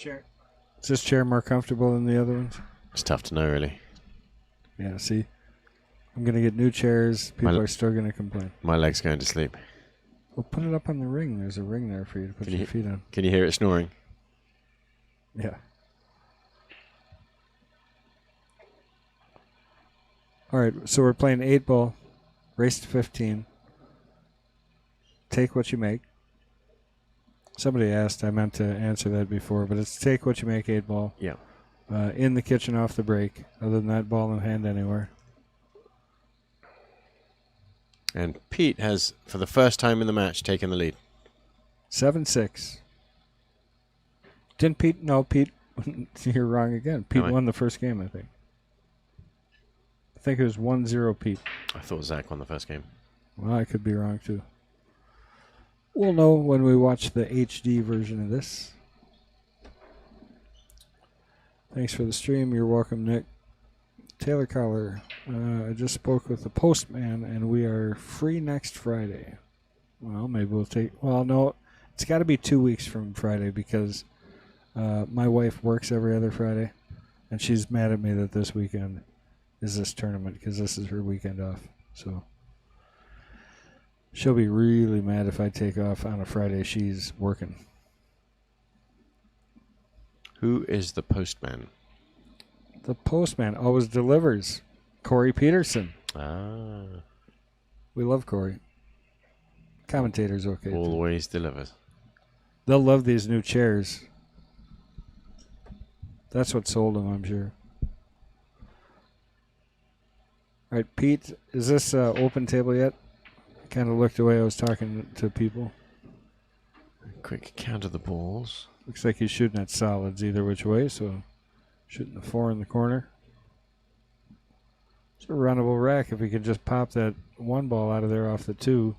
this chair more comfortable than the other ones? It's tough to know, really. Yeah, see? I'm going to get new chairs. People are still going to complain. My leg's going to sleep. Well, put it up on the ring. There's a ring there for you to put your feet on. Can you hear it snoring? Yeah. All right, so we're playing 8-ball, race to 15. Take what you make. Somebody asked, I meant to answer that before, but it's take what you make 8-ball. Yeah. In the kitchen off the break. Other than that, ball in hand anywhere. And Pete has, for the first time in the match, taken the lead. 7-6. Didn't Pete? No, Pete. You're wrong again. Pete won the first game, I think. I think it was 1-0 Pete. I thought Zach won the first game. Well, I could be wrong, too. We'll know when we watch the HD version of this. Thanks for the stream. You're welcome, Nick. Taylor Collar. I just spoke with the postman, and we are free next Friday. Well, maybe we'll take... Well, no, it's got to be 2 weeks from Friday because my wife works every other Friday, and she's mad at me that this weekend is this tournament because this is her weekend off. So she'll be really mad if I take off on a Friday. She's working. Who is the postman? The postman always delivers. Corey Peterson. Ah. We love Corey. Commentator's okay. Always delivers. They'll love these new chairs. That's what sold them, I'm sure. All right, Pete, is this open table yet? I kind of looked away. I was talking to people. Quick count of the balls. Looks like he's shooting at solids either which way, so shooting the 4 in the corner. It's a runnable rack if he could just pop that 1 ball out of there off the 2.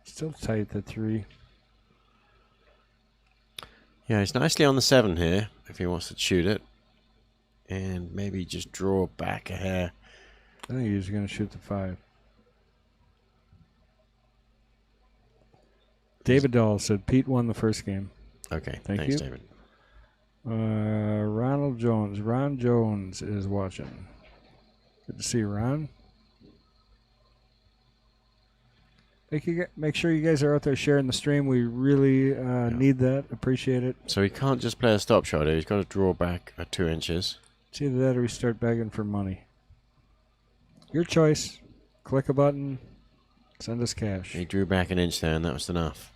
Still tight, the 3. Yeah, he's nicely on the 7 here if he wants to shoot it. And maybe just draw back a hair. I think he's going to shoot the 5. David Dahl said Pete won the first game. Okay, thanks, you. David. Ronald Jones. Ron Jones is watching. Good to see you, Ron. Make sure you guys are out there sharing the stream. We really need that. Appreciate it. So he can't just play a stop shot here. He's got to draw back 2 inches. It's either that or we start begging for money. Your choice. Click a button. Send us cash. He drew back 1 inch there, and that was enough.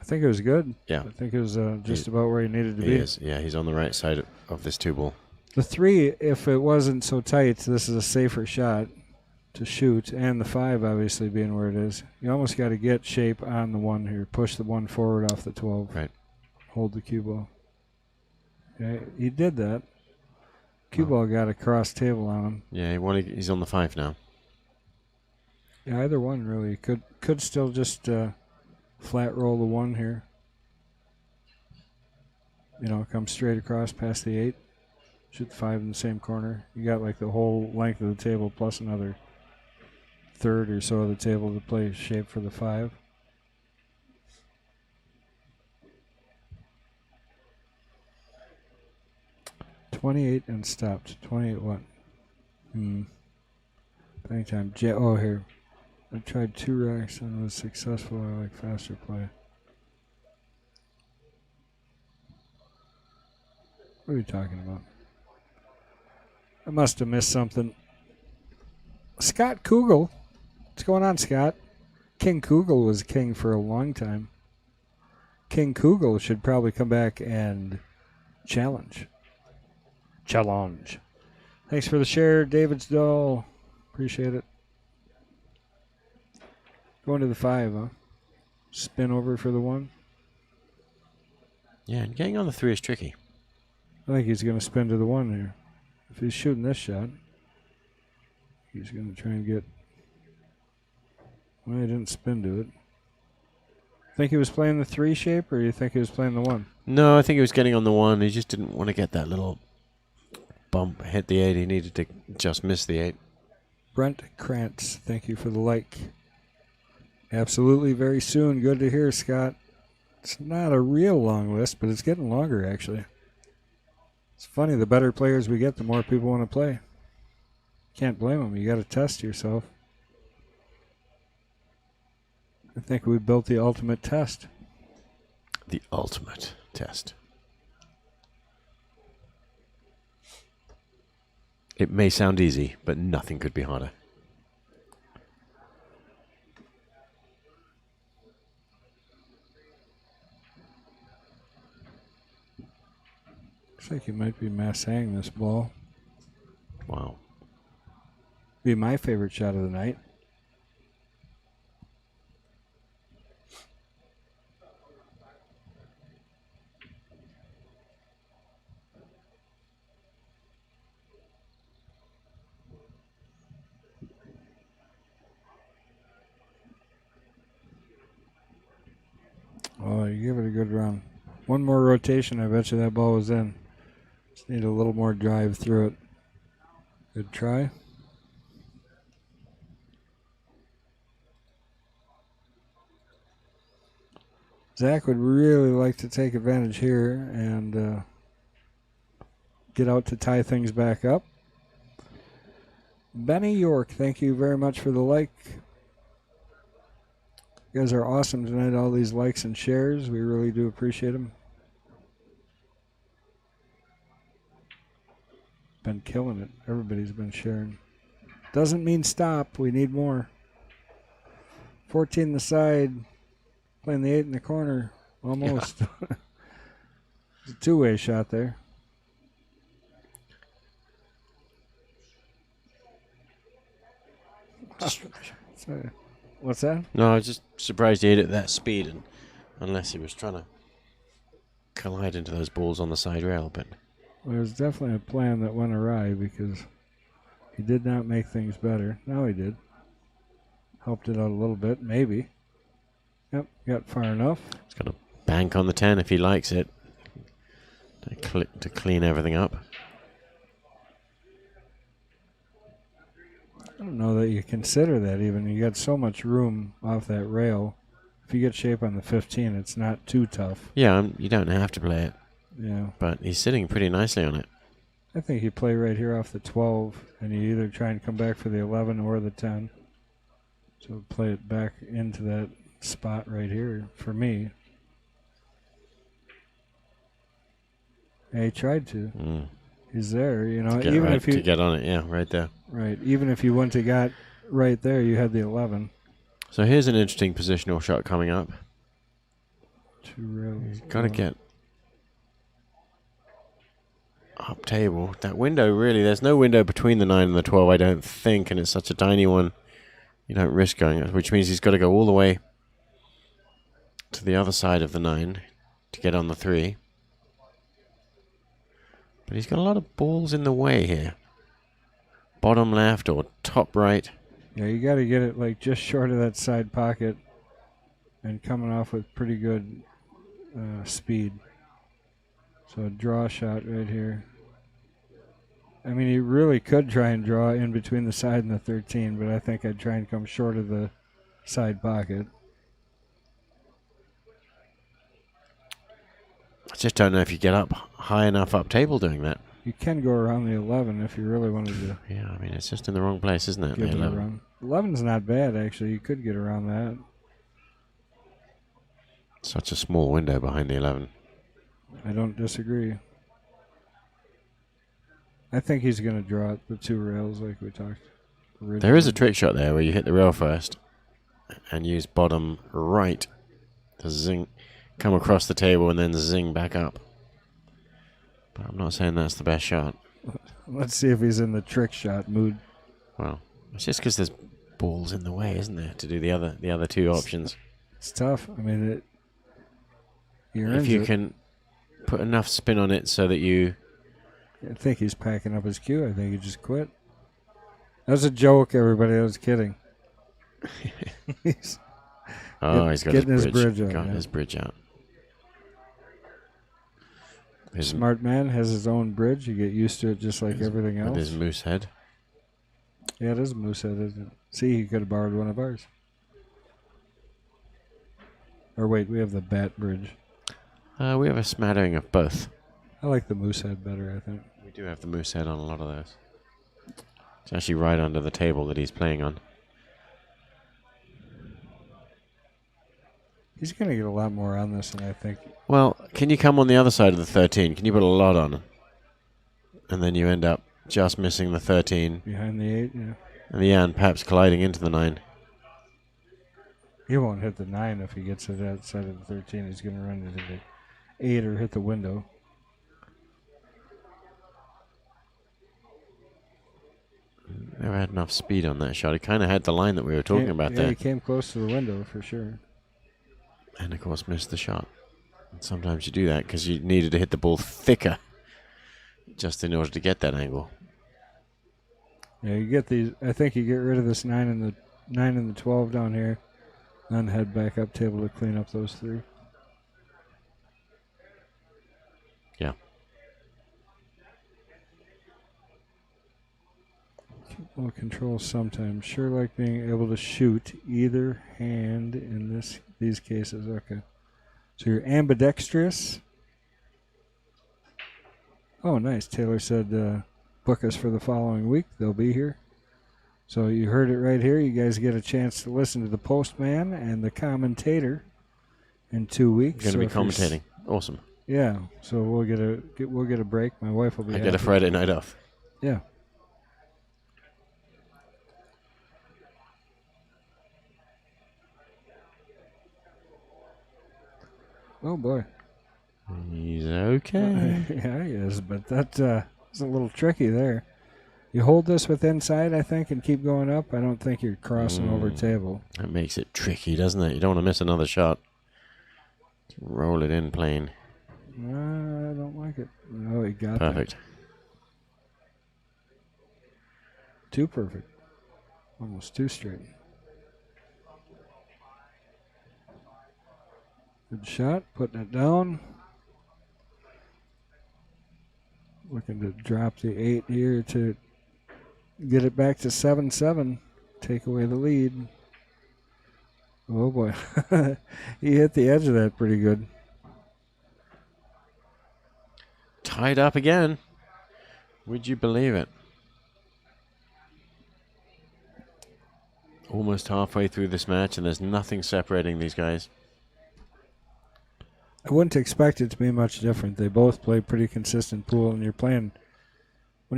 I think it was good. Yeah. I think it was just about where he needed to be. Is. Yeah, he's on the right side of this 2-ball. The 3, if it wasn't so tight, this is a safer shot to shoot, and the 5 obviously being where it is. You almost got to get shape on the 1 here. Push the 1 forward off the 12. Right. Hold the cue ball. Yeah, he did that. Cue ball got a cross table on him. Yeah, he's on the 5 now. Yeah, either one really. Could still just flat roll the 1 here. You know, come straight across past the 8. Shoot the 5 in the same corner. You got like the whole length of the table plus another third or so of the table to play shape for the 5. $28 and stopped. 28 what? Playing time. Oh, here. I tried 2 racks and was successful. I like faster play. What are you talking about? I must have missed something. Scott Kugel. What's going on, Scott? King Kugel was king for a long time. King Kugel should probably come back and challenge. Challenge. Thanks for the share, David's doll. Appreciate it. Going to the 5, huh? Spin over for the 1. Yeah, and getting on the 3 is tricky. I think he's going to spin to the 1 here. If he's shooting this shot, he's going to try and get... Well, he didn't spin to it. Think he was playing the 3 shape, or you think he was playing the 1? No, I think he was getting on the 1. He just didn't want to get that little bump, hit the 8. He needed to just miss the 8. Brent Krantz, thank you for the like. Absolutely, very soon. Good to hear, Scott. It's not a real long list, but it's getting longer, actually. It's funny, the better players we get, the more people want to play. Can't blame them. You got to test yourself. I think we built the ultimate test. The ultimate test. It may sound easy, but nothing could be harder. Looks like you might be massaging this ball. Wow. Be my favorite shot of the night. Oh, you give it a good run. One more rotation, I bet you that ball was in. Just need a little more drive through it. Good try. Zach would really like to take advantage here and get out to tie things back up. Benny York, thank you very much for the like. You guys are awesome tonight, all these likes and shares. We really do appreciate them. Been killing it. Everybody's been sharing. Doesn't mean stop. We need more. 14 the side. Playing the 8 in the corner. Almost. Yeah. It's a two-way shot there. What's that? No, I was just surprised he hit it at that speed, and unless he was trying to collide into those balls on the side rail. But well, there's definitely a plan that went awry because he did not make things better. Now he did. Helped it out a little bit, maybe. Yep, got far enough. He's got to bank on the 10 if he likes it to clean everything up. I don't know that you consider that even. You got so much room off that rail. If you get shape on the 15, it's not too tough. Yeah, you don't have to play it. Yeah. But he's sitting pretty nicely on it. I think you play right here off the 12, and you either try and come back for the 11 or the 10. So play it back into that spot right here for me. Yeah, he tried to. He's there, you know. Even if you to get on it, yeah, right there. Right. Even if you wouldn't have got right there, you had the 11. So here's an interesting positional shot coming up. 2 rails. He's got to get up table. That window, really, there's no window between the 9 and the 12, I don't think, and it's such a tiny one. You don't risk going, which means he's got to go all the way to the other side of the 9 to get on the 3. But he's got a lot of balls in the way here. Bottom left or top right. Yeah, you got to get it like just short of that side pocket and coming off with pretty good speed. So a draw shot right here. I mean, you really could try and draw in between the side and the 13, but I think I'd try and come short of the side pocket. I just don't know if you get up high enough up table doing that. You can go around the 11 if you really wanted to. Yeah, I mean, it's just in the wrong place, isn't it? Give it a run. 11's not bad, actually. You could get around that. Such a small window behind the 11. I don't disagree. I think he's going to draw the 2 rails like we talked originally. There is a trick shot there where you hit the rail first and use bottom right to zing, come across the table and then zing back up. But I'm not saying that's the best shot. Let's see if he's in the trick shot mood. Well, it's just because there's balls in the way, isn't there, to do the other 2 options. It's tough. I mean, if you can put enough spin on it so that you... I think he's packing up his cue. I think he just quit. That was a joke, everybody. I was kidding. he's got his bridge out. Got his bridge out. Smart man has his own bridge. You get used to it just like everything else. With his moose head. Yeah, it is a moose head, isn't it? See, he could have borrowed one of ours. Or wait, we have the bat bridge. We have a smattering of both. I like the moose head better, I think. We do have the moose head on a lot of those. It's actually right under the table that he's playing on. He's going to get a lot more on this than I think. Well, can you come on the other side of the 13? Can you put a lot on? And then you end up just missing the 13. Behind the 8, yeah. And perhaps colliding into the 9. He won't hit the 9 if he gets to that side of the 13. He's going to run into the 8 or hit the window. Never had enough speed on that shot. He kind of had the line that we were talking about there. He came close to the window for sure. And, of course, missed the shot. And sometimes you do that because you needed to hit the ball thicker just in order to get that angle. Yeah, you get these. I think you get rid of this 9 and the 12 down here, then head back up table to clean up those 3. Yeah. Well, control sometimes. Sure like being able to shoot either hand in these cases. Okay. So you're ambidextrous. Oh, nice. Taylor said book us for the following week. They'll be here. So you heard it right here. You guys get a chance to listen to the postman and the commentator in 2 weeks. You're going to be commentating. Awesome. Yeah. So we'll get a break. My wife will be happy. I get a Friday night off. Yeah. Oh, boy. He's okay. Yeah, he is, but that is a little tricky there. You hold this with inside, I think, and keep going up. I don't think you're crossing over table. That makes it tricky, doesn't it? You don't want to miss another shot. Roll it in plain. No, I don't like it. No, he got Perfect. That. Too perfect. Almost too straight. Good shot, putting it down. Looking to drop the 8 here to get it back to 7-7. Take away the lead. Oh boy. He hit the edge of that pretty good. Tied up again. Would you believe it? Almost halfway through this match and there's nothing separating these guys. I wouldn't expect it to be much different. They both play pretty consistent pool, and when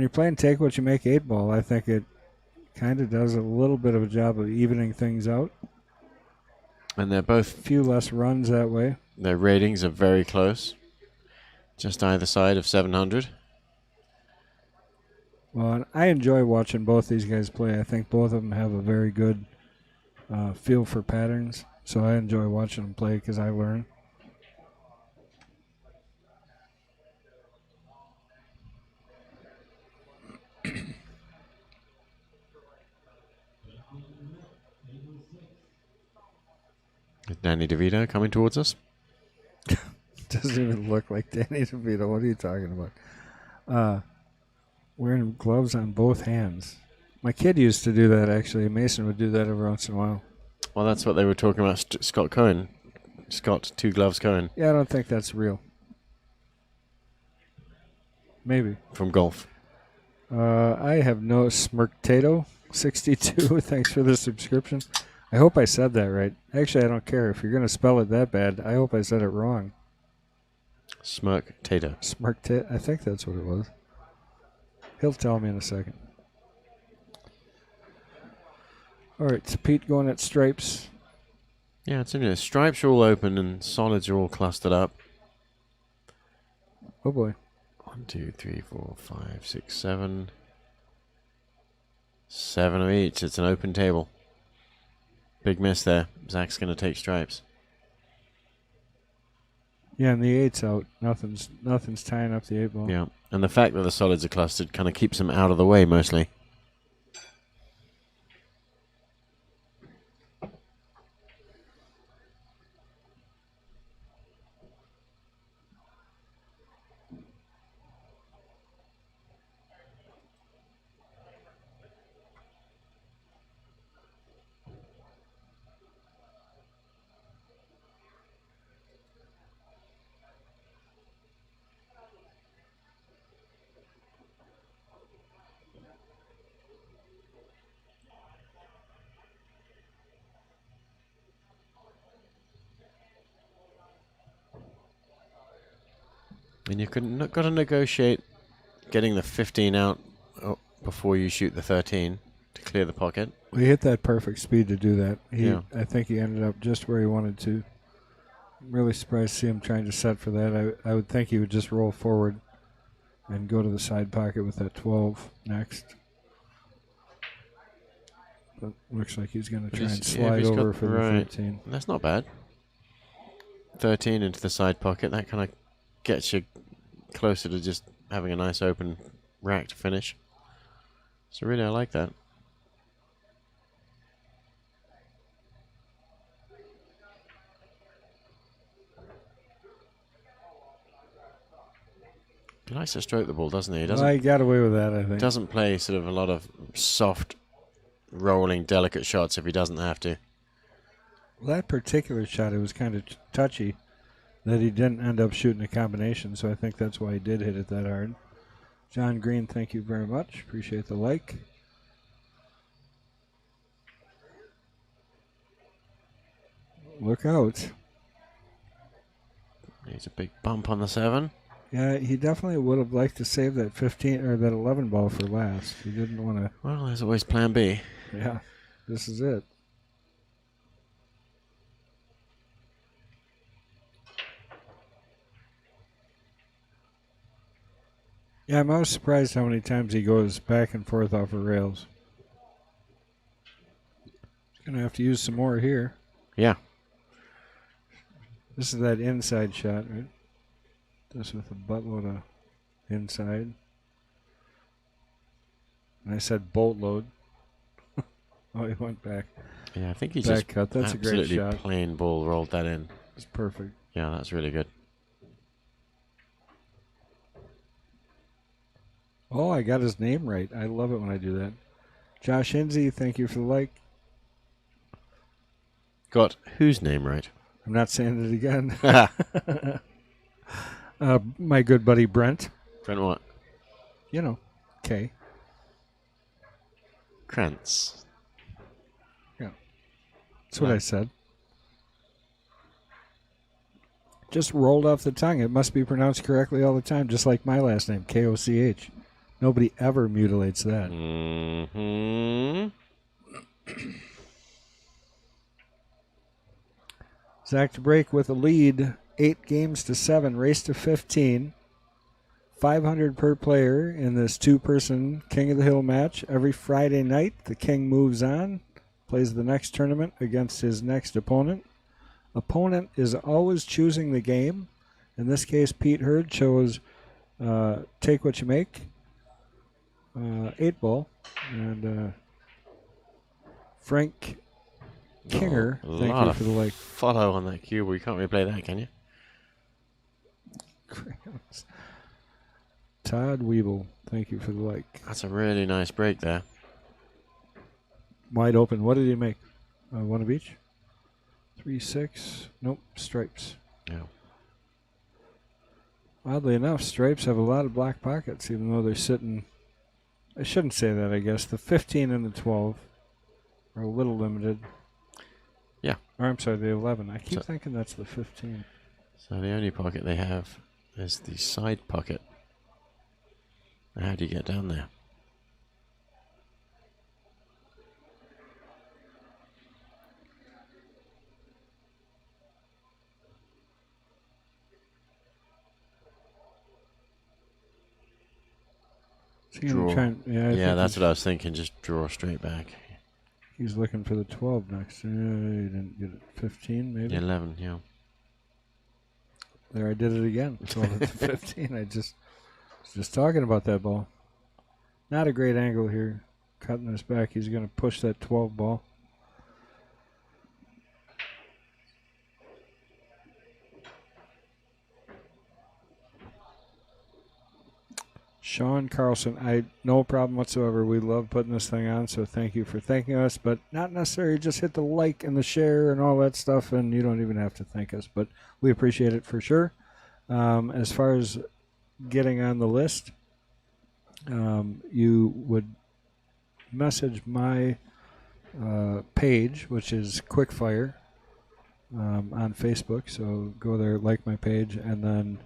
you're playing take what you make 8-ball, I think it kind of does a little bit of a job of evening things out. And they're both a few less runs that way. Their ratings are very close, just either side of 700. Well, I enjoy watching both these guys play. I think both of them have a very good feel for patterns, so I enjoy watching them play because I learn. Is Danny DeVito coming towards us? Doesn't even look like Danny DeVito. What are you talking about? Wearing gloves on both hands. My kid used to do that, actually. Mason would do that every once in a while. Well, that's what they were talking about. Scott Cohen. Scott, 2 gloves Cohen. Yeah, I don't think that's real. Maybe. From golf. I have no Smirktato 62. Thanks for the subscription. I hope I said that right. Actually, I don't care. If you're going to spell it that bad, I hope I said it wrong. Smirk Tato. Smirktato. I think that's what it was. He'll tell me in a second. All right, so Pete going at stripes. Yeah, it's interesting. Stripes are all open and solids are all clustered up. Oh, boy. 1, 2, 3, 4, 5, 6, 7. 7 of each. It's an open table. Big miss there. Zach's going to take stripes. Yeah, and the 8's out. Nothing's tying up the 8 ball. Yeah, and the fact that the solids are clustered kind of keeps them out of the way mostly. And you've got to negotiate getting the 15 out before you shoot the 13 to clear the pocket. We hit that perfect speed to do that. Yeah. I think he ended up just where he wanted to. I'm really surprised to see him trying to set for that. I would think he would just roll forward and go to the side pocket with that 12 next. But looks like he's going to try and slide over for the 13. That's not bad. 13 into the side pocket. That kind of gets you closer to just having a nice open rack to finish. So really, I like that. He likes to stroke the ball, doesn't he? He got away with that, I think. Doesn't play sort of a lot of soft, rolling, delicate shots if he doesn't have to. Well, that particular shot, it was kind of touchy that he didn't end up shooting a combination, so I think that's why he did hit it that hard. John Green, thank you very much. Appreciate the like. Look out. Needs a big bump on the 7. Yeah, he definitely would have liked to save that 15 or that 11 ball for last. He didn't want to. Well, there's always plan B. Yeah, this is it. Yeah, I'm always surprised how many times he goes back and forth off of rails. He's going to have to use some more here. Yeah. This is that inside shot, right? This with a buttload of inside. And I said bolt load. Oh, he went back. Yeah, I think he back just cut. That's a great absolutely shot. Plain ball rolled that in. It's perfect. Yeah, that's really good. Oh, I got his name right. I love it when I do that. Josh Hinsey, thank you for the like. Got whose name right? I'm not saying it again. My good buddy Brent. Brent what? You know, K. Krantz. Yeah. That's what I said. Just rolled off the tongue. It must be pronounced correctly all the time, just like my last name, Koch. Nobody ever mutilates that. Mm-hmm. Zach to break with a lead, 8 games to 7, race to 15. $500 per player in this two-person King of the Hill match. Every Friday night, the king moves on, plays the next tournament against his next opponent. Opponent is always choosing the game. In this case, Pete Hurd chose Take What You Make, 8-ball, and Frank Kinger, thank you for the like. Follow on that cube. You can't replay that, can you? Todd Weeble, thank you for the like. That's a really nice break there. Wide open. What did he make? One of each? 3-6. Nope, stripes. Yeah. Oddly enough, stripes have a lot of black pockets, even though they're sitting. I shouldn't say that, I guess. The 15 and the 12 are a little limited. Yeah. Or I'm sorry, the 11. I keep thinking that's the 15. So the only pocket they have is the side pocket. Now how do you get down there? Draw. Yeah, that's what I was thinking. Just draw straight back. He's looking for the 12 next. He didn't get it. 15, maybe? 11, yeah. There, I did it again. 12 to 15. I was just talking about that ball. Not a great angle here. Cutting this back. He's going to push that 12 ball. Sean Carlson, no problem whatsoever. We love putting this thing on, so thank you for thanking us. But not necessarily just hit the like and the share and all that stuff, and you don't even have to thank us. But we appreciate it for sure. As far as getting on the list, you would message my page, which is Quickfire, on Facebook. So go there, like my page, and then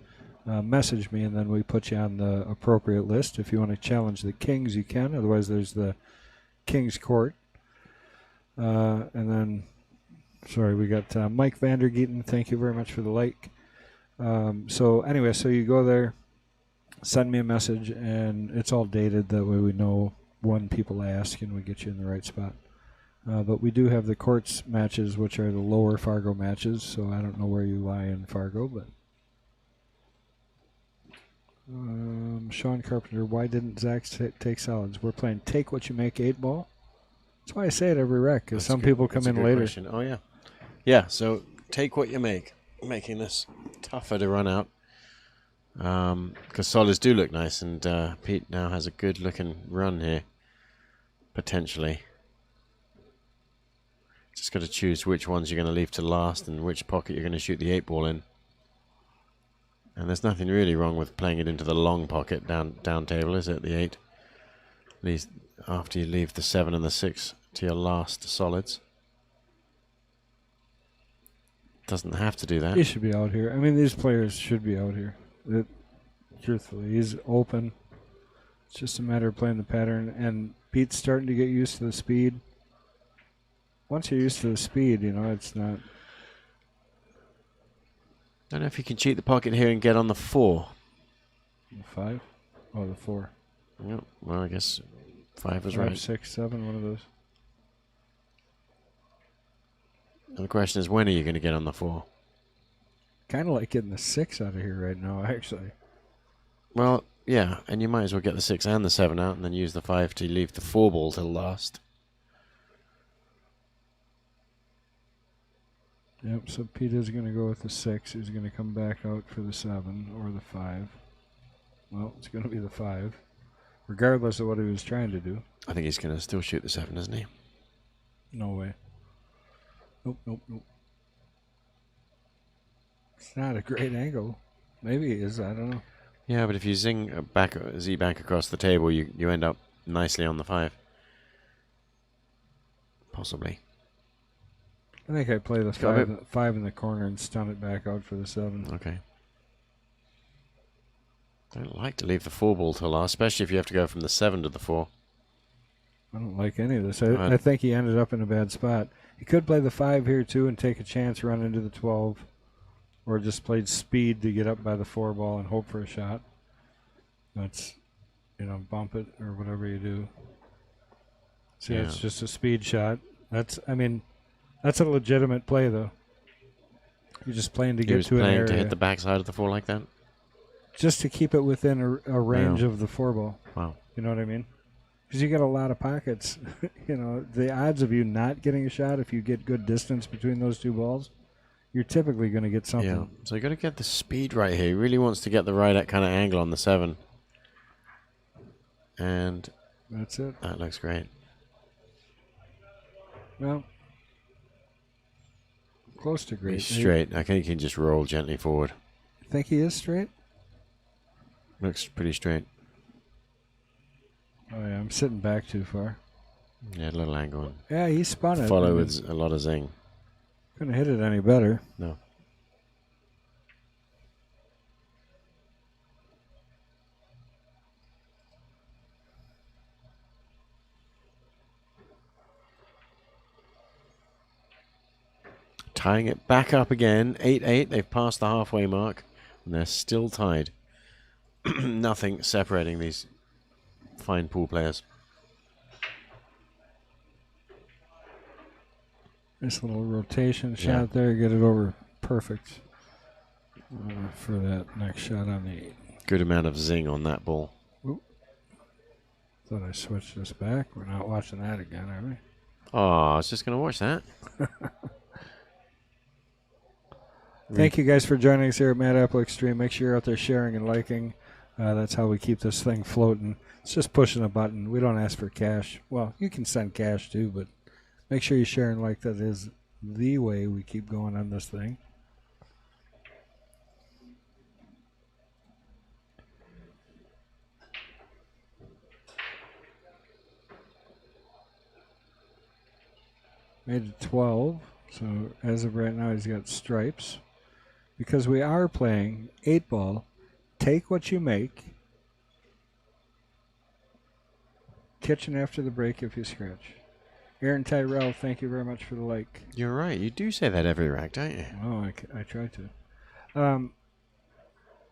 message me, and then we put you on the appropriate list. If you want to challenge the Kings, you can. Otherwise, there's the Kings Court. And then, sorry, we got Mike Vandergeeten. Thank you very much for the like. So anyway, so you go there, send me a message, and it's all dated. That way we know when people ask, and we get you in the right spot. But we do have the courts matches, which are the lower Fargo matches, so I don't know where you lie in Fargo, but Sean Carpenter, why didn't Zach take solids? We're playing Take What You Make 8-ball. That's why I say it every rec, because some people come in later. Question. Oh, yeah. Yeah, so Take What You Make, making this tougher to run out. Because solids do look nice, and Pete now has a good-looking run here, potentially. Just got to choose which ones you're going to leave to last and which pocket you're going to shoot the 8-ball in. And there's nothing really wrong with playing it into the long pocket down table, is it? The 8. At least after you leave the 7 and the 6 to your last solids. Doesn't have to do that. He should be out here. I mean, these players should be out here. Truthfully, he's open. It's just a matter of playing the pattern. And Pete's starting to get used to the speed. Once you're used to the speed, you know, it's not... I don't know if you can cheat the pocket here and get on the 4. The 5? Oh, the 4. Yep. Well, I guess 5 was 5, right. 6, 7, one of those. And the question is, when are you going to get on the 4? Kind of like getting the 6 out of here right now, actually. Well, yeah, and you might as well get the 6 and the 7 out and then use the 5 to leave the 4 ball till last. Yep, so Pete is going to go with the 6. He's going to come back out for the 7 or the 5. Well, it's going to be the 5, regardless of what he was trying to do. I think he's going to still shoot the 7, isn't he? No way. Nope. It's not a great angle. Maybe it is, I don't know. Yeah, but if you zing Z back across the table, you end up nicely on the 5. Possibly. I think I play the 5 in the corner and stun it back out for the 7. Okay. I don't like to leave the 4 ball till last, especially if you have to go from the 7 to the 4. I don't like any of this. I think he ended up in a bad spot. He could play the 5 here, too, and take a chance, run into the 12. Or just played speed to get up by the 4 ball and hope for a shot. That's, bump it or whatever you do. See, Yeah. it's just a speed shot. That's a legitimate play, though. You're just playing to get to an area. To hit the backside of the 4 like that? Just to keep it within a range Wow. of the 4-ball. Wow. You know what I mean? Because you get a lot of pockets. The odds of you not getting a shot, if you get good distance between those 2 balls, you're typically going to get something. Yeah. So you got to get the speed right here. He really wants to get the right kind of angle on the 7. And that's it. That looks great. Well, close to great. He's straight. I think he can just roll gently forward. Think he is straight? Looks pretty straight. Oh, yeah. I'm sitting back too far. Yeah, a little angle. Yeah, he spun it. Follow with a lot of zing. Couldn't hit it any better. No. Tying it back up again. 8-8. They've passed the halfway mark. And they're still tied. Nothing separating these fine pool players. Nice little rotation shot there. Get it over perfect for that next shot on the 8. Good amount of zing on that ball. Oop. Thought I switched this back. We're not watching that again, are we? Oh, I was just going to watch that. Thank you guys for joining us here at Mad Apple Xstream. Make sure you're out there sharing and liking. That's how we keep this thing floating. It's just pushing a button. We don't ask for cash. Well, you can send cash too, but make sure you share and like. That is the way we keep going on this thing. Made it 12. So as of right now, he's got stripes. Because we are playing 8-ball, take what you make. Kitchen after the break if you scratch. Aaron Tyrell, thank you very much for the like. You're right. You do say that every rack, don't you? Oh, I try to.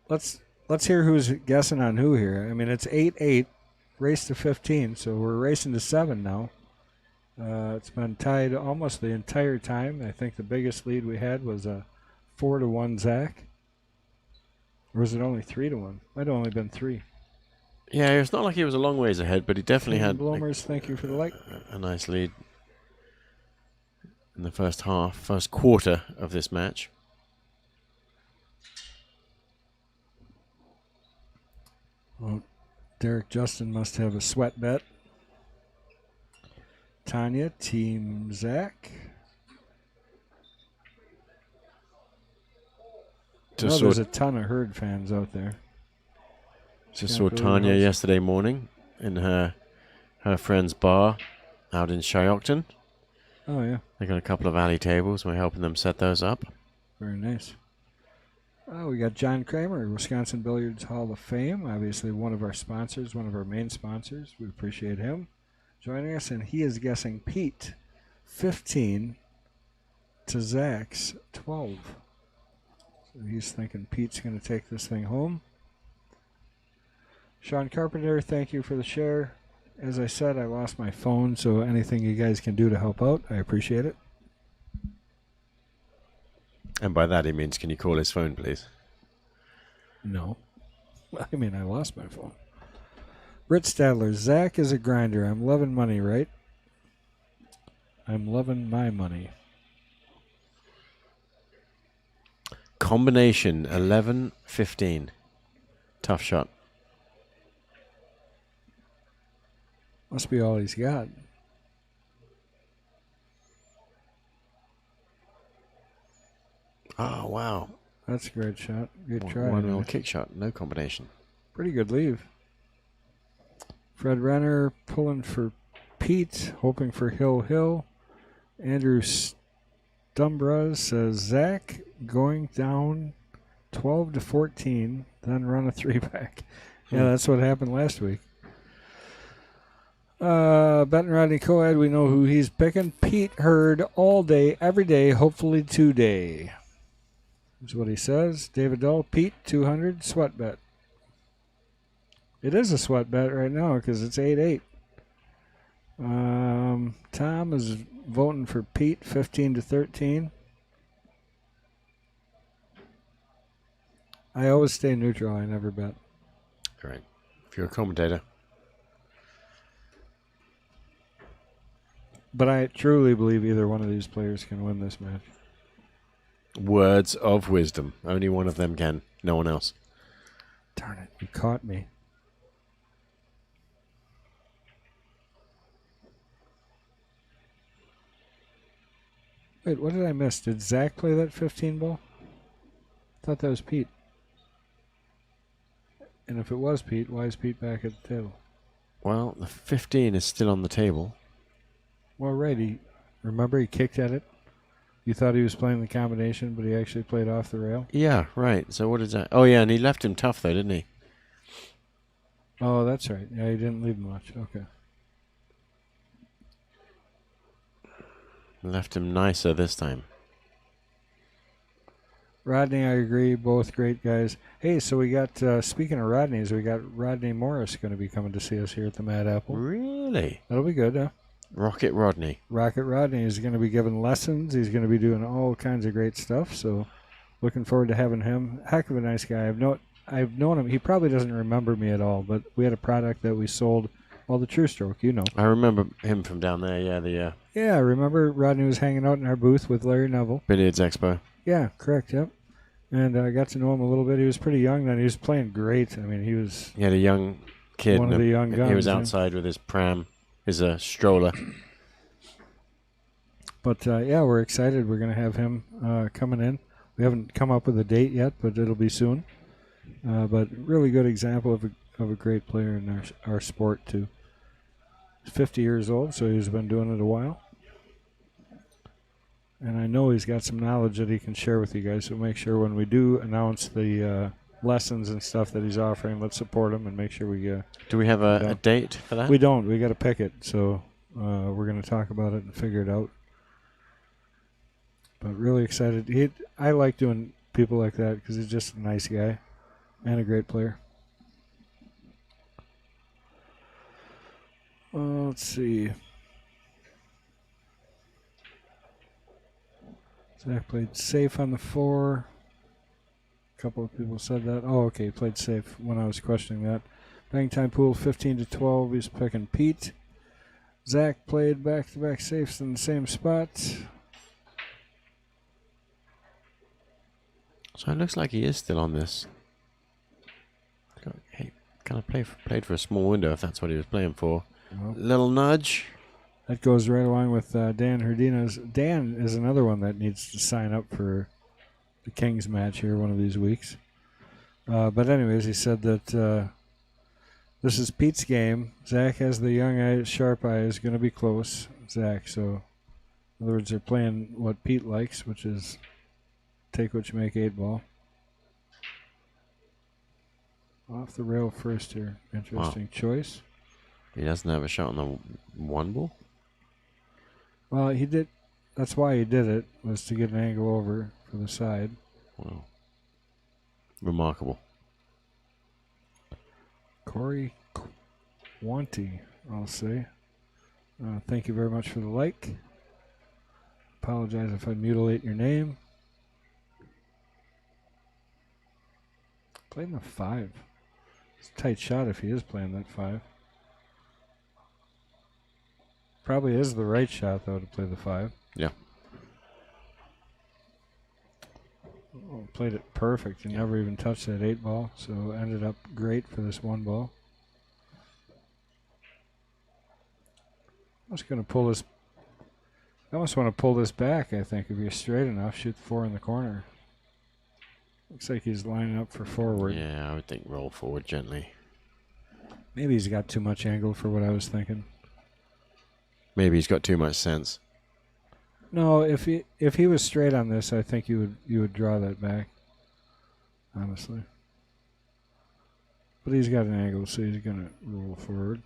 Let's hear who's guessing on who here. I mean, it's 8-8, race to 15, so we're racing to 7 now. It's been tied almost the entire time. I think the biggest lead we had was a 4-1 Zach. Or was it only 3-1? Might have only been 3. Yeah, it's not like he was a long ways ahead, but he definitely had Blomers, thank you for the like. A nice lead in the first quarter of this match. Well, Derek Justin must have a sweat bet. Tanya, Team Zach. There's a ton of Herd fans out there. Just saw Tanya yesterday morning in her friend's bar out in Shyocton. Oh, yeah. They got a couple of alley tables. We're helping them set those up. Very nice. Oh, we got John Kramer, Wisconsin Billiards Hall of Fame. Obviously one of our sponsors, one of our main sponsors. We appreciate him joining us. And he is guessing Pete 15 to Zach's 12. So he's thinking Pete's going to take this thing home. Sean Carpenter, thank you for the share. As I said, I lost my phone, so anything you guys can do to help out, I appreciate it. And by that he means, can you call his phone, please? No. I mean, I lost my phone. Britt Stadler, Zach is a grinder. I'm loving money, right? I'm loving my money. Combination 11-15. Tough shot. Must be all he's got. Oh, wow. That's a great shot. Good try. One little kick shot. No combination. Pretty good leave. Fred Renner pulling for Pete, hoping for Hill. Andrew Stumbras says Zach going down 12-14, then run a 3-back. Yeah, that's what happened last week. Benton Rodney Coed, we know who he's picking. Pete Hurd all day, every day, hopefully today. That's what he says. David Dull, Pete, 200, sweat bet. It is a sweat bet right now because it's 8-8. Tom is voting for Pete, 15-13. I always stay neutral. I never bet. Right. If you're a commentator. But I truly believe either one of these players can win this match. Words of wisdom. Only one of them can. No one else. Darn it. You caught me. Wait, what did I miss? Did Zach play that 15 ball? I thought that was Pete. And if it was Pete, why is Pete back at the table? Well, the 15 is still on the table. Well, right. Remember he kicked at it? You thought he was playing the combination, but he actually played off the rail? Yeah, right. So what is that? Oh, yeah, and he left him tough, though, didn't he? Oh, that's right. Yeah, he didn't leave much. Okay. Left him nicer this time. Rodney, I agree. Both great guys. Hey, so we got, speaking of Rodney's, we got Rodney Morris going to be coming to see us here at the Mad Apple. Really? That'll be good, huh? Rocket Rodney. Rocket Rodney is going to be giving lessons. He's going to be doing all kinds of great stuff. So looking forward to having him. Heck of a nice guy. I've known him. He probably doesn't remember me at all, but we had a product that we sold. Well, the True Stroke, you know. I remember him from down there, yeah, Yeah, I remember Rodney was hanging out in our booth with Larry Neville. Billiards Expo. Yeah, correct, yep. And I got to know him a little bit. He was pretty young then. He was playing great. I mean, he was... He had a young kid. One of the young guns. He was outside with his pram, his stroller. But, yeah, we're excited. We're going to have him coming in. We haven't come up with a date yet, but it'll be soon. But really good example of a great player in our sport, too. He's 50 years old, so he's been doing it a while. And I know he's got some knowledge that he can share with you guys, so make sure when we do announce the lessons and stuff that he's offering, let's support him and make sure we Do we have a date for that? We don't. We got to pick it, so we're going to talk about it and figure it out. But really excited. I like doing people like that because he's just a nice guy and a great player. Let's see. Zach played safe on the 4. A couple of people said that. Oh, okay, played safe when I was questioning that. Bang time pool 15-12. He's picking Pete. Zach played back-to-back safes in the same spot. So it looks like he is still on this. He kind of played for a small window if that's what he was playing for. Well, little nudge. That goes right along with Dan Herdina's. Dan is another one that needs to sign up for the Kings match here one of these weeks. But anyways, he said that this is Pete's game. Zach has the young eye, sharp eye, is going to be close. Zach, so in other words, they're playing what Pete likes, which is take what you make 8 ball. Off the rail first here. Interesting choice. He doesn't have a shot on the 1 ball? Well, he did. That's why he did it, was to get an angle over for the side. Wow. Remarkable. Corey Quanti, I'll say. Thank you very much for the like. Apologize if I mutilate your name. Playing the 5. It's a tight shot if he is playing that 5. Probably is the right shot, though, to play the 5. Yeah. Oh, played it perfect. He never even touched that 8 ball, so ended up great for this 1 ball. I'm just going to pull this. I almost want to pull this back, I think. If you're straight enough, shoot the 4 in the corner. Looks like he's lining up for forward. Yeah, I would think roll forward gently. Maybe he's got too much angle for what I was thinking. Maybe he's got too much sense. No, if he was straight on this, I think you would draw that back. Honestly. But he's got an angle, so he's going to roll forward.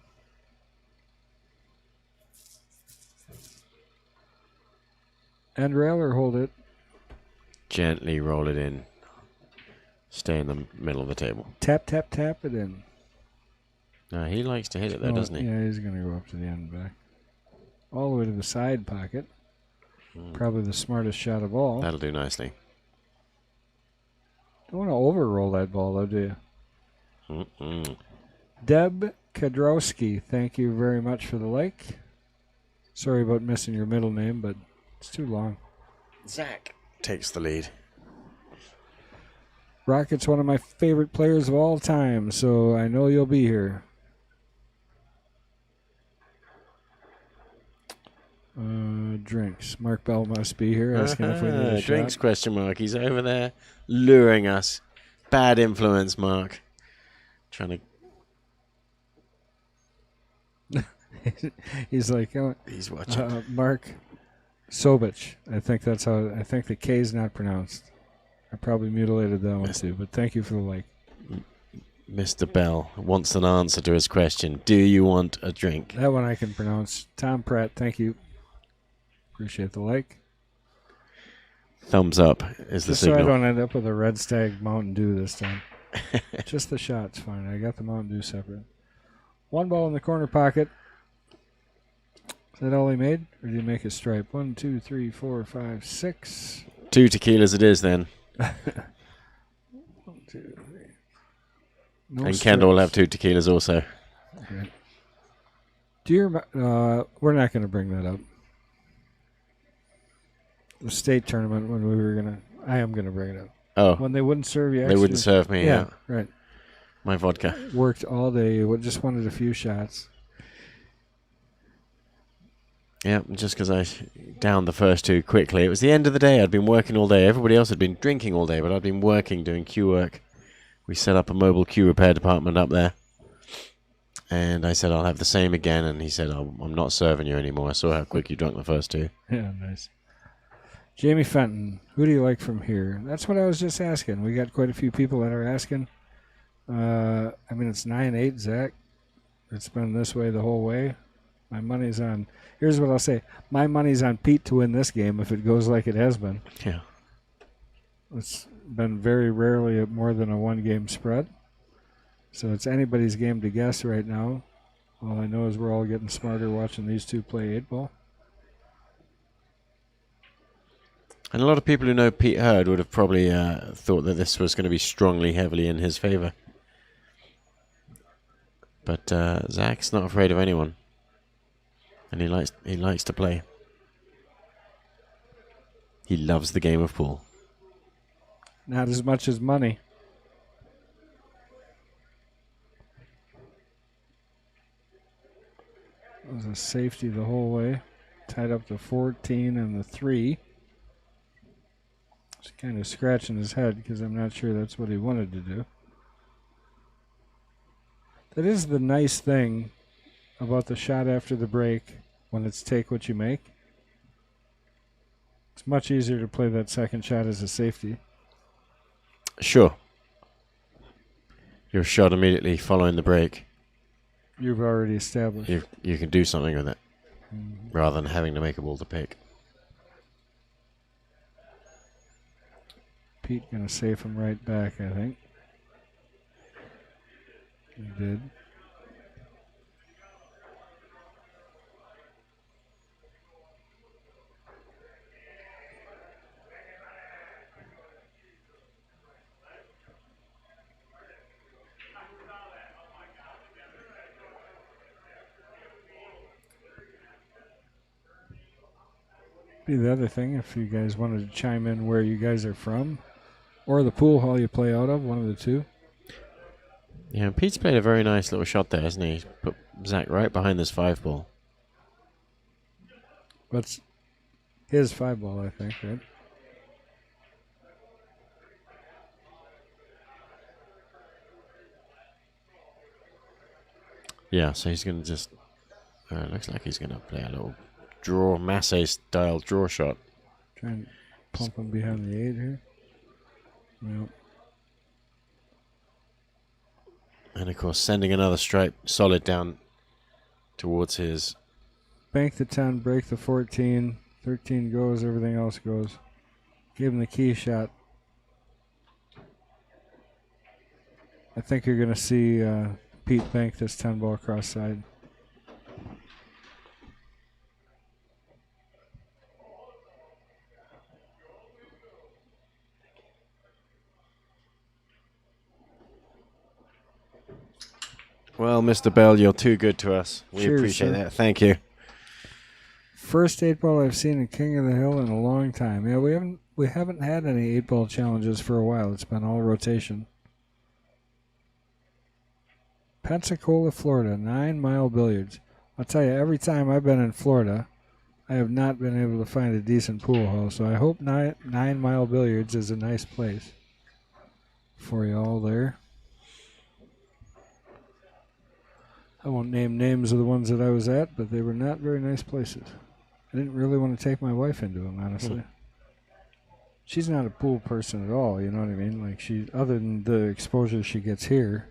End rail or hold it? Gently roll it in. Stay in the middle of the table. Tap, tap, tap it in. No, he likes to hit it though, doesn't he? Yeah, he's going to go up to the end and back. All the way to the side pocket. Probably the smartest shot of all. That'll do nicely. Don't want to overroll that ball, though, do you? Deb Kadrowski, thank you very much for the like. Sorry about missing your middle name, but it's too long. Zach takes the lead. Rocket's one of my favorite players of all time, so I know you'll be here. Drinks. Mark Bell must be here asking if we need a drinks shot. question mark. He's over there luring us. Bad influence, Mark. Trying to. He's like, he's watching. Mark Sobich. I think that's how. I think the K is not pronounced. I probably mutilated that one too, but thank you for the like. Mr. Bell wants an answer to his question. Do you want a drink? That one I can pronounce. Tom Pratt, thank you. Appreciate the like. Thumbs up is the signal. So I don't end up with a Red Stag Mountain Dew this time. Just the shot's fine. I got the Mountain Dew separate. One ball in the corner pocket. Is that all he made? Or did he make a stripe? 1, 2, 3, 4, 5, 6. 2 tequilas it is then. 1, 2, 3. No and stripes. Kendall will have 2 tequilas also. Okay. Do you we're not going to bring that up. The state tournament when we were going to... I am going to bring it up. Oh. When they wouldn't serve you. They wouldn't serve me. Yeah, right. My vodka. Worked all day. Just wanted a few shots. Yeah, just because I downed the first 2 quickly. It was the end of the day. I'd been working all day. Everybody else had been drinking all day, but I'd been working, doing queue work. We set up a mobile queue repair department up there. And I said, I'll have the same again. And he said, I'm not serving you anymore. I saw how quick you drank the first 2. Yeah, nice. Jamie Fenton, who do you like from here? That's what I was just asking. We got quite a few people that are asking. I mean, it's 9-8, Zach. It's been this way the whole way. My money's on... Here's what I'll say. My money's on Pete to win this game if it goes like it has been. Yeah. It's been very rarely more than a 1-game spread. So it's anybody's game to guess right now. All I know is we're all getting smarter watching these two play 8-ball. And a lot of people who know Pete Hurd would have probably thought that this was going to be strongly, heavily in his favor. But Zach's not afraid of anyone. And he likes to play. He loves the game of pool. Not as much as money. It was a safety the whole way. Tied up to 14 and the 3. He's kind of scratching his head because I'm not sure that's what he wanted to do. That is the nice thing about the shot after the break when it's take what you make. It's much easier to play that second shot as a safety. Sure. Your shot immediately following the break. You've already established. You can do something with it rather than having to make a ball to pick. Pete going to save him right back, I think. He did. Be the other thing if you guys wanted to chime in where you guys are from or the pool hall you play out of, one of the two. Yeah, Pete's played a very nice little shot there, hasn't he? He's put Zach right behind this 5-ball. That's his 5-ball, I think, right? Yeah, so he's going to just... looks like he's going to play a little draw, Massey-style draw shot. Try and pump him behind the 8 here. Yep. And, of course, sending another stripe solid down towards his... Bank the 10, break the 14. 13 goes, everything else goes. Give him the key shot. I think you're going to see Pete bank this 10 ball cross side. Well, Mr. Bell, you're too good to us. We Cheers, appreciate sir. that. Thank you. First 8-ball I've seen in King of the Hill in a long time. Yeah, we haven't had any 8-ball challenges for a while. It's been all rotation. Pensacola, Florida, 9 Mile Billiards. I'll tell you, every time I've been in Florida, I have not been able to find a decent pool hall. So I hope 9 Mile Billiards is a nice place for you all there. I won't name names of the ones that I was at, but they were not very nice places. I didn't really want to take my wife into them, honestly. She's not a pool person at all, you know what I mean? Like, she, other than the exposure she gets here.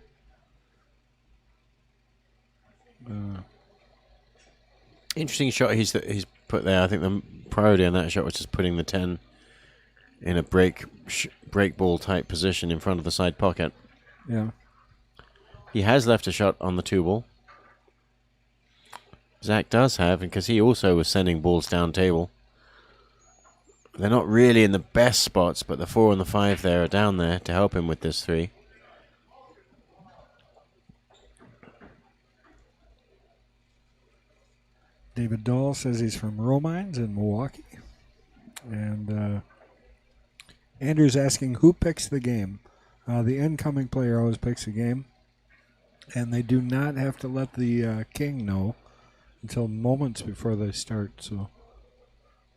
Interesting shot he's put there. I think the priority on that shot was just putting the 10 in a break ball type position in front of the side pocket. Yeah. He has left a shot on the 2 ball. Zach does have, because he also was sending balls down table. They're not really in the best spots, but the 4 and the 5 there are down there to help him with this 3. David Dahl says he's from Romines in Milwaukee. And Andrew's asking who picks the game. The incoming player always picks the game. And they do not have to let the king know until moments before they start. So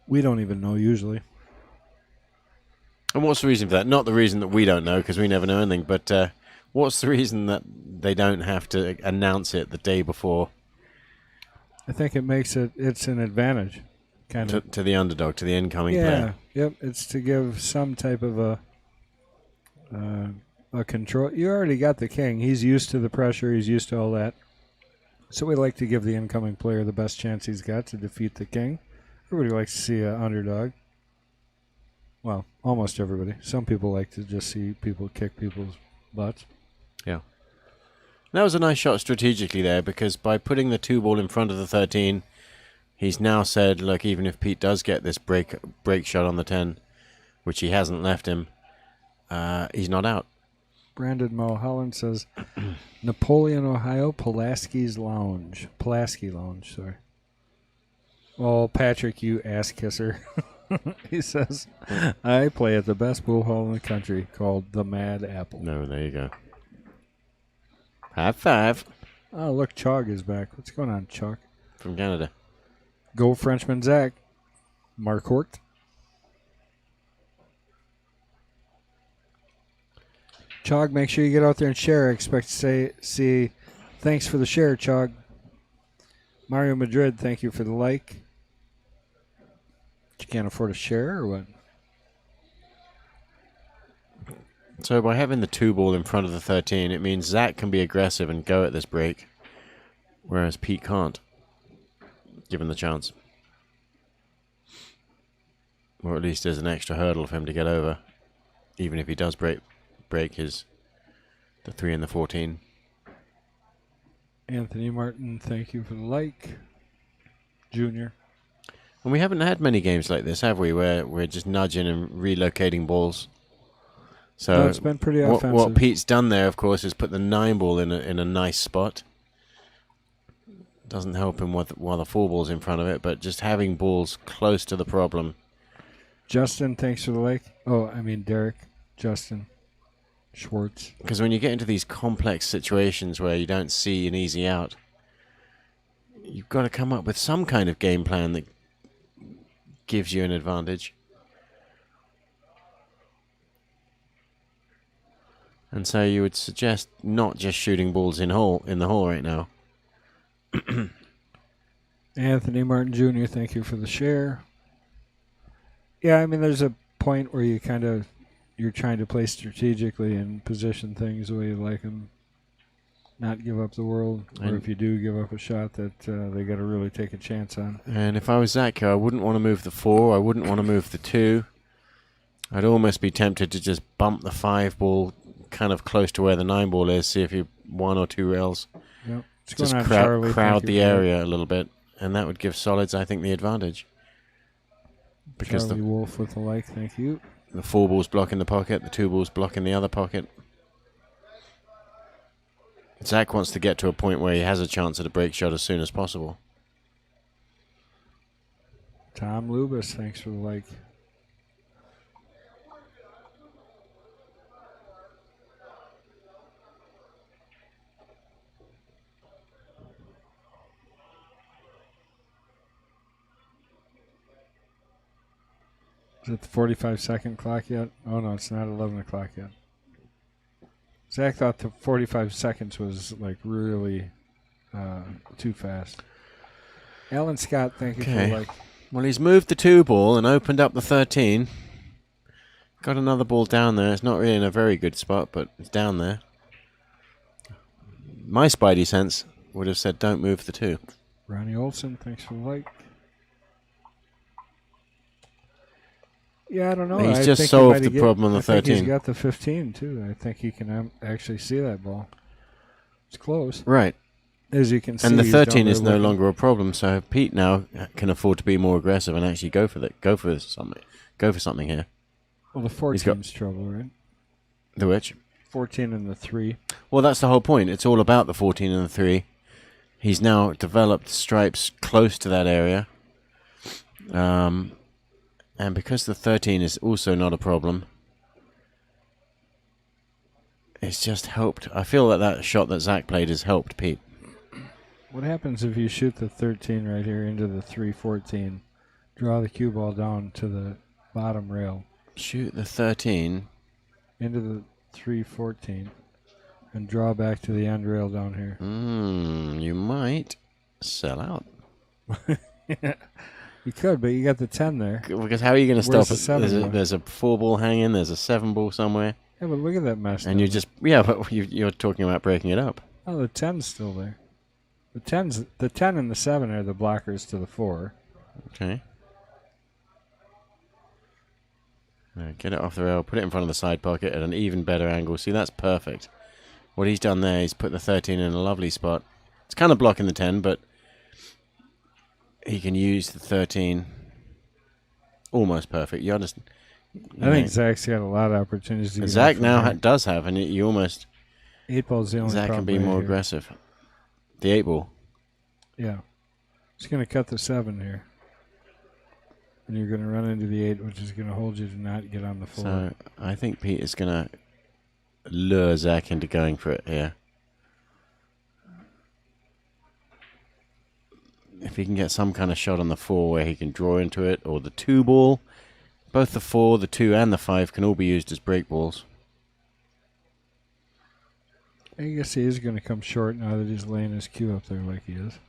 we don't even know usually. And what's the reason for that? Not the reason that we don't know, because we never know anything, but what's the reason that they don't have to announce it the day before? I think it makes it's an advantage, kind of. To the underdog, to the incoming player. Yep. It's to give some type of a control. You already got the king. He's used to the pressure. He's used to all that. So we like to give the incoming player the best chance he's got to defeat the king. Everybody likes to see an underdog. Well, almost everybody. Some people like to just see people kick people's butts. Yeah. That was a nice shot strategically there, because by putting the 2 ball in front of the 13, he's now said, look, even if Pete does get this break shot on the 10, which he hasn't left him, he's not out. Brandon Mulholland says, Napoleon, Ohio, Pulaski Lounge, sorry. Well, Patrick, you ass kisser. He says, I play at the best pool hall in the country called the Mad Apple. No, there you go. High 5. Oh, look, Chog is back. What's going on, Chog? From Canada. Go Frenchman Zach. Marquardt. Chog, make sure you get out there and share. I expect to see thanks for the share, Chog. Mario Madrid, thank you for the like. You can't afford a share or what? So by having the 2 ball in front of the 13, it means Zach can be aggressive and go at this break, whereas Pete can't, given the chance. Or at least there's an extra hurdle for him to get over, even if he does break the 3 and the 14. Anthony Martin, thank you for the like. Junior. And we haven't had many games like this, have we, where we're just nudging and relocating balls. So no, it's been pretty offensive. What Pete's done there, of course, is put the 9 ball in a nice spot. Doesn't help him while the 4 ball's in front of it, but just having balls close to the problem. Justin, thanks for the like. Oh, I mean Derek, Justin, Schwartz. Because when you get into these complex situations where you don't see an easy out, you've got to come up with some kind of game plan that gives you an advantage. And so you would suggest not just shooting balls in the hole right now. Anthony Martin Jr., thank you for the share. Yeah, I mean, there's a point where you're trying to play strategically and position things the way you like them. Not give up the world, or if you do give up a shot that they got to really take a chance on. And if I was Zach, I wouldn't want to move the 4. I wouldn't want to move the 2. I'd almost be tempted to just bump the 5 ball kind of close to where the 9 ball is. See if you 1 or 2 rails. Yep. What's Just going on, Charlie? crowd the area a little bit, and that would give solids, I think, the advantage. Because Charlie Wolf with a like, thank you. The 4 ball's blocking the pocket, the 2 ball's blocking the other pocket. Zach wants to get to a point where he has a chance at a break shot as soon as possible. Tom Lubis, thanks for the like. Is it the 45-second clock yet? Oh, no, it's not 11 o'clock yet. Zach thought the 45 seconds was, like, really too fast. Alan Scott, thank you for the like. Well, he's moved the 2 ball and opened up the 13. Got another ball down there. It's not really in a very good spot, but it's down there. My spidey sense would have said don't move the 2. Ronnie Olson, thanks for the like. Yeah, I don't know. He's just solved the problem on the 13. I think he's got the 15, too. I think he can actually see that ball. It's close. Right. As you can see. And the 13 is no longer a problem, so Pete now can afford to be more aggressive and actually go for something here. Well, the 14's trouble, right? The which? 14 and the 3. Well, that's the whole point. It's all about the 14 and the 3. He's now developed stripes close to that area. And because the 13 is also not a problem, it's just helped. I feel that that shot that Zach played has helped Pete. What happens if you shoot the 13 right here into the 3-14, draw the cue ball down to the bottom rail? Shoot the 13. Into the 3-14, and draw back to the end rail down here. You might sell out. Yeah. You could, but you got the 10 there. Because how are you going to stop it? There's a 4 ball hanging. There's a 7 ball somewhere. Yeah, but look at that mess. And but you're talking about breaking it up. Oh, the 10's still there. The 10 and the 7 are the blockers to the 4. Okay. Get it off the rail. Put it in front of the side pocket at an even better angle. See, that's perfect. What he's done there, he's put the 13 in a lovely spot. It's kind of blocking the 10, but he can use the 13 almost perfect. You understand? I think Zach's got a lot of opportunities. Zach now does have, and you almost 8 ball's the only Zach problem. can be more aggressive. The 8 ball. Yeah, he's going to cut the 7 here, and you're going to run into the 8, which is going to hold you to not get on the 4. So I think Pete is going to lure Zach into going for it here. If he can get some kind of shot on the 4 where he can draw into it, or the 2 ball, both the 4, the 2, and the 5 can all be used as break balls. I guess he is going to come short now that he's laying his cue up there like he is.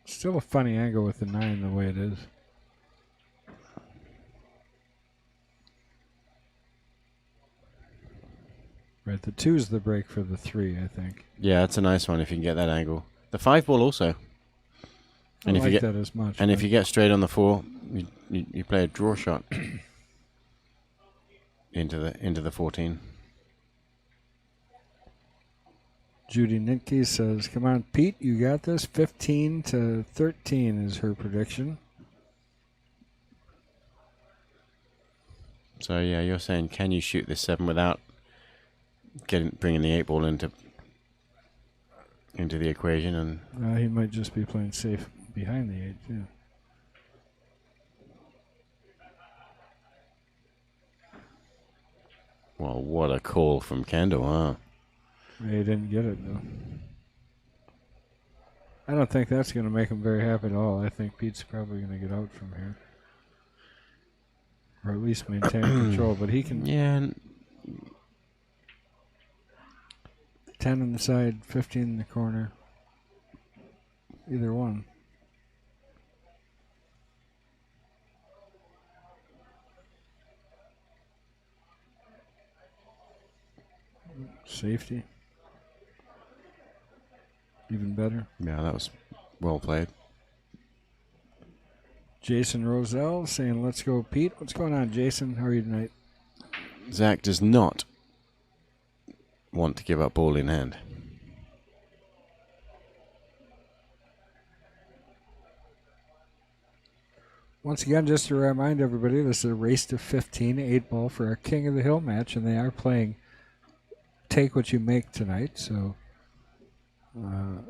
Still a funny angle with the 9 the way it is. Right, the 2's the break for the 3, I think. Yeah, that's a nice one if you can get that angle. The 5 ball also. And if you get that as much. And if you get straight on the 4, you play a draw shot into the 14. Judy Nitke says, "Come on, Pete, you got this. 15-13 is her prediction." So yeah, you're saying, can you shoot this 7 without bringing the 8 ball into the equation? And he might just be playing safe behind the 8 too. Well, what a call from Kendall, huh? He didn't get it though. I don't think that's going to make him very happy at all. I think Pete's probably going to get out from here, or at least maintain control. But he can. Yeah. 10 on the side, 15 in the corner. Either one. Safety. Even better. Yeah, that was well played. Jason Roselle saying, "Let's go, Pete." What's going on, Jason? How are you tonight? Zach does not want to give up ball in hand. Once again, just to remind everybody, this is a race to 15, 8-ball for our King of the Hill match, and they are playing Take What You Make tonight. So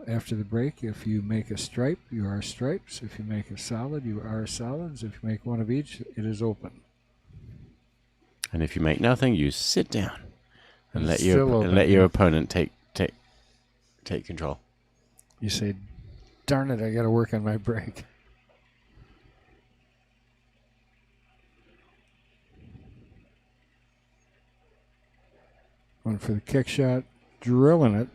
after the break, if you make a stripe, you are stripes. If you make a solid, you are solids. If you make one of each, it is open. And if you make nothing, you sit down and let your opponent take control. You say, darn it, I got to work on my break. One for the kick shot, drilling it.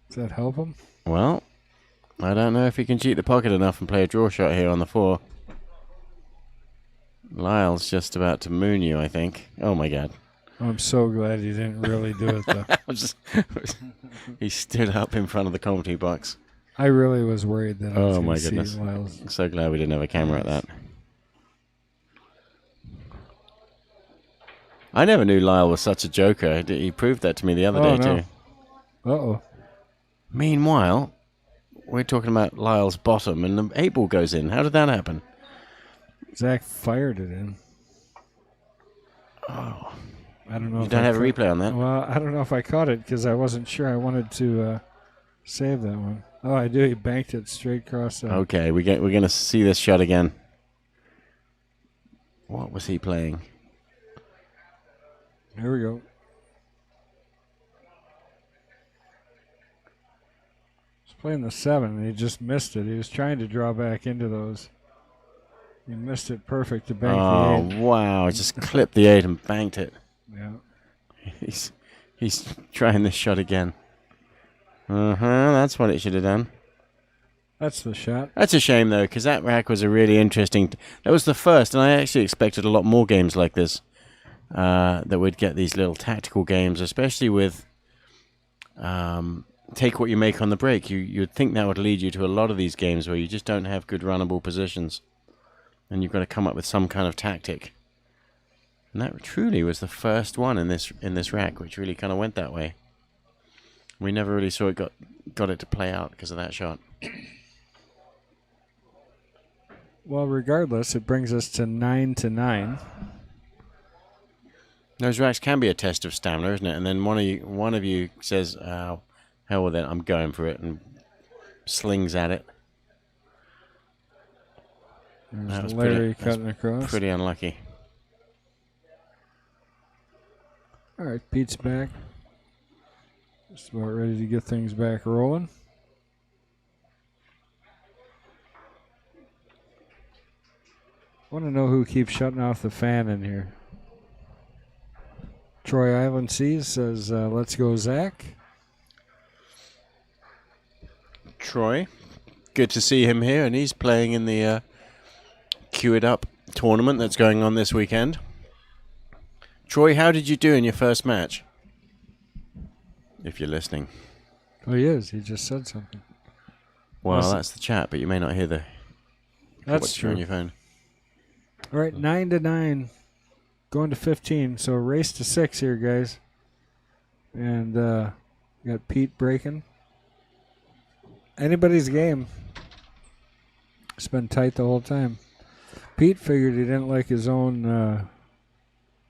Does that help him? Well, I don't know if he can cheat the pocket enough and play a draw shot here on the 4. Lyle's just about to moon you, I think. Oh, my God. I'm so glad you didn't really do it, though. He stood up in front of the commentary box. I really was worried that I was Oh, my see goodness. Lyle's. I'm so glad we didn't have a camera at that. I never knew Lyle was such a joker. He proved that to me the other day, too. Uh-oh. Meanwhile, we're talking about Lyle's bottom, and the 8-ball goes in. How did that happen? Zach fired it in. Oh. I don't know. You don't have a replay on that? Well, I don't know if I caught it because I wasn't sure. I wanted to save that one. Oh, I do. He banked it straight across. Okay, we're going to see this shot again. What was he playing? Here we go. He's playing the 7, and he just missed it. He was trying to draw back into those. He missed it perfect to bank the 8. Oh, wow. Just clipped the 8 and banked it. Yeah. He's trying this shot again. That's what it should have done. That's the shot. That's a shame, though, because that rack was a really interesting... That was the first, and I actually expected a lot more games like this. That would get these little tactical games, especially with take what you make on the break. You'd think that would lead you to a lot of these games where you just don't have good runnable positions, and you've got to come up with some kind of tactic. And that truly was the first one in this rack, which really kind of went that way. We never really saw it got it to play out because of that shot. Well, regardless, it brings us to 9-9. Those racks can be a test of stamina, isn't it? And then one of you says, hell with it, I'm going for it, and slings at it. There's Larry cutting across. Pretty unlucky. All right, Pete's back. Just about ready to get things back rolling. Want to know who keeps shutting off the fan in here. Troy Island Seas says, let's go, Zach. Troy, good to see him here, and he's playing in the Queue It Up tournament that's going on this weekend. Troy, how did you do in your first match? If you're listening. Oh, he is. He just said something. Well, that's the chat, but you may not hear the... That's true. On your phone. All right, 9-9. Going to 15, so race to 6 here, guys. And got Pete breaking. Anybody's game. It's been tight the whole time. Pete figured he didn't like his own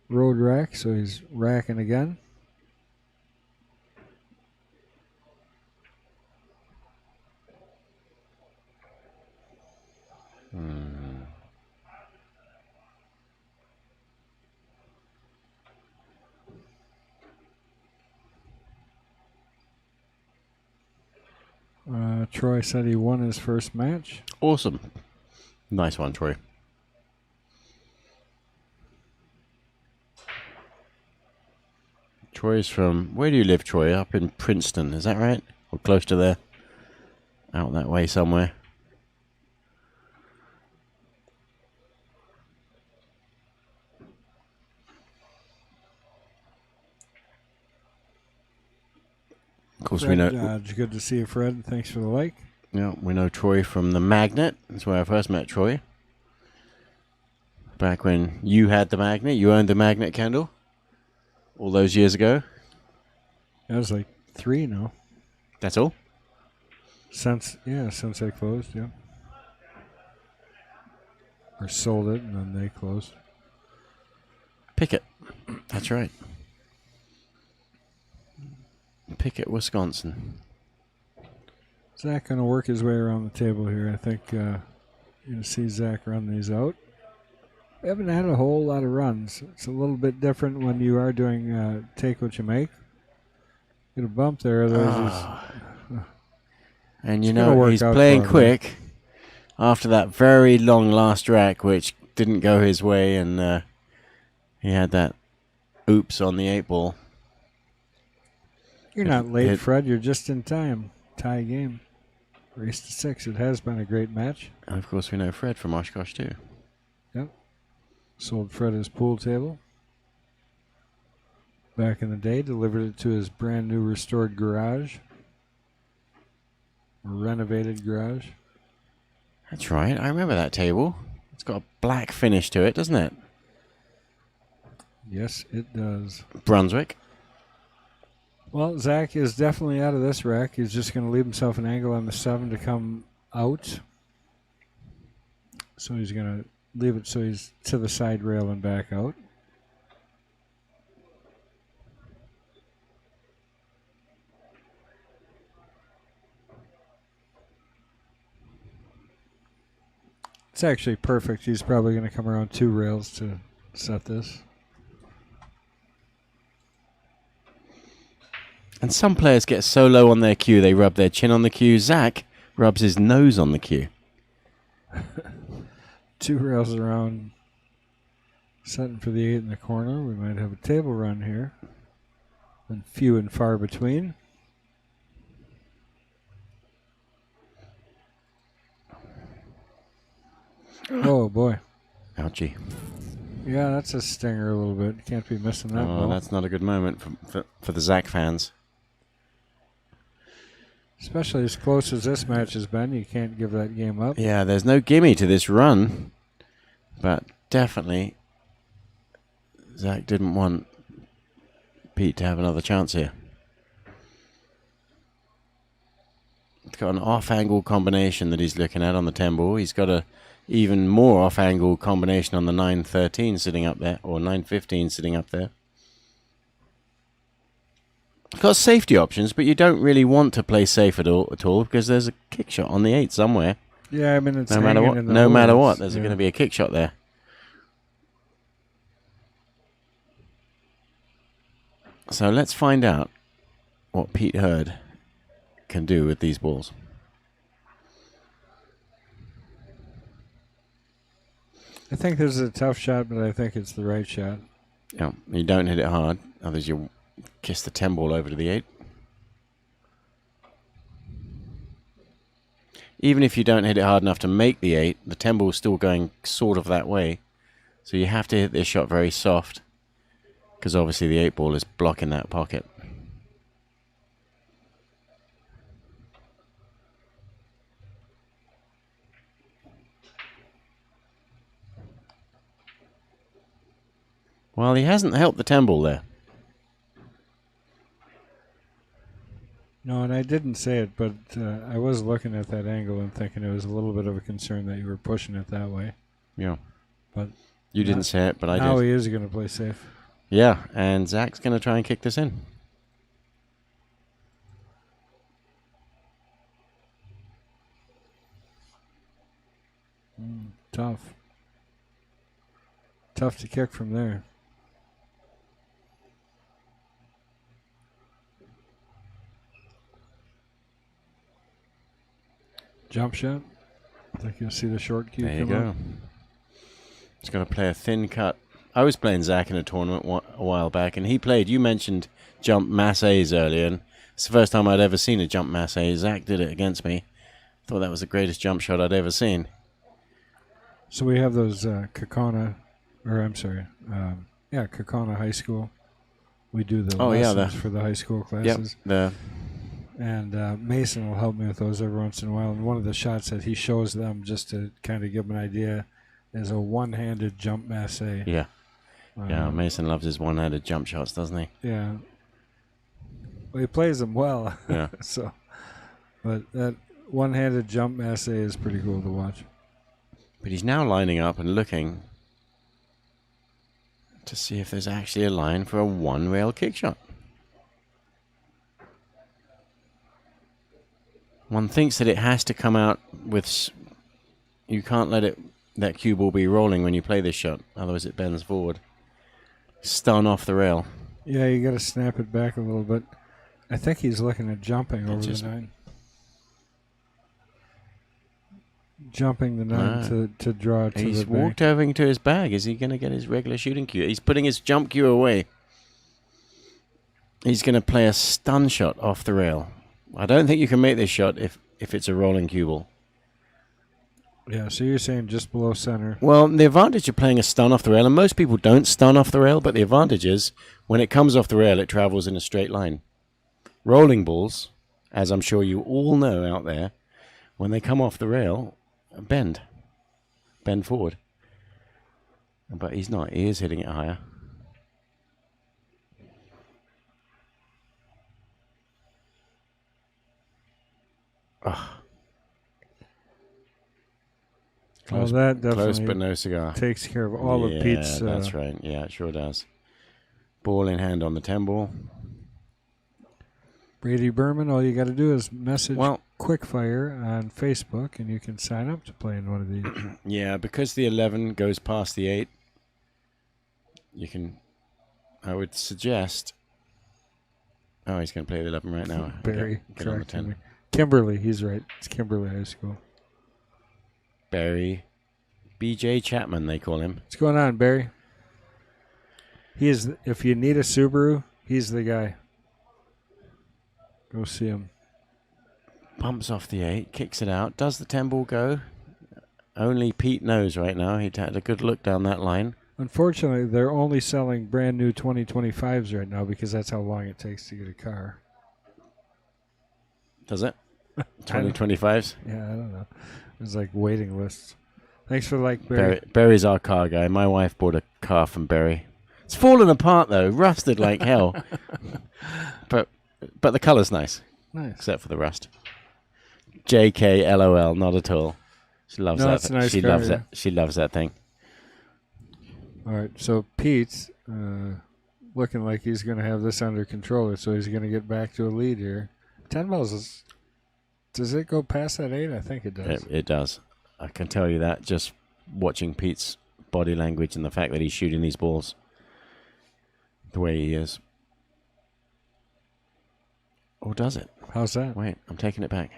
road rack, so he's racking again. Troy said he won his first match. Awesome. Nice one, Troy. Troy's from... Where do you live, Troy? Up in Princeton, is that right? Or close to there? Out that way somewhere. Of course, Fred we know... Dodge. Good to see you, Fred. Thanks for the like. Yeah, we know Troy from the Magnet. That's where I first met Troy. Back when you had the Magnet. You owned the Magnet, Kendall. all those years ago. That was like 3 now. That's all? Since I closed, yeah. Or sold it and then they closed. Pickett. That's right. Pickett, Wisconsin. Zach going to work his way around the table here. I think you're going to see Zach run these out. We haven't had a whole lot of runs. It's a little bit different when you are doing take what you make. Get a bump there. And you know, he's playing quick after that very long last rack, which didn't go his way, and he had that oops on the 8-ball. You're not late, Fred. You're just in time. Tie game. Race to 6. It has been a great match. And, of course, we know Fred from Oshkosh, too. Yep. Sold Fred his pool table. Back in the day, delivered it to his brand new restored garage. A renovated garage. That's right. I remember that table. It's got a black finish to it, doesn't it? Yes, it does. Brunswick. Well, Zach is definitely out of this rack. He's just going to leave himself an angle on the 7 to come out. So he's going to leave it so he's to the side rail and back out. It's actually perfect. He's probably going to come around 2 rails to set this. And some players get so low on their cue, they rub their chin on the cue. Zach rubs his nose on the cue. 2 rails around, setting for the 8 in the corner. We might have a table run here. And few and far between. Oh, boy. Ouchie. Yeah, that's a stinger a little bit. Can't be missing that ball. That's not a good moment for the Zach fans. Especially as close as this match has been, you can't give that game up. Yeah, there's no gimme to this run. But definitely, Zach didn't want Pete to have another chance here. He's got an off-angle combination that he's looking at on the 10 ball. He's got a even more off-angle combination on the 913 sitting up there, or 915 sitting up there. Got safety options, but you don't really want to play safe at all because there's a kick shot on the 8 somewhere. Yeah, I mean, it's no matter what, there's going to be a kick shot there. So let's find out what Pete Hurd can do with these balls. I think this is a tough shot, but I think it's the right shot. Yeah, you don't hit it hard, otherwise you kiss the 10 ball over to the 8. Even if you don't hit it hard enough to make the 8, the 10 ball is still going sort of that way. So you have to hit this shot very soft, because obviously the 8 ball is blocking that pocket. Well, he hasn't helped the 10 ball there. No, and I didn't say it, but I was looking at that angle and thinking it was a little bit of a concern that you were pushing it that way. Yeah. But you didn't say it, but I did. Now he is going to play safe. Yeah, and Zach's going to try and kick this in. Tough. Tough to kick from there. Jump shot. I think you'll see the short cue. There you go. He's going to play a thin cut. I was playing Zach in a tournament a while back, and he played. You mentioned jump mass A's earlier, and it's the first time I'd ever seen a jump mass A. Zach did it against me. Thought that was the greatest jump shot I'd ever seen. So we have those Kaukauna High School. We do the lessons for the high school classes. Yep, and Mason will help me with those every once in a while. And one of the shots that he shows them, just to kind of give them an idea, is a one-handed jump masse. Yeah. Yeah, Mason loves his one-handed jump shots, doesn't he? Yeah. Well, he plays them well. Yeah. So, but that one-handed jump essay is pretty cool to watch. But he's now lining up and looking to see if there's actually a line for a one-rail kick shot. One thinks that it has to come out with... You can't let that cue ball be rolling when you play this shot, otherwise it bends forward. Stun off the rail. Yeah, you got to snap it back a little bit. I think he's looking at jumping over the 9. Jumping the 9 to draw it to he's the bank. walked over into his bag. Is he going to get his regular shooting cue? He's putting his jump cue away. He's going to play a stun shot off the rail. I don't think you can make this shot if it's a rolling cue ball. Yeah, so you're saying just below center. Well, the advantage of playing a stun off the rail, and most people don't stun off the rail, but the advantage is when it comes off the rail, it travels in a straight line. Rolling balls, as I'm sure you all know out there, when they come off the rail, bend forward. But he's not. He is hitting it higher. Well, that definitely close but no cigar. Takes care of all of Pete's... that's right. Yeah, it sure does. Ball in hand on the 10 ball. Brady Berman, all you got to do is message Quickfire on Facebook, and you can sign up to play in one of these. Yeah, because the 11 goes past the 8, you can... I would suggest... Oh, he's going to play the 11 right now. Barry, get on the 10. Kimberly, he's right. It's Kimberly High School. Barry. BJ Chapman, they call him. What's going on, Barry? He is. If you need a Subaru, he's the guy. Go see him. Bumps off the 8, kicks it out. Does the 10 ball go? Only Pete knows right now. He had a good look down that line. Unfortunately, they're only selling brand new 2025s right now because that's how long it takes to get a car. Does it? 2025s? Yeah, I don't know. There's like waiting lists. Thanks for the like, Barry. Barry's our car guy. My wife bought a car from Barry. It's fallen apart though, rusted like hell. But the color's nice. Nice. Except for the rust. JK LOL, not at all. She loves that. It's a nice she car, loves that. She loves that thing. All right, so Pete's looking like he's going to have this under control, so he's going to get back to a lead here. 10 balls is... Does it go past that 8? I think it does. It does. I can tell you that just watching Pete's body language and the fact that he's shooting these balls the way he is. Or does it? How's that? Wait, I'm taking it back.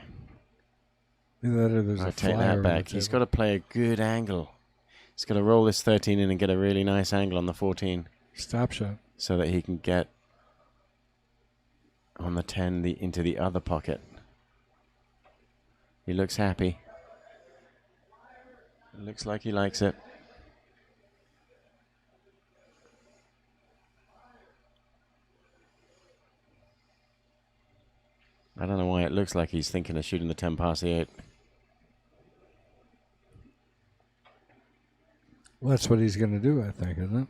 Either that or there's I a take flyer that back. He's got to play a good angle. He's got to roll this 13 in and get a really nice angle on the 14. Stop shot. So that he can get on the 10 into the other pocket. He looks happy. It looks like he likes it. I don't know why it looks like he's thinking of shooting the 10 past the 8. Well, that's what he's going to do, I think, isn't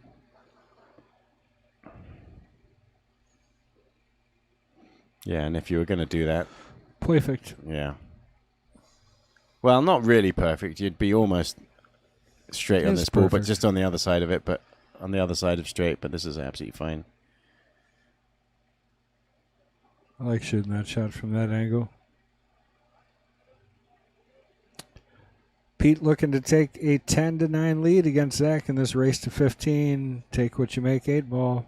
it? Yeah, and if you were going to do that... Perfect. Yeah. Well, not really perfect. You'd be almost straight on this ball, but just on the other side of it, but on the other side of straight, but this is absolutely fine. I like shooting that shot from that angle. Pete looking to take a 10-9 lead against Zach in this race to 15. Take what you make, 8 ball.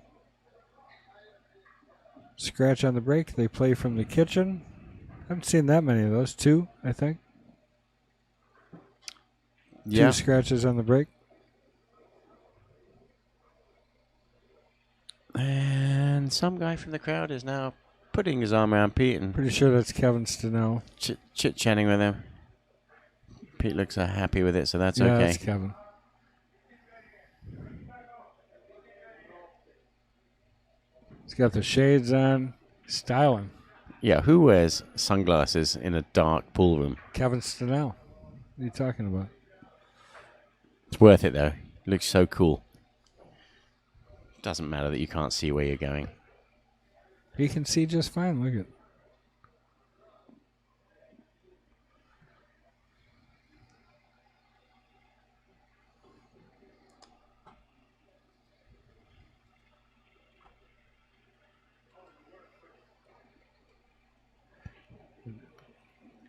Scratch on the break. They play from the kitchen. Haven't seen that many of those. 2, I think. Yeah. 2 scratches on the break. And some guy from the crowd is now putting his arm around Pete and Pretty sure that's Kevin Stenell. chit-chatting with him. Pete looks happy with it, so that's yeah, okay. That's Kevin. He's got the shades on. Styling. Yeah, who wears sunglasses in a dark pool room? Kevin Stenell. What are you talking about? It's worth it, though. Looks so cool. Doesn't matter that you can't see where you're going. He can see just fine. Look at.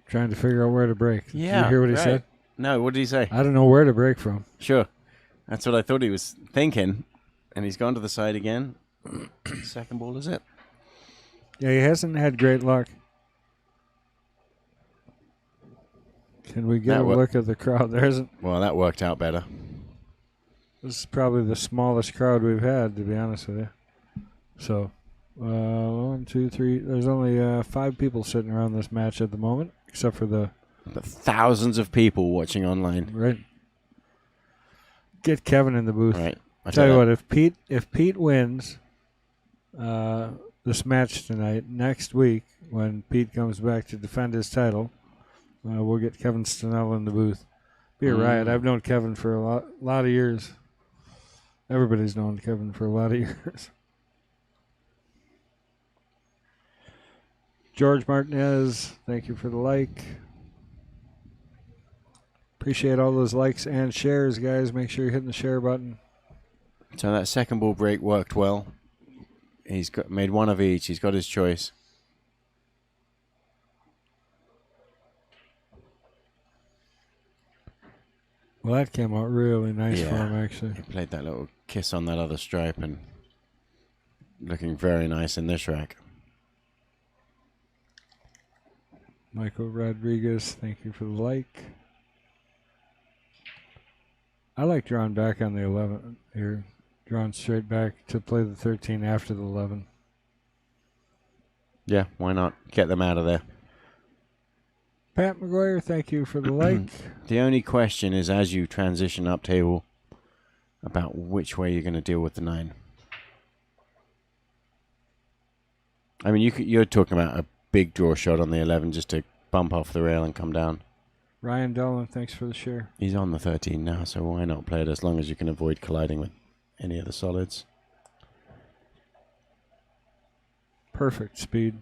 Trying to figure out where to break. Yeah. Did you hear what he right. said? No, what did he say? I don't know where to break from. Sure. That's what I thought he was thinking. And he's gone to the side again. Second ball, is it? Yeah, he hasn't had great luck. Can we get a look at the crowd? There isn't. Well, that worked out better. This is probably the smallest crowd we've had, to be honest with you. So, 1, 2, 3. There's only 5 people sitting around this match at the moment, except for the thousands of people watching online. Right. Get Kevin in the booth. Right. I tell you what, if Pete wins this match tonight, next week when Pete comes back to defend his title, we'll get Kevin Stenell in the booth. Be a riot. I've known Kevin for a lot of years. Everybody's known Kevin for a lot of years. George Martinez, thank you for the like. Appreciate all those likes and shares, guys. Make sure you're hitting the share button. So that second ball break worked well. He's made one of each. He's got his choice. Well, that came out really nice for him, actually. He played that little kiss on that other stripe and looking very nice in this rack. Michael Rodriguez, thank you for the like. I like drawing back on the 11 here. Drawing straight back to play the 13 after the 11. Yeah, why not? Get them out of there. Pat McGuire, thank you for the like. The only question is, as you transition up table, about which way you're going to deal with the 9. I mean, you're talking about a big draw shot on the 11 just to bump off the rail and come down. Ryan Dolan, thanks for the share. He's on the 13 now, so why not play it as long as you can avoid colliding with any of the solids? Perfect speed.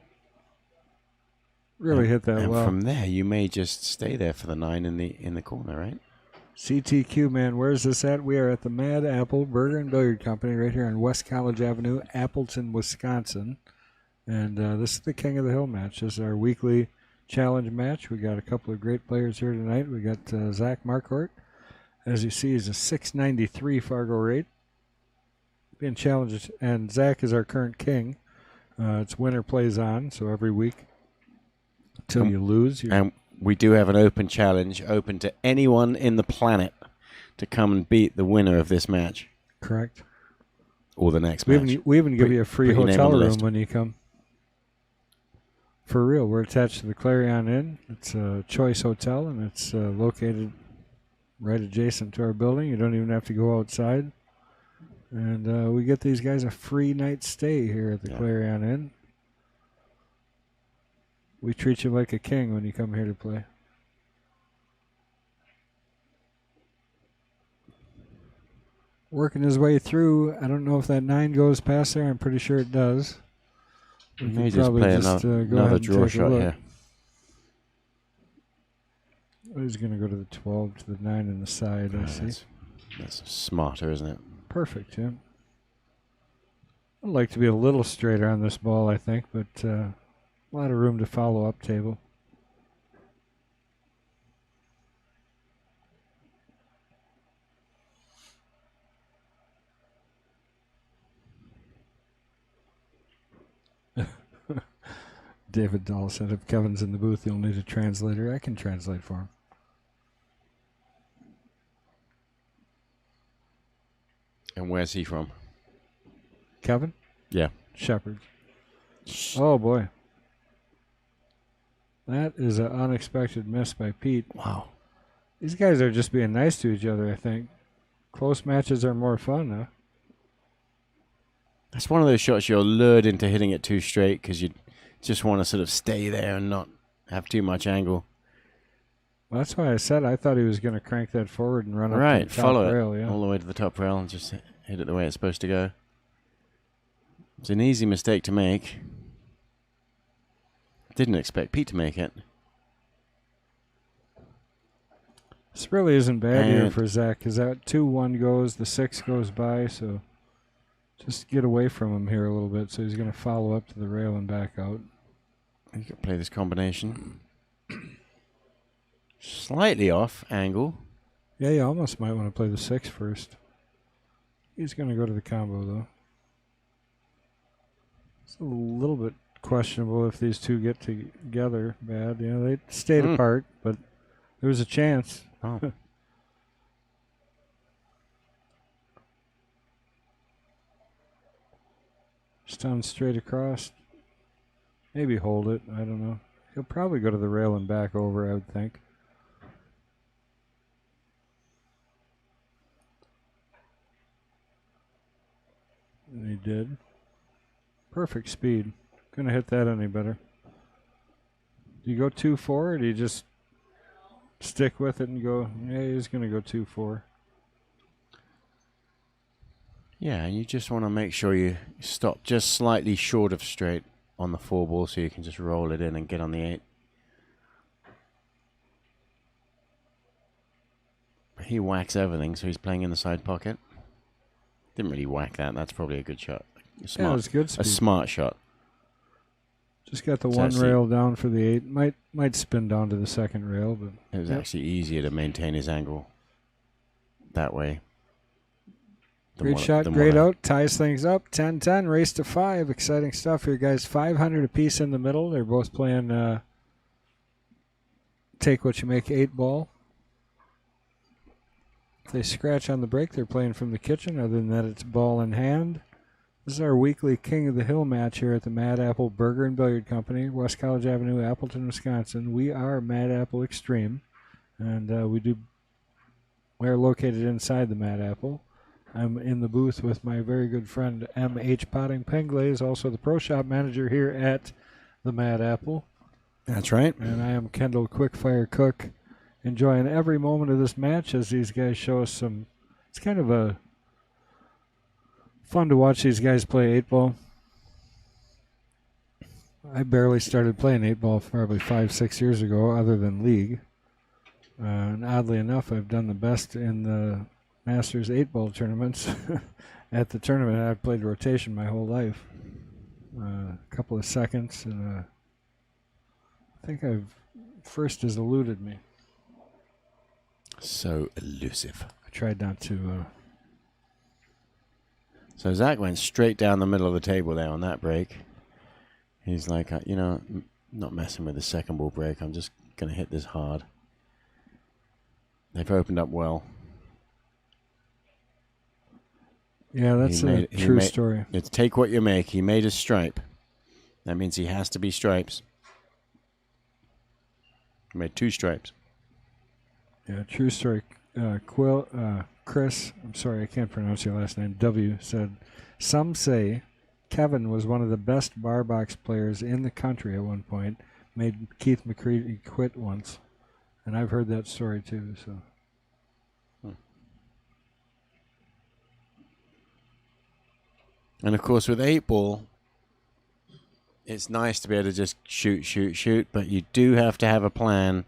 Really hit that and well. From there, you may just stay there for the 9 in the corner, right? CTQ, man, where's this at? We are at the Mad Apple Burger and Billiard Company right here on West College Avenue, Appleton, Wisconsin. And this is the King of the Hill match. This is our weekly challenge match. We got a couple of great players here tonight. We got Zach Marquardt. As you see, he's a 693 Fargo rate. Being challenged, and Zach is our current king. It's winner plays on, so every week until you lose. And we do have an open challenge, open to anyone in the planet to come and beat the winner of this match. Correct. Or the next match. We even give you a free hotel room list when you come. For real, we're attached to the Clarion Inn. It's a choice hotel, and it's located right adjacent to our building. You don't even have to go outside. And we get these guys a free night stay here at the Clarion Inn. We treat you like a king when you come here to play. Working his way through. I don't know if that 9 goes past there. I'm pretty sure it does. We may just play another draw shot here. He's going to go to the 12, to the 9 in the side, I see. That's smarter, isn't it? Perfect, yeah. I'd like to be a little straighter on this ball, I think, but a lot of room to follow up table. David Dahl said if Kevin's in the booth, you'll need a translator. I can translate for him. And where's he from? Kevin? Yeah. Shepherd. Oh, boy. That is an unexpected miss by Pete. Wow. These guys are just being nice to each other, I think. Close matches are more fun, huh? That's one of those shots you're lured into hitting it too straight because you just want to sort of stay there and not have too much angle. Well, that's why I said I thought he was going to crank that forward and run up to the top follow rail. it Yeah. all the way to the top rail and just hit it the way it's supposed to go. It's an easy mistake to make. Didn't expect Pete to make it. This really isn't bad here And- for Zach, because that 2-1 goes, the 6 goes by, so just get away from him here a little bit. So he's going to follow up to the rail and back out. You can play this combination. Slightly off angle. Yeah, you almost might want to play the 6 first. He's going to go to the combo, though. It's a little bit questionable if these two get together bad. You know, they stayed apart, but there was a chance. Oh. Stun straight across. Maybe hold it. I don't know. He'll probably go to the rail and back over, I would think. And he did. Perfect speed. Couldn't hit that any better. Do you go 2-4 or do you just stick with it and go, yeah, he's going to go 2-4. Yeah, and you just want to make sure you stop just slightly short of straight on the 4 ball so you can just roll it in and get on the 8. But he whacks everything, so he's playing in the side pocket. Didn't really whack that. That's probably a good shot. Yeah, it was good A speed. smart shot. Just got the It's one actually- rail down for the 8. Might spin down to the second rail, but It was Yep. actually easier to maintain his angle that way. than great what- shot, than great what I- out, ties things up. 10-10, race to 5. Exciting stuff here, guys. 500 apiece in the middle. They're both playing take what you make 8 ball. If they scratch on the break, they're playing from the kitchen. Other than that, it's ball in hand. This is our weekly King of the Hill match here at the Mad Apple Burger and Billiard Company, West College Avenue, Appleton, Wisconsin. We are Mad Apple Xstream, and we're located inside the Mad Apple. I'm in the booth with my very good friend M.H. Potting Penglaze, also the pro shop manager here at the Mad Apple. That's right. And I am Kendall Quickfire Cook, enjoying every moment of this match as these guys show us some. It's kind of a fun to watch these guys play 8-ball. I barely started playing 8-ball probably 5-6 years ago, other than League. And oddly enough, I've done the best in the Masters 8-ball tournaments. At the tournament, I've played rotation my whole life. A couple of seconds, and I think first has eluded me. So elusive. I tried not to. So Zach went straight down the middle of the table there on that break. He's like, not messing with the second ball break. I'm just going to hit this hard. They've opened up well. Yeah, that's a true story. It's take what you make. He made a stripe. That means he has to be stripes. He made 2 stripes. Yeah, true story. Chris, I'm sorry, I can't pronounce your last name. W said, some say Kevin was one of the best bar box players in the country at one point. Made Keith McCready quit once. And I've heard that story too, so. And of course, with 8-ball, it's nice to be able to just shoot, but you do have to have a plan.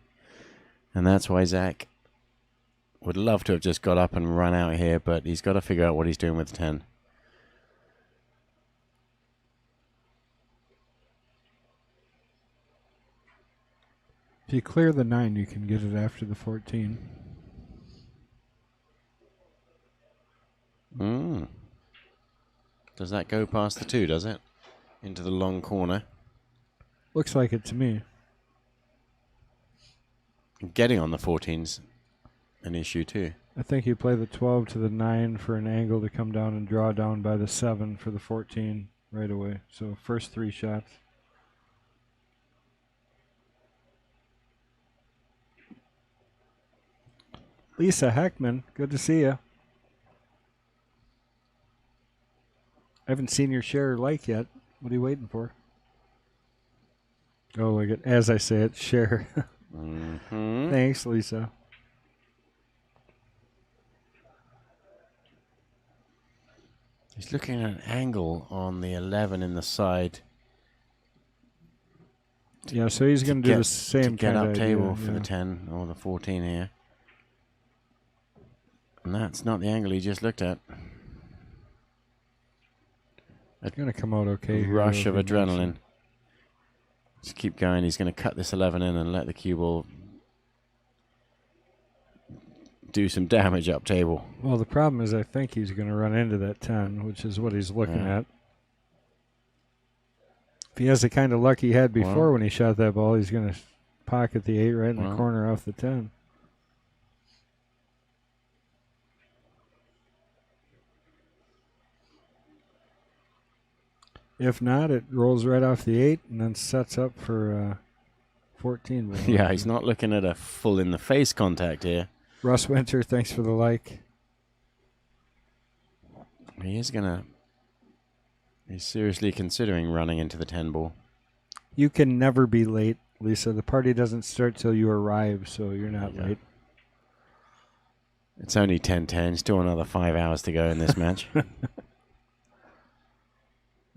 And that's why Zach would love to have just got up and run out here, but he's got to figure out what he's doing with 10. If you clear the 9, you can get it after the 14. Does that go past the 2, does it? Into the long corner. Looks like it to me. Getting on the 14's an issue too. I think you play the 12 to the 9 for an angle to come down and draw down by the 7 for the 14 right away. So first 3 shots. Lisa Heckman, good to see you. I haven't seen your share or like yet. What are you waiting for? Oh, look at, as I say it, share. Thanks, Lisa. He's looking at an angle on the 11 in the side. Yeah, so he's going to do the same get kind up of table idea, for the 10 or the 14 here. And that's not the angle he just looked at. It's going to come out okay. Rush here, of adrenaline. Just keep going. He's going to cut this 11 in and let the cue ball do some damage up table. Well, the problem is I think he's going to run into that 10, which is what he's looking at. If he has the kind of luck he had before when he shot that ball, he's going to pocket the 8 right in the corner off the 10. If not, it rolls right off the 8 and then sets up for 14. Yeah, he's not looking at a full in the face contact here. Russ Winter, thanks for the like. He's seriously considering running into the 10 ball. You can never be late, Lisa. The party doesn't start till you arrive, so you're not late. It's only 10:10. Still another 5 hours to go in this match.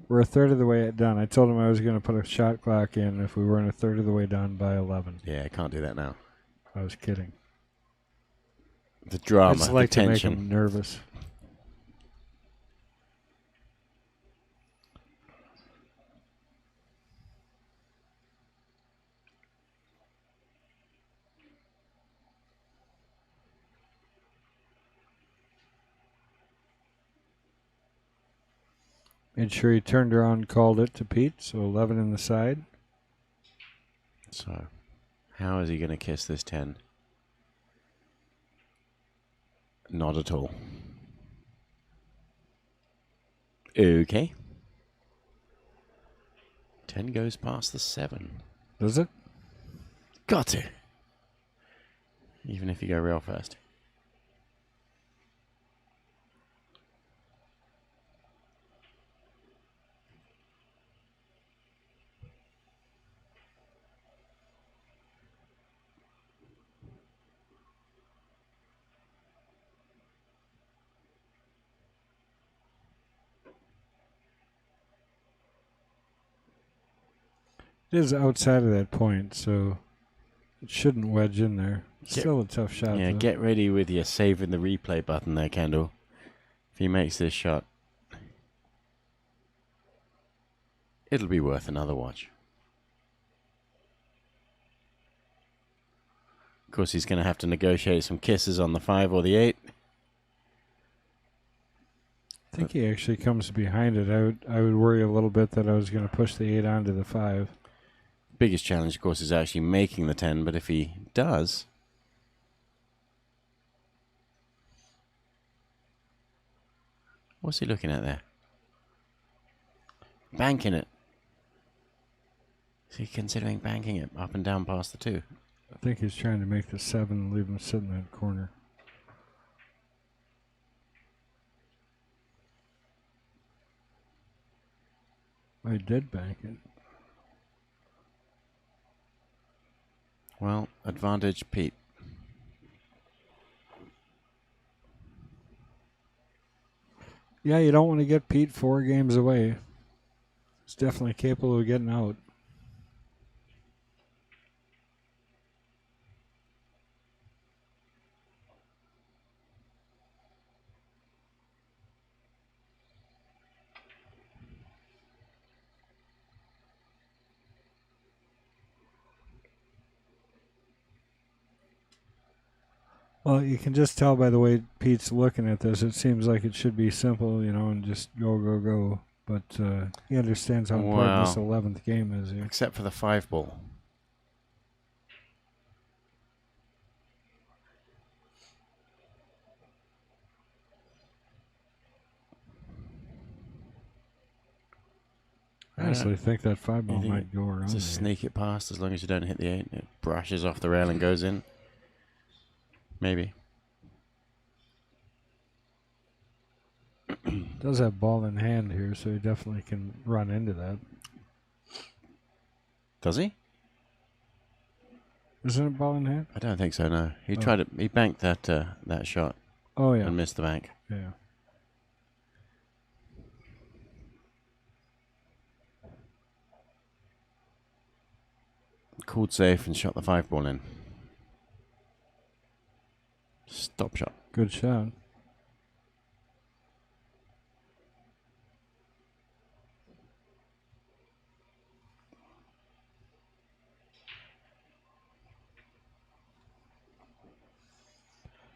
We're a third of the way done. I told him I was going to put a shot clock in if we weren't a third of the way done by 11. Yeah, I can't do that now. I was kidding. The drama, It's like the to tension. make him nervous. Made sure he turned around and called it to Pete, so 11 in the side. So, how is he going to kiss this 10? Not at all. Okay. 10 goes past the 7. Does it? Got to. Even if you go real fast. It is outside of that point, so it shouldn't wedge in there. Still a tough shot. Yeah, though. get ready with your saving the replay button there, Kendall. If he makes this shot, it'll be worth another watch. Of course, he's going to have to negotiate some kisses on the 5 or the 8. I think he actually comes behind it. I would worry a little bit that I was going to push the 8 onto the 5. Biggest challenge, of course, is actually making the 10, but if he does... What's he looking at there? Banking it. Is he considering banking it up and down past the 2? I think he's trying to make the 7 and leave him sitting in that corner. I did bank it. Well, advantage Pete. Yeah, you don't want to get Pete 4 games away. He's definitely capable of getting out. Well, you can just tell by the way Pete's looking at this. It seems like it should be simple, and just go, go, go. But he understands how important this 11th game is here. Except for the 5 ball. I honestly think that 5 ball might go around. Just sneak it past as long as you don't hit the 8. It brushes off the rail and goes in. Maybe. Does have ball in hand here, so he definitely can run into that. Does he? Isn't it ball in hand? I don't think so. No, he tried it. He banked that that shot. Oh yeah, and missed the bank. Yeah. called safe and shot the 5 ball in. Stop shot. Good shot.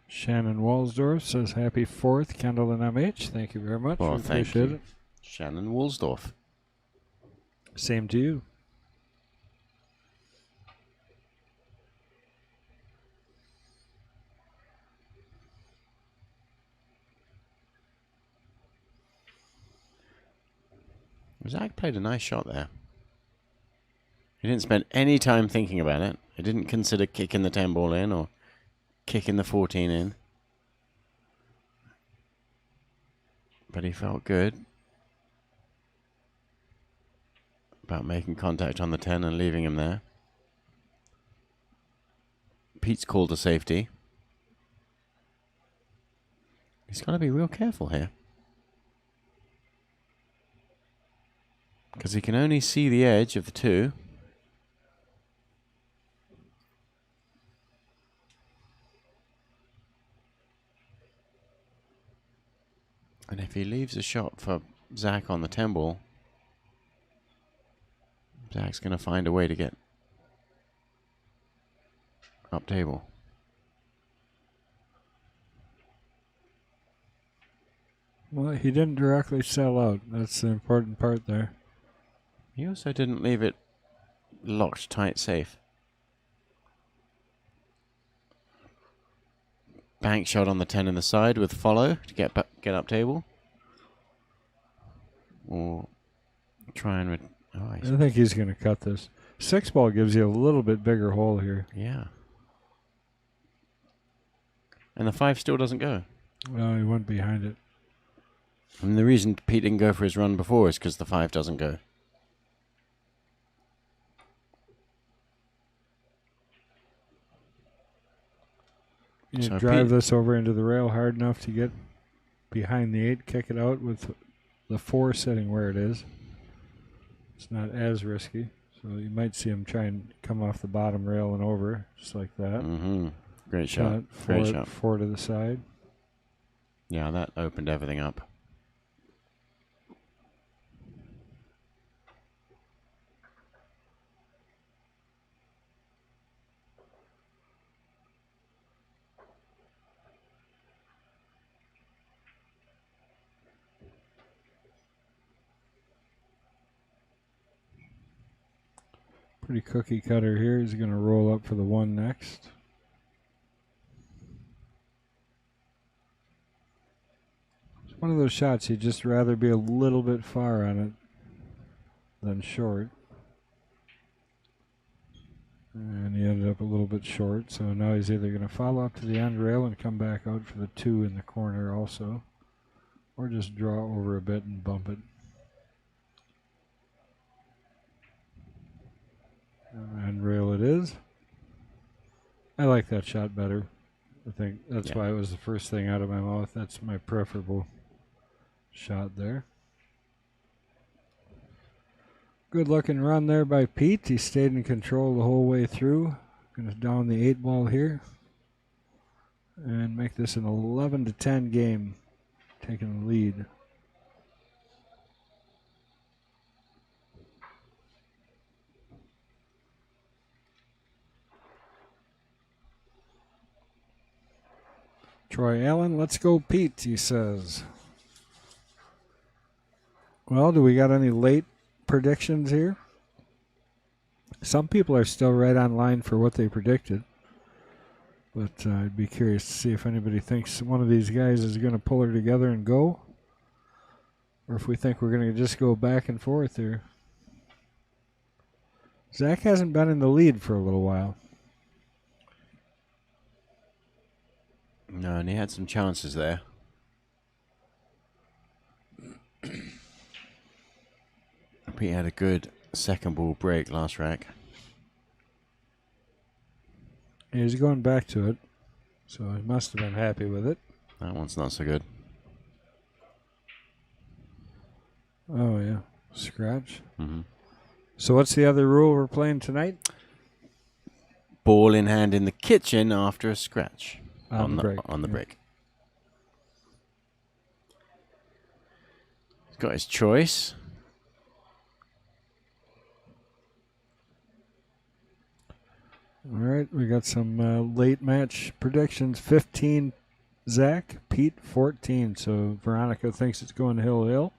Shannon Walsdorf says happy 4th, Kendall and MH. Thank you very much. Well, We thank appreciate you. it. Shannon Woolsdorf. Same to you. Zach played a nice shot there. He didn't spend any time thinking about it. He didn't consider kicking the 10 ball in or kicking the 14 in. But he felt good about making contact on the 10 and leaving him there. Pete's called a safety. He's got to be real careful here. Because he can only see the edge of the 2. And if he leaves a shot for Zach on the 10 ball, Zach's going to find a way to get up table. Well, he didn't directly sell out. That's the important part there. He also didn't leave it locked tight safe. Bank shot on the 10 in the side with follow to get up table. Or try and... I think he's going to cut this. 6 ball gives you a little bit bigger hole here. Yeah. And the 5 still doesn't go. Well, he went behind it. And the reason Pete didn't go for his run before is because the 5 doesn't go. You So drive Pete- this over into the rail hard enough to get behind the 8, kick it out with the 4 sitting where it is. It's not as risky. So you might see him try and come off the bottom rail and over, just like that. Mm-hmm. Great shot. Great shot. 4 to the side. Yeah, that opened everything up. Pretty cookie cutter here. He's going to roll up for the 1 next. It's one of those shots you'd just rather be a little bit far on it than short. And he ended up a little bit short, so now he's either going to follow up to the end rail and come back out for the 2 in the corner also, or just draw over a bit and bump it. And rail it is. I like that shot better. I think that's why it was the first thing out of my mouth. That's my preferable shot there. Good looking run there by Pete. He stayed in control the whole way through. Going to down the 8 ball here and make this an 11-10 game, taking the lead. Troy Allen, let's go Pete, he says. Well, do we got any late predictions here? Some people are still right on line for what they predicted. But I'd be curious to see if anybody thinks one of these guys is going to pull her together and go. Or if we think we're going to just go back and forth here. Zach hasn't been in the lead for a little while. No, and he had some chances there. Pete had a good second ball break last rack. He's going back to it, so he must have been happy with it. That one's not so good. Oh, yeah. Scratch. Mm-hmm. So what's the other rule we're playing tonight? ball in hand in the kitchen after a scratch On the break. On the break. He's got his choice. All right, we got some late match predictions. 15, Zach. Pete, 14. So Veronica thinks it's going Hill.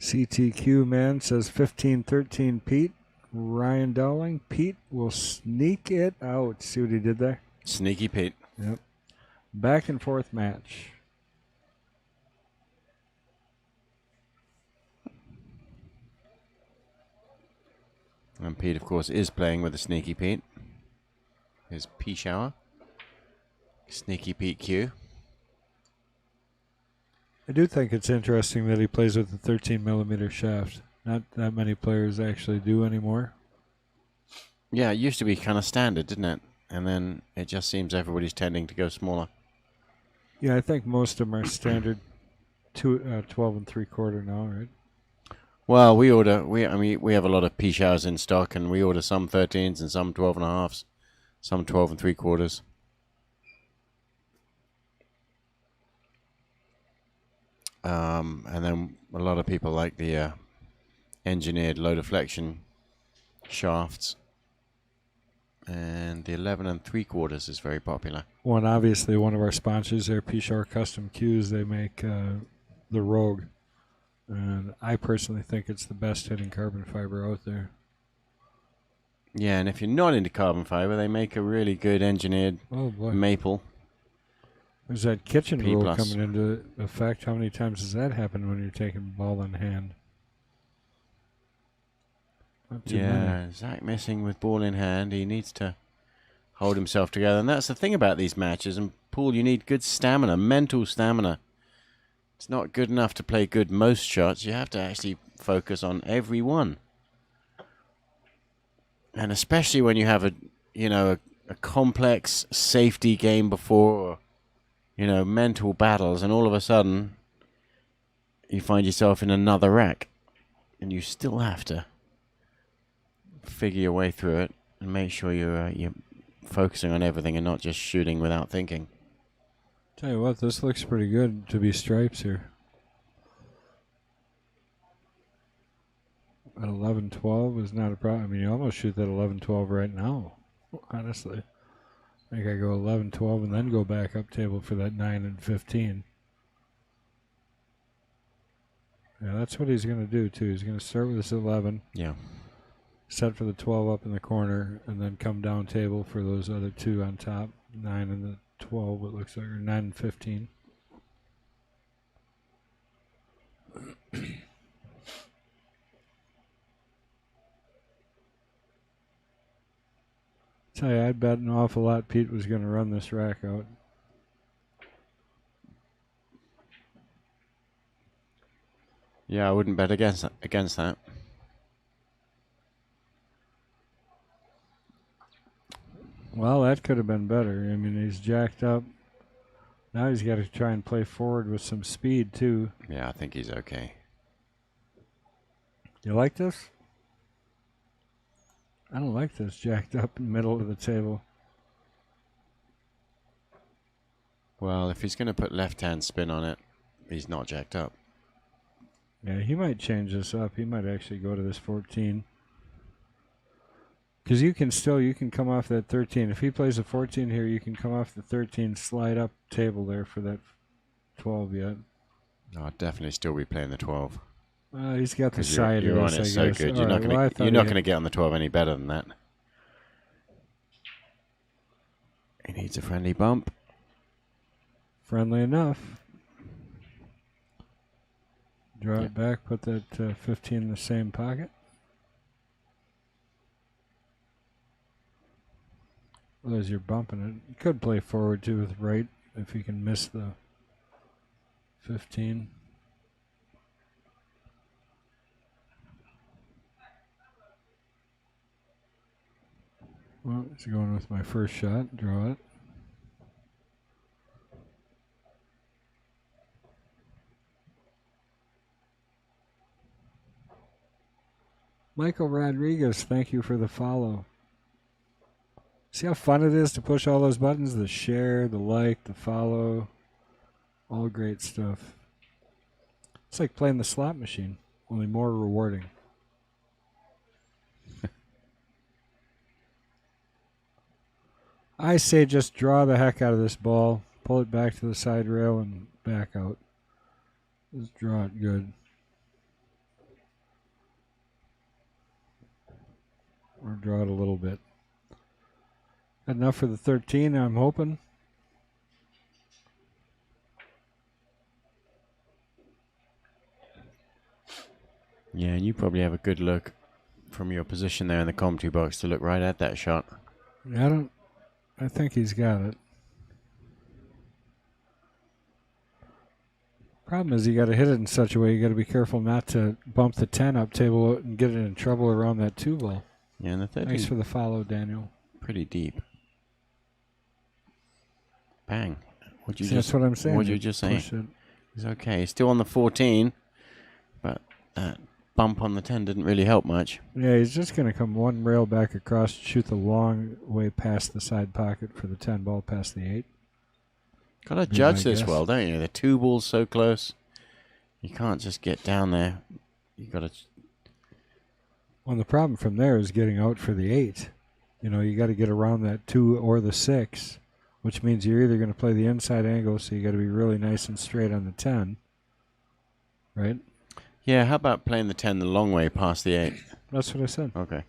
CTQ man says 15-13 Pete. Ryan Dowling. Pete will sneak it out. See what he did there? Sneaky Pete. Yep. Back and forth match. And Pete, of course, is playing with a Sneaky Pete. His pea shower. Sneaky Pete Q. I do think it's interesting that he plays with a 13mm shaft. Not that many players actually do anymore. Yeah, it used to be kind of standard, didn't it? And then it just seems everybody's tending to go smaller. Yeah, I think most of them are standard 12 3/4 now, right? Well, we have a lot of pea showers in stock, and we order some 13s and some 12.5s, some 12 3/4. And then a lot of people like the engineered low deflection shafts, and the 11 3/4 is very popular. Well, obviously one of our sponsors, their P-Shore Custom Qs, they make the Rogue. And I personally think it's the best hitting carbon fiber out there. Yeah, and if you're not into carbon fiber, they make a really good engineered maple. There's that kitchen P+. rule coming into effect. How many times does that happen when you're taking ball in hand? Not too many. Zach missing with ball in hand. He needs to hold himself together. And that's the thing about these matches. And Paul, you need good stamina, mental stamina. It's not good enough to play good most shots. You have to actually focus on every one. And especially when you have a complex safety game before, or, mental battles, and all of a sudden you find yourself in another rack, and you still have to figure your way through it and make sure you're focusing on everything and not just shooting without thinking. Tell you what, this looks pretty good to be stripes here. At 11-12 is not a problem. I mean, you almost shoot that 11-12 right now, honestly. I think I go 11-12 and then go back up table for that 9 and 15. Yeah, that's what he's going to do, too. He's going to start with this 11. Yeah. Set for the 12 up in the corner, and then come down table for those other two on top. 9 and the 12, it looks like, or 9 and 15. Tell you, I'd bet an awful lot Pete was going to run this rack out. Yeah, I wouldn't bet against that. Well, that could have been better. I mean, he's jacked up. Now he's got to try and play forward with some speed, too. Yeah, I think he's okay. You like this? I don't like this jacked up in the middle of the table. Well, if he's going to put left-hand spin on it, he's not jacked up. Yeah, he might change this up. He might actually go to this 14. Because you can come off that 13. If he plays a 14 here, you can come off the 13, slide up table there for that 12 yet. No, I'd definitely still be playing the 12. He's got the side you're of on this, it I so guess. good. All You're right, not going to get on the 12 any better than that. He needs a friendly bump. Friendly enough. Draw it back, put that 15 in the same pocket. Well, as you're bumping it, you could play forward too with right if you can miss the 15. Well, it's going with my first shot. Draw it. Michael Rodriguez, thank you for the follow. See how fun it is to push all those buttons? The share, the like, the follow. All great stuff. It's like playing the slot machine, only more rewarding. I say just draw the heck out of this ball, pull it back to the side rail, and back out. Just draw it good. Or draw it a little bit. Enough for the 13, I'm hoping. Yeah, and you probably have a good look from your position there in the commentary box to look right at that shot. I think he's got it. Problem is you got to hit it in such a way you got to be careful not to bump the 10 up table and get it in trouble around that 2 ball. Yeah, and the 13. Thanks for the follow, Daniel. Pretty deep. Bang. That's what I'm saying. What'd you just say? He's okay. He's still on the 14, but that bump on the 10 didn't really help much. Yeah, he's just going to come one rail back across, shoot the long way past the side pocket for the 10 ball past the 8. Got to judge this well, don't you? The 2 ball's so close. You can't just get down there. You got to. Well, the problem from there is getting out for the 8. You know, you got to get around that 2 or the 6, which means you're either going to play the inside angle, so you got to be really nice and straight on the 10, right? Yeah, how about playing the 10 the long way past the 8? That's what I said. Okay.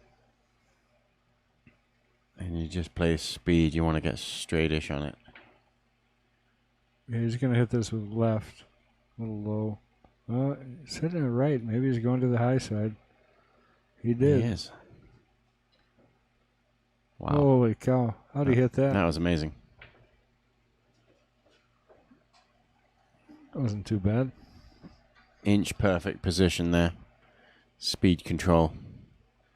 And you just play speed. You want to get straightish on it. Yeah, he's going to hit this with left. A little low. Well, he's hitting it right. Maybe he's going to the high side. He did. He is. Wow. Holy cow. How'd he hit that? That was amazing. That wasn't too bad. Inch perfect position there. Speed control.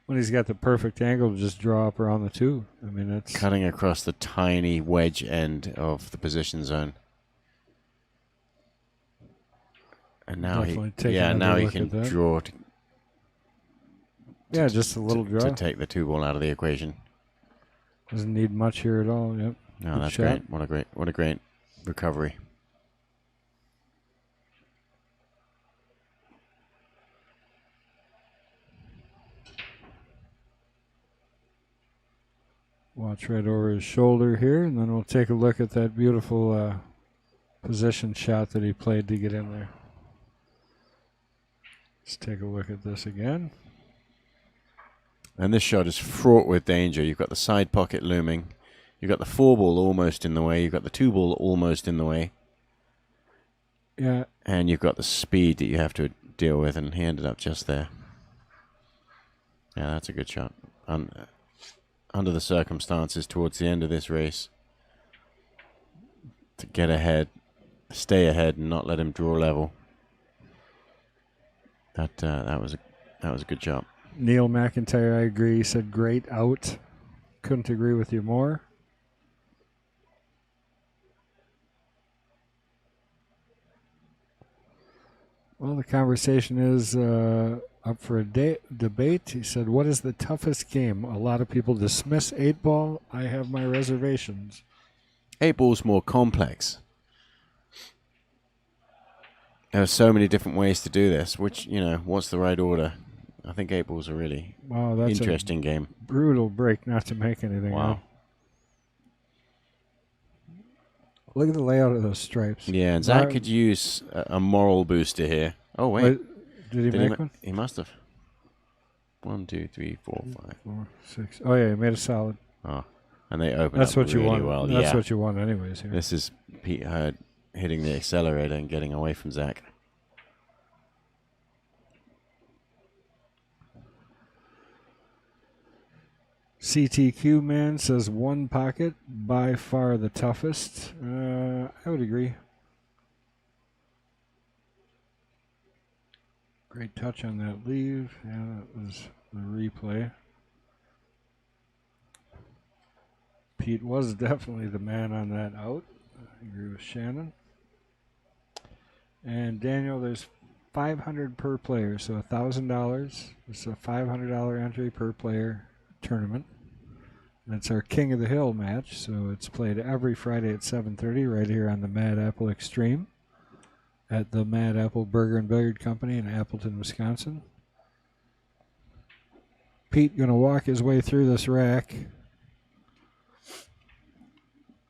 When he's got the perfect angle to just draw up around the 2. I mean, that's Cutting across the tiny wedge end of the position zone. And now he can draw. Just a little draw. To take the 2 ball out of the equation. Doesn't need much here at all. Yep. No, Good that's shot. great. What a great recovery. Watch right over his shoulder here, and then we'll take a look at that beautiful position shot that he played to get in there. Let's take a look at this again. And this shot is fraught with danger. You've got the side pocket looming. You've got the 4 ball almost in the way. You've got the 2 ball almost in the way. Yeah. And you've got the speed that you have to deal with, and he ended up just there. Yeah, that's a good shot. Under the circumstances towards the end of this race, to get ahead, stay ahead, and not let him draw level. That was a good job. Neil McIntyre, I agree. He said great out. Couldn't agree with you more. Well, the conversation is up for a debate. He said, what is the toughest game? A lot of people dismiss 8-ball. I have my reservations. 8-ball's more complex. There are so many different ways to do this, which, what's the right order? I think 8-ball's a really interesting game. Brutal break not to make anything. Wow. Out. Look at the layout of those stripes. Yeah, and Zach could use a moral booster here. Oh, wait. Did he make one? He must have. 1, 2, 3, 4, 5. 4, 6. Oh, yeah, he made a solid. Oh, and they open That's up what really you want. well. That's what you want anyways here. This is Pete Hurd hitting the accelerator and getting away from Zach. CTQ man says 1 pocket, by far the toughest. I would agree. Great touch on that leave. Yeah, that was the replay. Pete was definitely the man on that out. I agree with Shannon. And Daniel, there's $500 per player, so $1,000. It's a $500 entry per player tournament. It's our King of the Hill match, so it's played every Friday at 7:30 right here on the Mad Apple Xstream at the Mad Apple Burger and Billiard Company in Appleton, Wisconsin. Pete going to walk his way through this rack.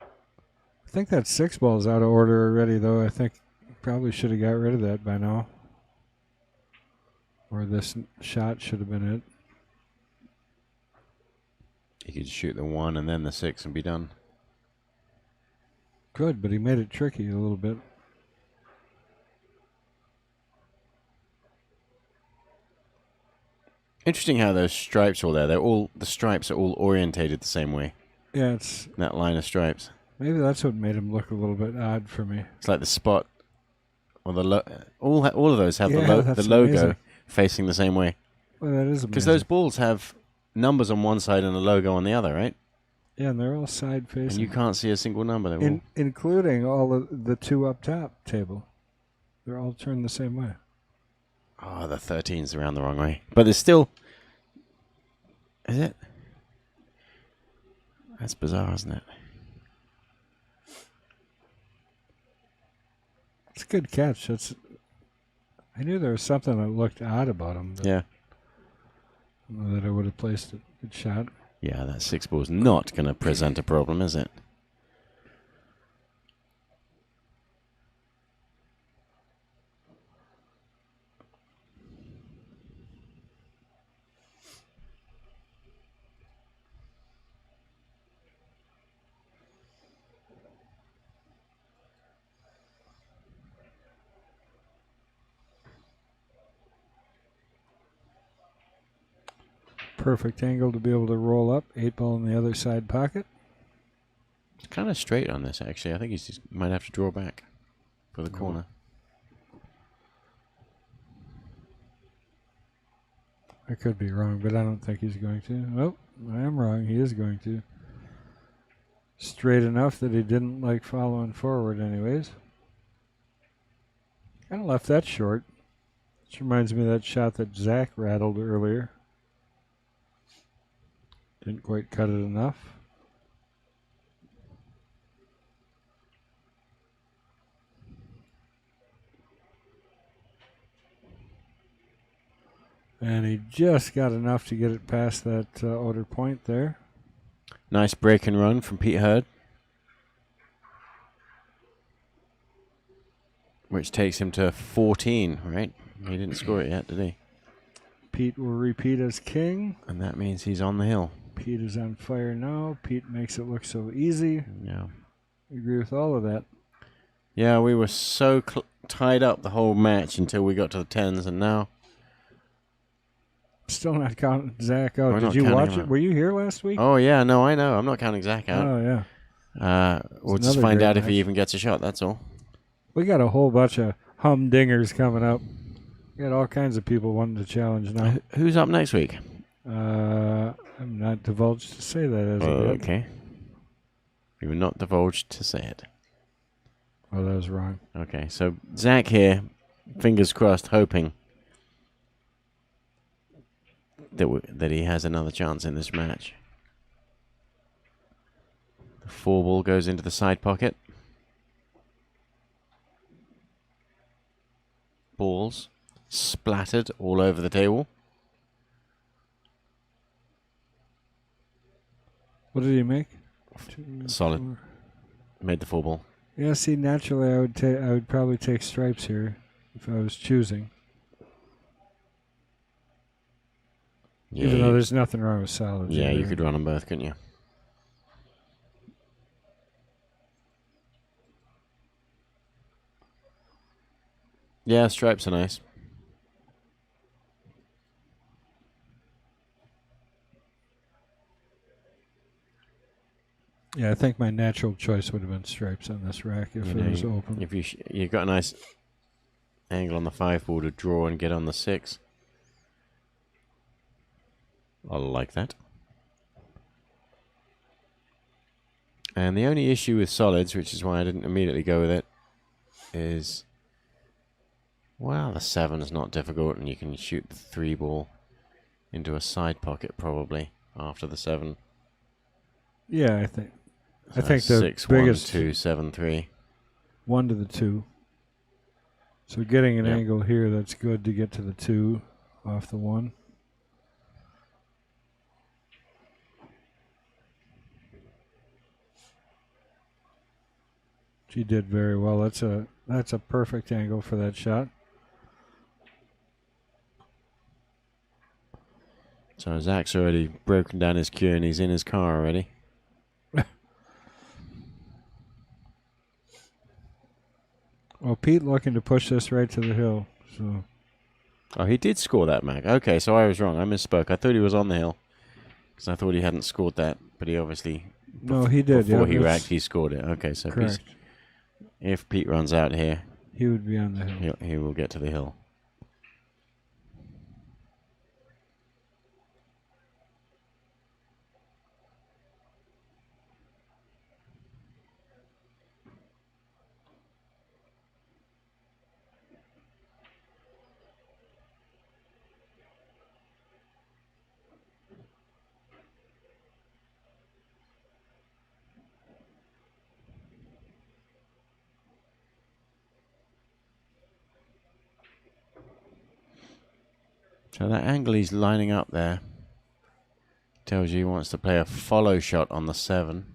I think that 6 ball is out of order already, though. I think probably should have got rid of that by now. Or this shot should have been it. You could shoot the 1 and then the 6 and be done. Good, but he made it tricky a little bit. Interesting how those stripes are all there. The stripes are all orientated the same way. Yeah, it's That line of stripes. maybe that's what made him look a little bit odd for me. It's like the spot or all of those have Yeah, the that's logo amazing. facing the same way. Well, that is amazing. Because those balls have numbers on one side and a logo on the other, right? Yeah, and they're all side facing. And you can't see a single number. They're all... Including all of the 2 up top table. They're all turned the same way. Oh, the 13's around the wrong way. But there's still... Is it? That's bizarre, isn't it? It's a good catch. I knew there was something that looked odd about him. But Yeah. I don't know that I would have placed it. Good shot. Yeah, that 6 ball's not going to present a problem, is it? Perfect angle to be able to roll up. 8 ball in the other side pocket. It's kind of straight on this, actually. I think he might have to draw back for the corner. I could be wrong, but I don't think he's going to. Nope, I am wrong. He is going to. Straight enough that he didn't like following forward anyways. Kind of left that short. Which reminds me of that shot that Zach rattled earlier. Didn't quite cut it enough. And he just got enough to get it past that outer point there. Nice break and run from Pete Hurd. Which takes him to 14, right? He didn't score it yet, did he? Pete will repeat as king. And that means he's on the hill. Pete is on fire now. Pete makes it look so easy. Yeah. I agree with all of that. Yeah, we were so tied up the whole match until we got to the 10s, and now... Still not counting Zach out. We're Did not you counting watch him it? out. Were you here last week? Oh, yeah, no, I know. I'm not counting Zach out. Oh, yeah. We'll just another find great out if he match. even gets a shot, that's all. We got a whole bunch of humdingers coming up. We got all kinds of people wanting to challenge now. Who's up next week? I'm not divulged to say that as of yet. Okay. You were not divulged to say it. Oh, that was wrong. Okay, so Zach here, fingers crossed, hoping that he has another chance in this match. The 4 ball goes into the side pocket. Balls splattered all over the table. What did he make? Solid. 4. Made the 4 ball. Yeah, see, naturally, I would probably take stripes here if I was choosing. Yeah, Even though there's nothing wrong with solids. yeah, you either. could run them both, couldn't you? Yeah, stripes are nice. Yeah, I think my natural choice would have been stripes on this rack if You it know, was open. If you've got a nice angle on the 5 ball to draw and get on the 6. I like that. And the only issue with solids, which is why I didn't immediately go with it, is, well, the 7 is not difficult, and you can shoot the 3 ball into a side pocket probably after the 7. Yeah, I think. So I think the 6, biggest 1, 2, 7, 3. 1 to the 2. So getting an Yep. angle here, that's good to get to the 2 off the 1. She did very well. That's a perfect angle for that shot. So Zach's already broken down his cue and he's in his car already. Well, Pete looking to push this right to the hill. So Oh, he did score that, Mac. Okay, so I was wrong. I misspoke. I thought he was on the hill because I thought he hadn't scored that, but he obviously no, he did. before Yeah, he racked, he scored it. Okay, so correct. if Pete runs out here, He would be on the hill. he will get to the hill. So that angle he's lining up there tells you he wants to play a follow shot on the 7.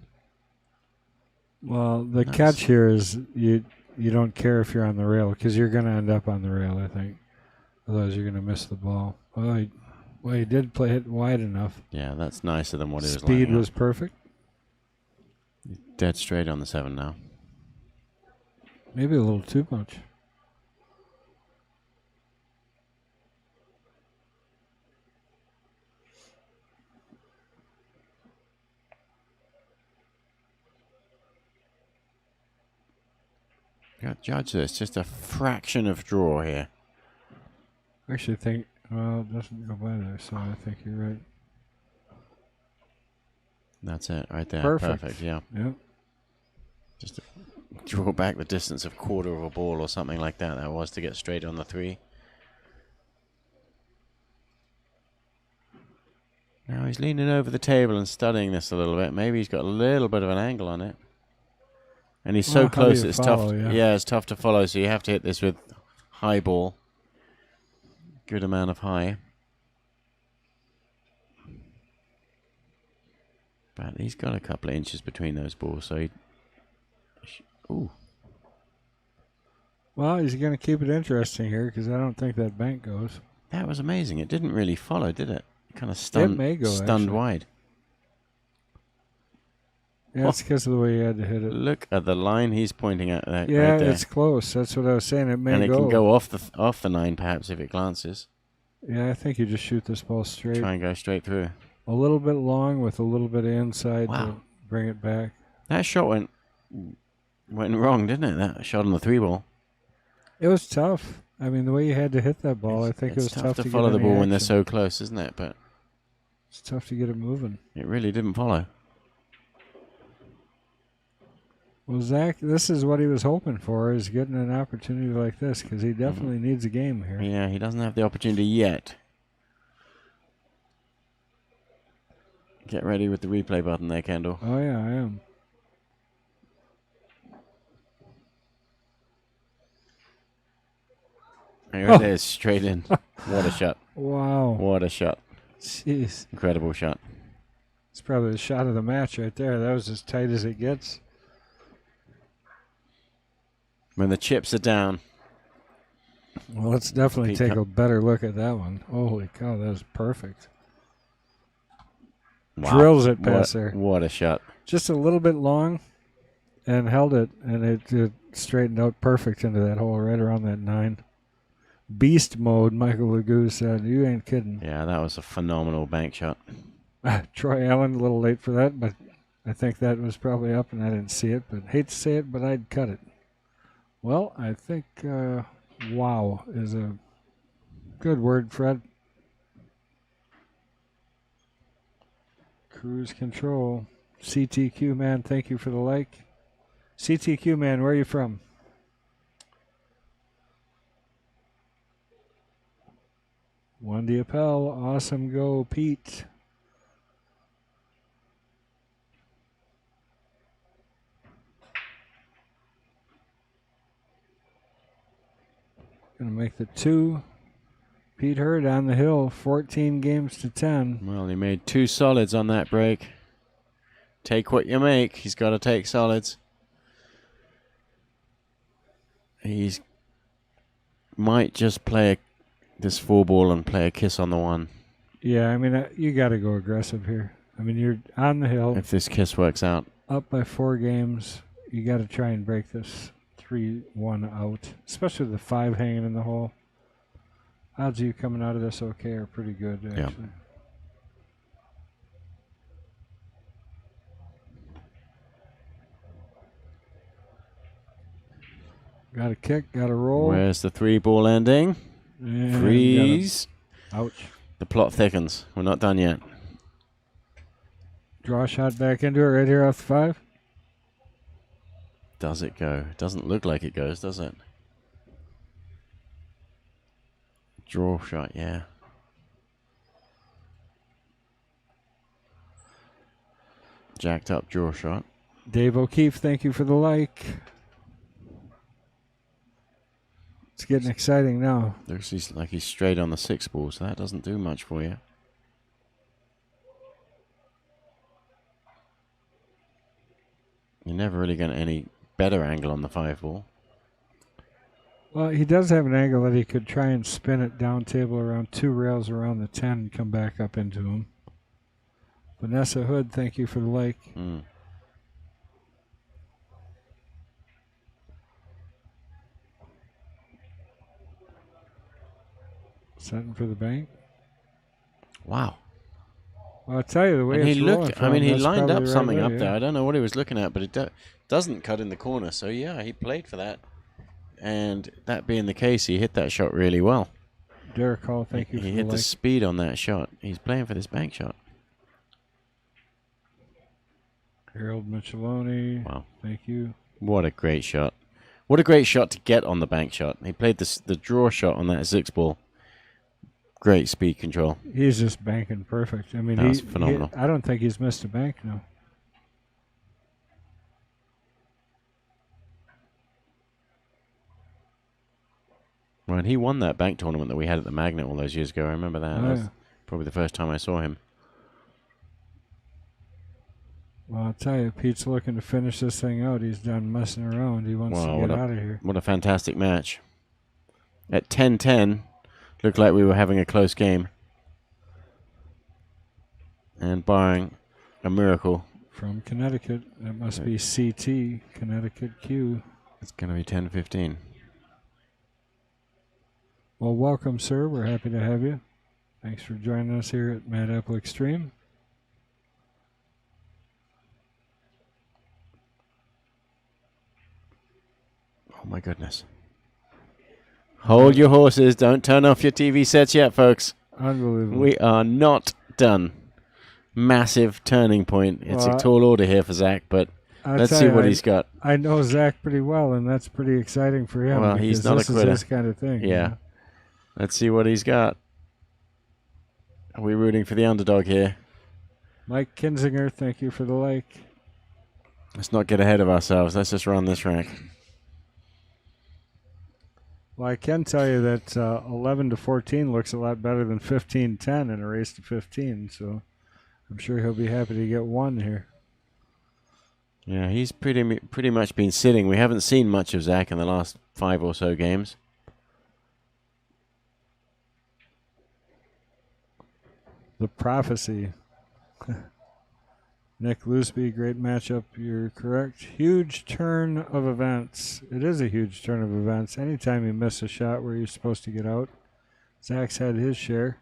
Well, the catch here is you don't care if you're on the rail because you're going to end up on the rail, I think. Otherwise, you're going to miss the ball. Well, he did play it wide enough. Yeah, that's nicer than what he was Speed lining was up. perfect. Dead straight on the 7 now. Maybe a little too much. You got to judge this. Just a fraction of draw here. I actually think, well, it doesn't go by there, so I think you're right. That's it, right there. Perfect. Yeah. Yep. Just to draw back the distance of quarter of a ball or something like that. That was to get straight on the 3. Now he's leaning over the table and studying this a little bit. Maybe he's got a little bit of an angle on it. And he's so close, it's tough. Yeah, it's tough to follow, so you have to hit this with high ball. Good amount of high. But he's got a couple of inches between those balls, so he... Ooh. Well, he's going to keep it interesting here because I don't think that bank goes. That was amazing. It didn't really follow, did it? Kind of stunned, it may go, stunned actually. wide. Yeah, it's because of the way he had to hit it. Look at the line he's pointing at there. Yeah, right there. it's close. That's what I was saying. It may go. And it can go off the 9 perhaps if it glances. Yeah, I think you just shoot this ball straight. Try and go straight through. A little bit long with a little bit of inside Wow. to bring it back. That shot went wrong, didn't it? That shot on the 3 ball. It was tough. I mean, the way you had to hit that ball, I think it was It's tough to to follow get the any ball when they're action. so close, isn't it? But It's tough to get it moving. it really didn't follow. Well, Zach, this is what he was hoping for, is getting an opportunity like this, because he definitely needs a game here. Yeah, he doesn't have the opportunity yet. Get ready with the replay button there, Kendall. Oh, yeah, I am. Here it is, straight in. What a shot. Wow. What a shot. Jeez. Incredible shot. It's probably the shot of the match right there. That was as tight as it gets. When the chips are down. Well, let's definitely take a better look at that one. Holy cow, that was perfect. Wow. Drills it past there. What a shot. Just a little bit long and held it, and it straightened out perfect into that hole right around that 9. Beast mode, Michael Legoo said. You ain't kidding. Yeah, that was a phenomenal bank shot. Troy Allen, a little late for that, but I think that was probably up and I didn't see it. But hate to say it, but I'd cut it. Well, I think wow is a good word, Fred. Cruise control. CTQ man, thank you for the like. CTQ man, where are you from? Wendy Appel, awesome go, Pete. Going to make the 2. Pete Hurd on the hill, 14 games to 10. Well, he made 2 solids on that break. Take what you make. He's got to take solids. He's might just play this 4-ball and play a kiss on the 1. Yeah, I mean, you got to go aggressive here. I mean, you're on the hill. If this kiss works out. Up by 4 games. You got to try and break this 3-1 out, especially the 5 hanging in the hole. Odds of you coming out of this okay are pretty good, actually. Yeah. Got a kick, got a roll. Where's the 3-ball ending? And Freeze. Ouch. The plot thickens. We're not done yet. Draw shot back into it right here off the 5. Does it go? It doesn't look like it goes, does it? Draw shot, yeah. Jacked up draw shot. Dave O'Keefe, thank you for the like. It's getting exciting now. Looks like he's straight on the 6-ball, so that doesn't do much for you. You're never really going to any better angle on the 5-ball. Well, he does have an angle that he could try and spin it down table around 2 rails around the 10 and come back up into him. Vanessa Hood, thank you for the like. Setting for the bank. Wow. Well, I'll tell you the way and it's he rolling looked. from I mean, him, he that's lined probably up the right something way, up yeah. there. I don't know what he was looking at, but it doesn't cut in the corner. So yeah, he played for that. And that being the case, he hit that shot really well. Derek Hall, thank you for He the hit the like. speed on that shot. He's playing for this bank shot. Harold Micheloni, Wow. thank you. What a great shot. What a great shot to get on the bank shot. He played the draw shot on that 6-ball. Great speed control. He's just banking perfect. I mean, That's phenomenal. I don't think he's missed a bank now. Well, and he won that bank tournament that we had at the Magnet all those years ago. I remember that. Oh, That was yeah. probably the first time I saw him. Well, I'll tell you, Pete's looking to finish this thing out. He's done messing around. He wants Wow, to get out of here. What a fantastic match. At 10-10, looked like we were having a close game. And barring a miracle, From Connecticut. That must be CT, Connecticut Q. it's going to be 10-15. Well, welcome, sir. We're happy to have you. Thanks for joining us here at Mad Apple Xstream. Oh, my goodness. Hold your horses. Don't turn off your TV sets yet, folks. Unbelievable. We are not done. Massive turning point. It's Well, a tall order here for Zach, but I'll let's tell see you, what he's got. I know Zach pretty well, and that's pretty exciting for him. Well, he's because not a this quitter. is his kind of thing. you Yeah. know? Let's see what he's got. Are we rooting for the underdog here? Mike Kinzinger, thank you for the like. Let's not get ahead of ourselves. Let's just run this rack. Well, I can tell you that 11 to 14 looks a lot better than 15-10 in a race to 15. So I'm sure he'll be happy to get one here. Yeah, he's pretty much been sitting. We haven't seen much of Zach in the last 5 or so games. The Prophecy. Nick Looseby, great matchup. You're correct. Huge turn of events. It is a huge turn of events. Anytime you miss a shot where you're supposed to get out, Zach's had his share.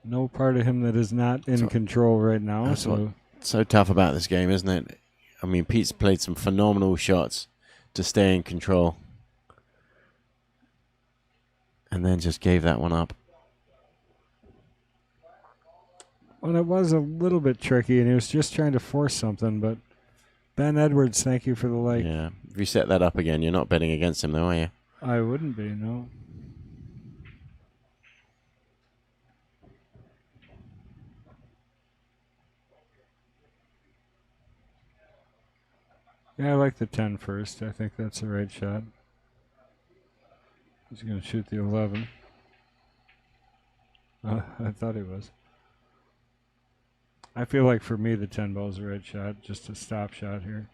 No part of him that is not in control right now. That's So what's so tough about this game, isn't it? I mean, Pete's played some phenomenal shots to stay in control. And then just gave that one up. well, it was a little bit tricky, and he was just trying to force something. But Ben Edwards, thank you for the like. Yeah. If you set that up again, you're not betting against him, though, are you? I wouldn't be, no. Yeah, I like the 10 first. I think that's the right shot. He's going to shoot the 11. I thought he was. I feel like for me the 10 ball is the right shot. Just a stop shot here.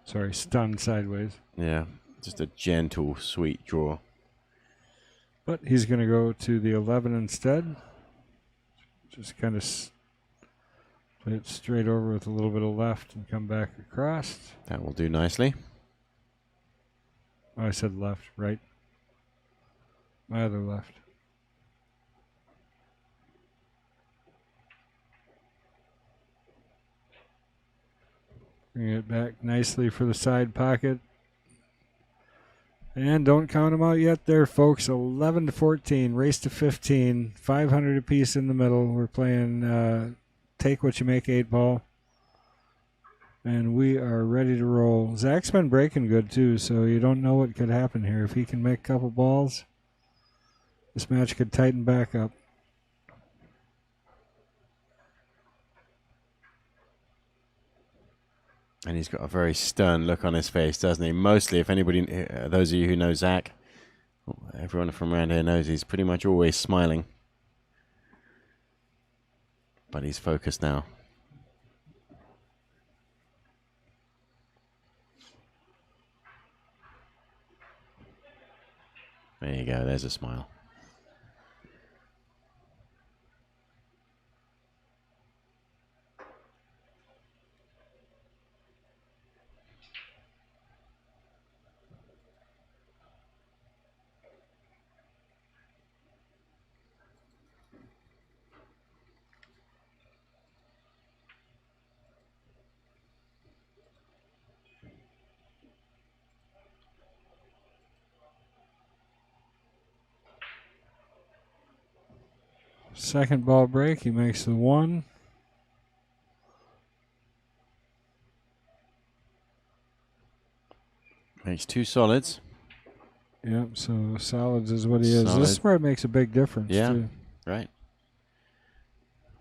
Sorry, stunned sideways. Yeah, just a gentle, sweet draw. But he's going to go to the 11 instead. Just kind of play it straight over with a little bit of left and come back across. That will do nicely. Oh, I said left, right. My other left. Bring it back nicely for the side pocket. And don't count them out yet there, folks. 11 to 14, race to 15, 500 apiece in the middle. We're playing take what you make 8 ball. And we are ready to roll. Zach's been breaking good too, so you don't know what could happen here. If he can make a couple balls, this match could tighten back up. And he's got a very stern look on his face, doesn't he? Mostly, if anybody, those of you who know Zach, everyone from around here knows he's pretty much always smiling. But he's focused now. There you go, there's a smile. Second ball break, he makes the 1. Makes 2 solids. Yep, so solids is what he is. Solid. This is where it makes a big difference, Yeah, too. right.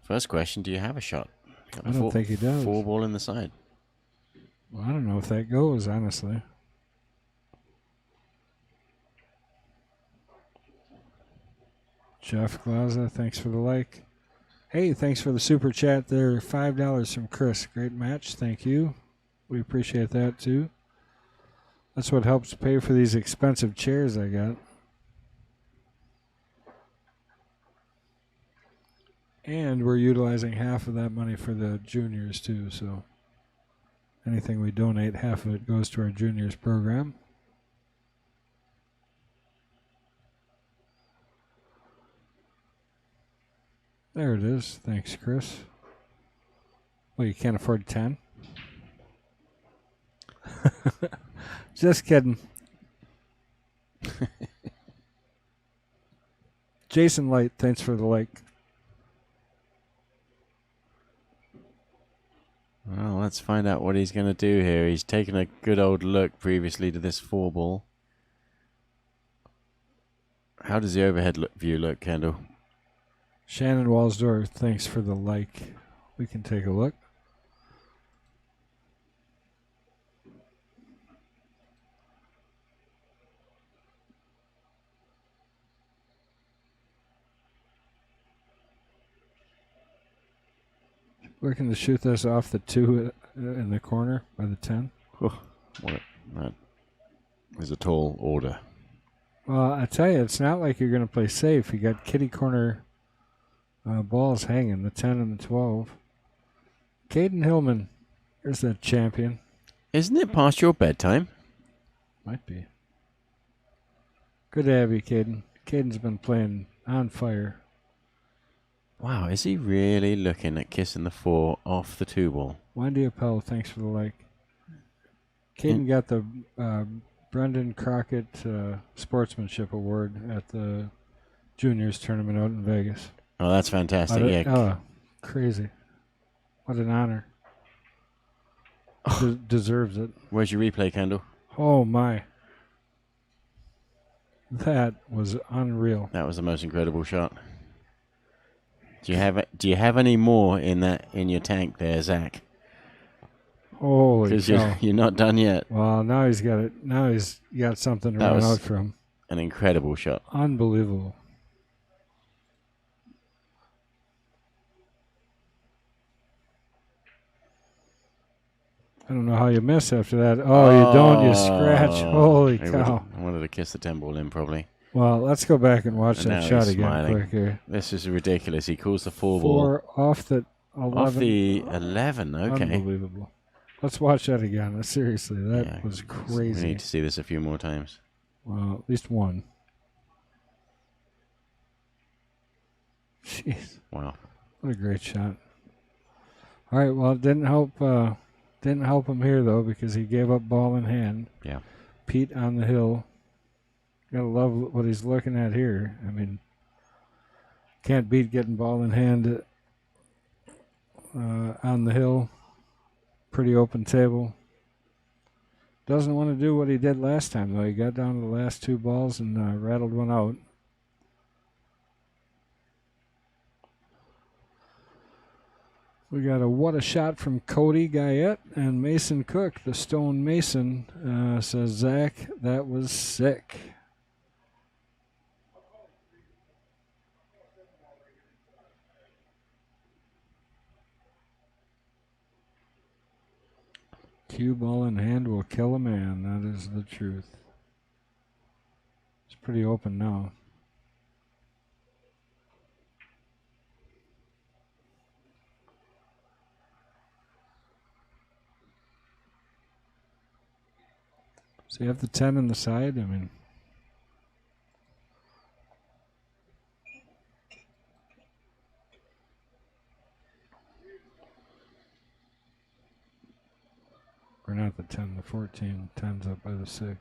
First question, do you have a shot? I don't think he does. 4 ball in the side. Well, I don't know if that goes, honestly. Jeff Glaza, thanks for the like. Hey, thanks for the super chat there. $5 from Chris. Great match. Thank you. We appreciate that, too. That's what helps pay for these expensive chairs I got. And we're utilizing half of that money for the juniors, too. So anything we donate, half of it goes to our juniors program. There it is. Thanks, Chris. Well, you can't afford 10? Just kidding. Jason Light, thanks for the like. Well, let's find out what he's going to do here. He's taken a good old look previously to this 4 ball. How does the overhead view look, Kendall? Shannon Walsdorf, thanks for the like. We can take a look. Looking to shoot this off the 2 in the corner by the 10. Oh, that is a tall order. Well, I tell you, it's not like you're going to play safe. You got kitty corner balls hanging, the 10 and the 12. Caden Hillman, here's that champion. Isn't it past your bedtime? Might be. Good to have you, Caden. Caden's been playing on fire. Wow, is he really looking at kissing the 4 off the 2 ball? Wendy Appel, thanks for the like. Caden got the Brendan Crockett Sportsmanship Award at the Juniors tournament out in Vegas. Oh, that's fantastic. Yeah. Oh, crazy. What an honor. Deserves it. Where's your replay, Kendall? Oh, my. That was unreal. That was the most incredible shot. Do you have any more in your tank there, Zach? Holy Because cow. you're not done yet. Well, now he's got it. Now he's got something to run out from. An incredible shot. Unbelievable. I don't know how you miss after that. Oh, you don't. You scratch. Holy cow. I wanted to kiss the 10 ball in, probably. Well, let's go back and watch And that now shot he's again smiling. quick here. This is ridiculous. He calls the 4 ball. 4 off the 11. Off the 11, okay. Unbelievable. Let's watch that again. Seriously, that was We crazy. need to see this a few more times. Well, at least one. Jeez. Wow. What a great shot. All right, well, it didn't help him here, though, because he gave up ball in hand. Yeah. Pete on the hill. Gotta love what he's looking at here. I mean, can't beat getting ball in hand on the hill. Pretty open table. Doesn't want to do what he did last time, though. He got down to the last 2 balls and rattled one out. We got a what a shot from Cody Guyette, and Mason Cook, the Stone Mason, says, Zach, that was sick. Cue ball in hand will kill a man. That is the truth. It's pretty open now. So you have the 10 on the side. I mean, or not the 10, the 14. 10's up by the 6.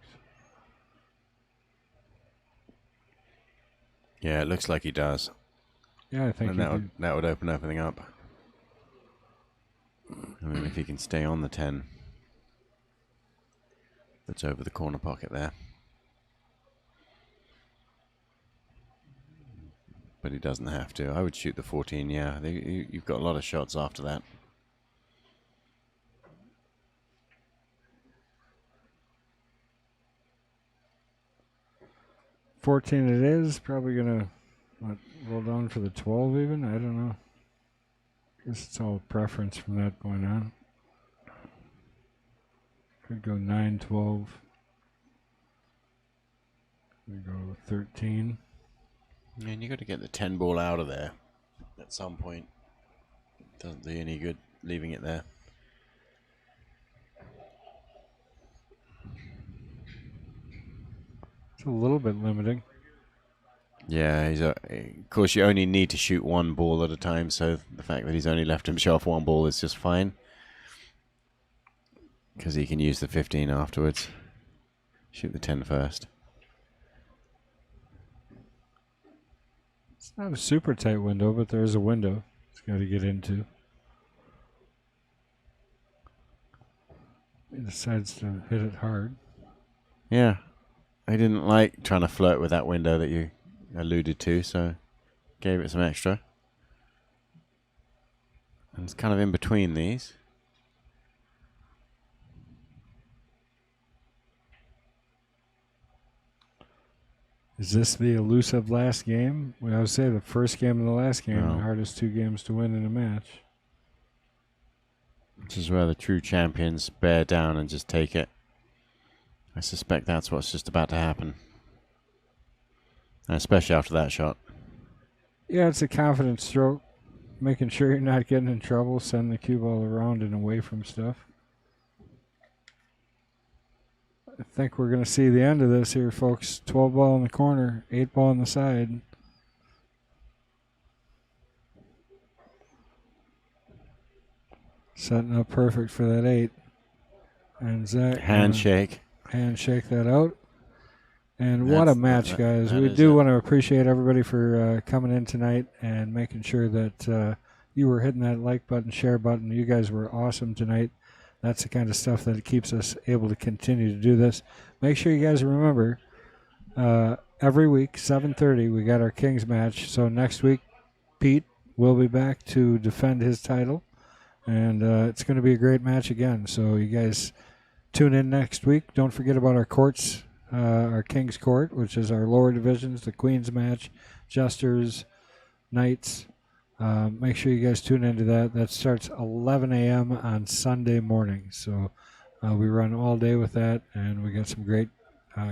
Yeah, it looks like he does. Yeah, I think And that would open everything up. I mean, if he can stay on the 10. That's over the corner pocket there. But he doesn't have to. I would shoot the 14, yeah. You've got a lot of shots after that. $14 it is. Probably going to roll down for the 12 even. I don't know. Guess it's all preference from that point on. Could go 9, 12. Could go 13. And you got to get the 10 ball out of there at some point. Doesn't do any good leaving it there. It's a little bit limiting. Yeah, of course you only need to shoot 1 ball at a time, so the fact that he's only left himself 1 ball is just fine. Because he can use the 15 afterwards. Shoot the 10 first. It's not a super tight window, but there is a window it's got to get into. He decides to hit it hard. Yeah. I didn't like trying to flirt with that window that you alluded to, so gave it some extra. And it's kind of in between these. Is this the elusive last game? We always say the first game and the last game, No. the hardest 2 games to win in a match. This is where the true champions bear down and just take it. I suspect that's what's just about to happen. And especially after that shot. Yeah, it's a confidence stroke. Making sure you're not getting in trouble. Send the cue ball around and away from stuff. I think we're going to see the end of this here, folks. 12 ball in the corner, 8 ball on the side. Setting up perfect for that 8. And Zach. Handshake. Handshake that out. And what a match, guys. We is do it. want to appreciate everybody for coming in tonight and making sure that you were hitting that like button, share button. You guys were awesome tonight. That's the kind of stuff that keeps us able to continue to do this. Make sure you guys remember, every week, 7:30, we got our Kings match. So next week, Pete will be back to defend his title and it's going to be a great match again. So you guys tune in next week. Don't forget about our courts, our King's Court, which is our lower divisions, the Queen's match, Jesters, Knights. Make sure you guys tune into that. That starts 11 a.m. on Sunday morning. So we run all day with that, and we got some great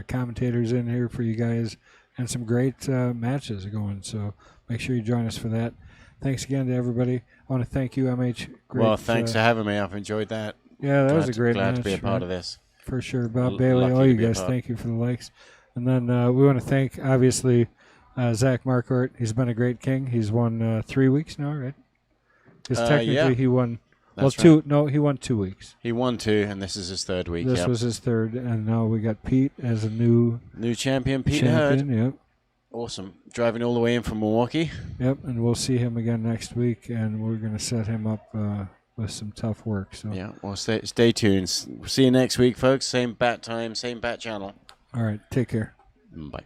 commentators in here for you guys and some great matches going. So make sure you join us for that. Thanks again to everybody. I want to thank you, MH. Great, well, thanks for having me. I've enjoyed that. Yeah, that was a great glad match. to be a part of this. For sure. Bob Bailey, all you guys, thank you for the likes. And then we want to thank, obviously, Zach Marquardt. He's been a great king. He's won 3 weeks now, right? Because technically he won... That's two. right. No, he won 2 weeks. He won 2, and this is his 3rd week. This was his 3rd, and now we got Pete as a new champion, Pete Hurd. Yep. Awesome. Driving all the way in from Milwaukee. Yep, and we'll see him again next week, and we're going to set him up with some tough work. So yeah, well, stay tuned. See you next week, folks. Same bat time, same bat channel. All right, take care. Bye.